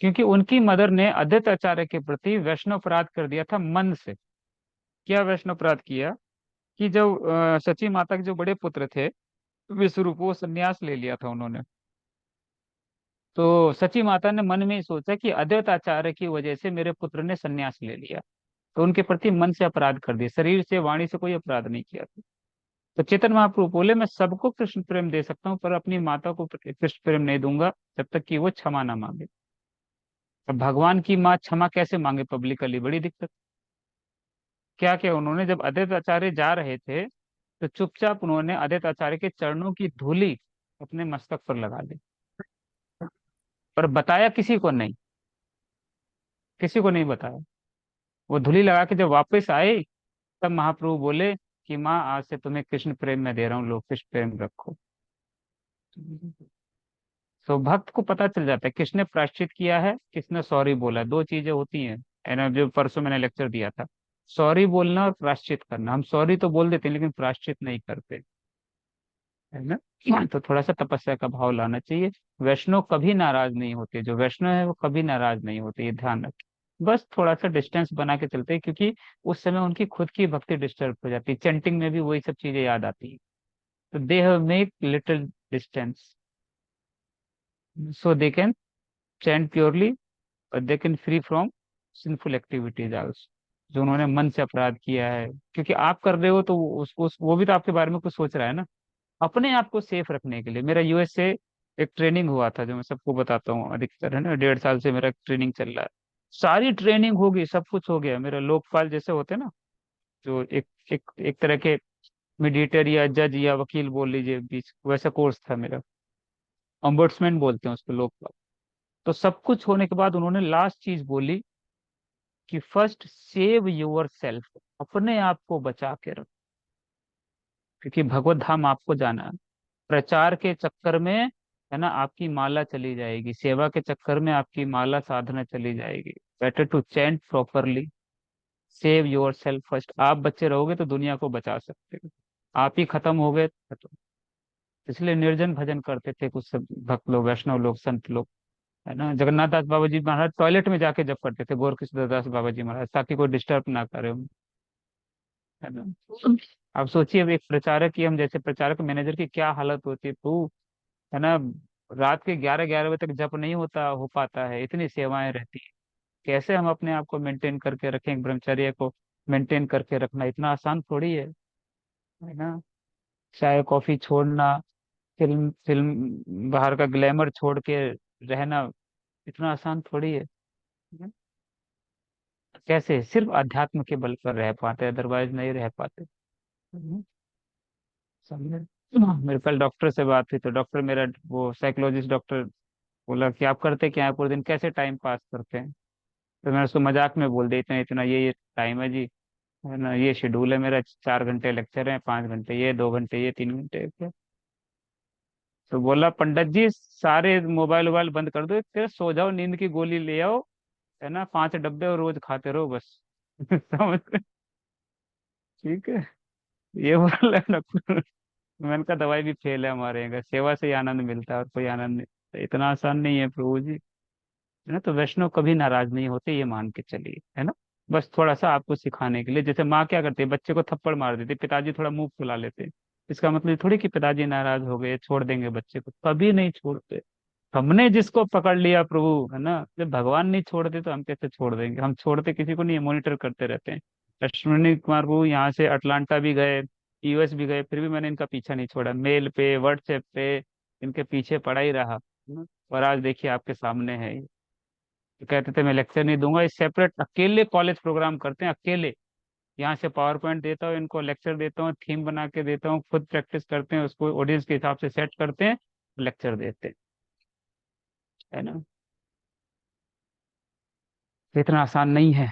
क्योंकि उनकी मदर ने अद्वैत आचार्य के प्रति वैष्णव अपराध कर दिया था मन से। क्या वैष्णव अपराध किया कि जब सची माता के जो बड़े पुत्र थे विश्व रूप, वो संन्यास ले लिया था उन्होंने। तो सची माता ने मन में ही सोचा कि अद्वैत आचार्य की वजह से मेरे पुत्र ने संन्यास ले लिया, तो उनके प्रति मन से अपराध कर दिया, शरीर से वाणी से कोई अपराध नहीं किया था। तो चेतन महाप्रभु बोले मैं सबको कृष्ण प्रेम दे सकता हूँ, पर अपनी माता को कृष्ण प्रेम नहीं दूंगा जब तक कि वो क्षमा ना मांगे। अब भगवान की माँ क्षमा कैसे मांगे पब्लिकली, बड़ी दिक्कत। क्या क्या उन्होंने, जब अद्वैत आचार्य जा रहे थे तो चुपचाप उन्होंने अद्वैत आचार्य के चरणों की धूली अपने मस्तक पर लगा दी, पर बताया किसी को नहीं, किसी को नहीं बताया। वो धूली लगा के जब वापस आए, तब महाप्रभु बोले कि माँ आज से तुम्हें कृष्ण प्रेम में दे रहा हूँ, लोग कृष्ण प्रेम रखो। तो भक्त को पता चल जाता है किसने प्रायश्चित किया है, किसने सॉरी बोला। दो चीजें होती हैं, है ना, जो परसों मैंने लेक्चर दिया था, सॉरी बोलना और प्रायश्चित करना। हम सॉरी तो बोल देते हैं लेकिन प्रायश्चित नहीं करते, है ना। तो थोड़ा सा तपस्या का भाव लाना चाहिए। वैष्णव कभी नाराज नहीं होते, जो वैष्णव है वो कभी नाराज नहीं होते, ये ध्यान रखें। बस थोड़ा सा डिस्टेंस बना के चलते हैं, क्योंकि उस समय उनकी खुद की भक्ति डिस्टर्ब हो जाती है, चैंटिंग में भी वही सब चीजें याद आती है। तो they have make little distance so they can chant purely, और they can free from sinful activities also। जो उन्होंने मन से अपराध किया है, क्योंकि आप कर रहे हो तो वो भी तो आपके बारे में कुछ सोच रहा है ना, अपने आप को सेफ रखने के लिए। मेरा यूएस से एक ट्रेनिंग हुआ था, जो मैं सबको बताता हूँ अधिकतर, है ना, 1.5 साल से मेरा ट्रेनिंग चल रहा है। सारी ट्रेनिंग होगी, सब कुछ हो गया मेरा, लोकपाल जैसे होते हैं ना, जो एक तरह के मीडिएटर या जज या वकील बोल लीजिए बीच, वैसा कोर्स था मेरा। ऑम्बर्ट्समैन बोलते हैं उसको, लोकपाल। तो सब कुछ होने के बाद उन्होंने लास्ट चीज बोली कि फर्स्ट सेव योर सेल्फ, अपने आप को बचा के रखो, क्योंकि भगवत धाम आपको जाना है। प्रचार के चक्कर में, है ना, आपकी माला चली जाएगी, सेवा के चक्कर में आपकी माला साधना चली जाएगी। Better to chant properly, save yourself first. आप बच्चे रहोगे तो दुनिया को बचा सकते हो, आप ही खत्म हो गए तो खत्म। इसलिए निर्जन भजन करते थे कुछ सब भक्त लोग, वैष्णव लोग, संत लोग, है ना। जगन्नाथ दास बाबा जी महाराज टॉयलेट में जाके जब करते थे, गोरकिशोर दास बाबा जी महाराज, ताकि कोई डिस्टर्ब ना करे उन्हें, है ना। आप सोचिए, अब एक प्रचारक की, हम जैसे प्रचारक मैनेजर की क्या हालत होती है, तो है ना, रात के 11-11 बजे तक जप नहीं हो पाता है, इतनी सेवाएं रहती है। कैसे हम अपने आप को मेंटेन करके रखें, एक ब्रह्मचर्य को मेंटेन करके रखना इतना आसान थोड़ी है ना। चाय कॉफी छोड़ना, फिल्म फिल्म बाहर का ग्लैमर छोड़ के रहना इतना आसान थोड़ी है। कैसे, सिर्फ अध्यात्म के बल पर रह पाते, अदरवाइज नहीं रह पाते। हम्म, समझे। मेरे कल डॉक्टर से बात हुई, तो डॉक्टर मेरा, वो साइकोलॉजिस्ट डॉक्टर, बोला कि आप करते क्या है पूरे दिन, कैसे टाइम पास करते हैं। तो मैंने उसको मजाक में बोल दिया, इतना इतना ये टाइम है जी, है ना, ये शेड्यूल है मेरा, 4 घंटे लेक्चर है, 5 घंटे ये, 2 घंटे ये, 3 घंटे क्या। तो बोला पंडित जी सारे मोबाइल वोबाइल बंद कर दो, फिर सो जाओ, नींद की गोली ले आओ, है ना, 5 डब्बे और रोज खाते रहो बस। समझ गए? ठीक है, ये बोला डॉक्टर। मैंने कहा दवाई भी फेल है हमारे यहाँ, सेवा से ही आनंद मिलता है और कोई आनंद नहीं। तो इतना आसान नहीं है प्रभु जी, है ना। तो वैष्णव कभी नाराज नहीं होते, ये मान के चलिए, है ना। बस थोड़ा सा आपको सिखाने के लिए, जैसे माँ क्या करती है, बच्चे को थप्पड़ मार देती है, पिताजी थोड़ा मुंह फुला लेते हैं, इसका मतलब ये थोड़ी कि पिताजी नाराज हो गए, छोड़ देंगे बच्चे को, कभी नहीं छोड़ते। हमने जिसको पकड़ लिया प्रभु, है ना, जब भगवान नहीं छोड़ते तो हम कैसे छोड़ देंगे। हम छोड़ते किसी को नहीं, मॉनिटर करते रहते हैं। अश्विनी कुमार प्रभु यहाँ से अटलांटा भी गए, यूएस भी गए, फिर भी मैंने इनका पीछा नहीं छोड़ा, मेल पे, व्हाट्सएप पे इनके पीछे पड़ा ही रहा, है ना? और आज देखिए आपके सामने है ये। तो कहते थे मैं लेक्चर नहीं दूंगा, इस सेपरेट अकेले कॉलेज प्रोग्राम करते हैं, अकेले। यहाँ से पावर पॉइंट देता हूँ इनको, लेक्चर देता हूँ, थीम बना के देता हूँ, खुद प्रैक्टिस करते हैं, उसको ऑडियंस के हिसाब से सेट करते हैं, लेक्चर देते हैं, है ना। तो इतना आसान नहीं है।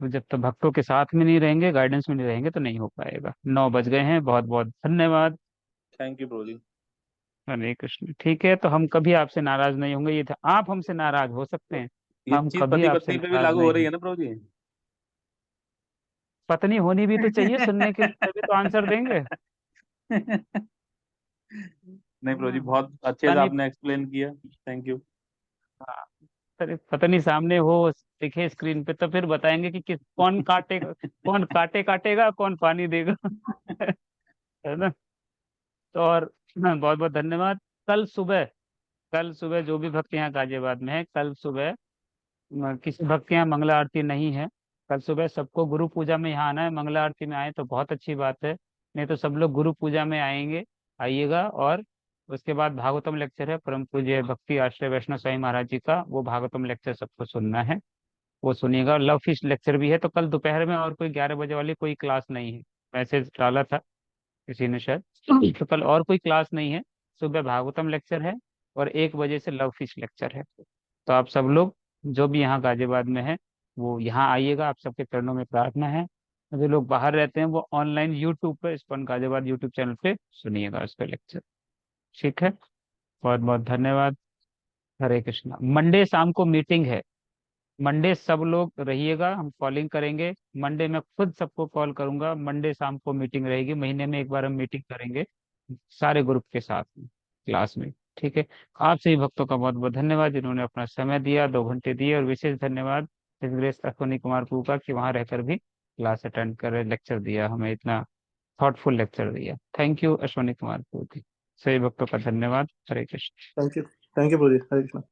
तो जब तक भक्तों के साथ में नहीं रहेंगे, गाइडेंस में नहीं रहेंगे, तो नहीं हो पाएगा। 9 बज गए हैं, बहुत बहुत धन्यवाद। Thank you Prabhu ji. हरे कृष्ण। ठीक है, तो हम कभी आपसे नाराज नहीं होंगे, ये था, आप हमसे नाराज हो सकते हैं, ये हम चीज कभी पति आपसे पत्नी पे भी नाराज लागू हो नहीं रही होंगे। है ना प्रभु जी? पत्नी होनी भी तो चाहिए सुनने के लिए, तभी तो आंसर देंगे। नहीं प्रभु जी, हाँ, बहुत अच्छे पता से नहीं। आपने एक्सप्लेन किया, थैंक यू। हाँ, अरे पता नहीं सामने हो, दिखे स्क्रीन पे, तो फिर बताएंगे कि कौन काटेगा, कौन काटेगा, कौन पानी देगा। है ना। तो और बहुत बहुत धन्यवाद। कल सुबह जो भी भक्त यहाँ गाजियाबाद में है, कल सुबह किसी भक्त के यहाँ मंगला आरती नहीं है। कल सुबह सबको गुरु पूजा में यहाँ आना है। मंगला आरती में आए तो बहुत अच्छी बात है, नहीं तो सब लोग गुरु पूजा में आइएगा। और उसके बाद भागवतम लेक्चर है परम पूज्य भक्ति आश्रय वैष्णव स्वामी महाराज जी का, वो भागवतम लेक्चर सबको सुनना है, वो सुनिएगा। लव फिश लेक्चर भी है। तो कल दोपहर में और कोई 11 बजे वाली कोई क्लास नहीं है, मैसेज डाला था किसी ने शायद। तो कल और कोई क्लास नहीं है, सुबह भागवतम लेक्चर है और 1 बजे से लव फिश लेक्चर है। तो आप सब लोग जो भी यहाँ गाजियाबाद में है वो यहाँ आइएगा, आप सबके चरणों में प्रार्थना है। जो लोग बाहर रहते हैं वो ऑनलाइन यूट्यूब पे स्पन गाजियाबाद यूट्यूब चैनल पे सुनिएगा उसका लेक्चर। ठीक है, बहुत बहुत धन्यवाद। हरे कृष्णा। मंडे शाम को मीटिंग है, मंडे सब लोग रहिएगा, हम कॉलिंग करेंगे। मंडे मैं खुद सबको कॉल करूंगा। मंडे शाम को मीटिंग रहेगी, महीने में एक बार हम मीटिंग करेंगे सारे ग्रुप के साथ में क्लास में। ठीक है, आप सभी भक्तों का बहुत बहुत धन्यवाद जिन्होंने अपना समय दिया, 2 घंटे दिए। और विशेष धन्यवाद ग्रेस अश्वनी कुमार पू का कि वहाँ रहकर भी क्लास अटेंड कर लेक्चर दिया, हमें इतना थॉटफुल लेक्चर दिया। थैंक यू अश्वनी कुमार पू जी, सभी भक्तों का धन्यवाद। हरे कृष्ण। Thank you Prabhu ji, Hare Krishna.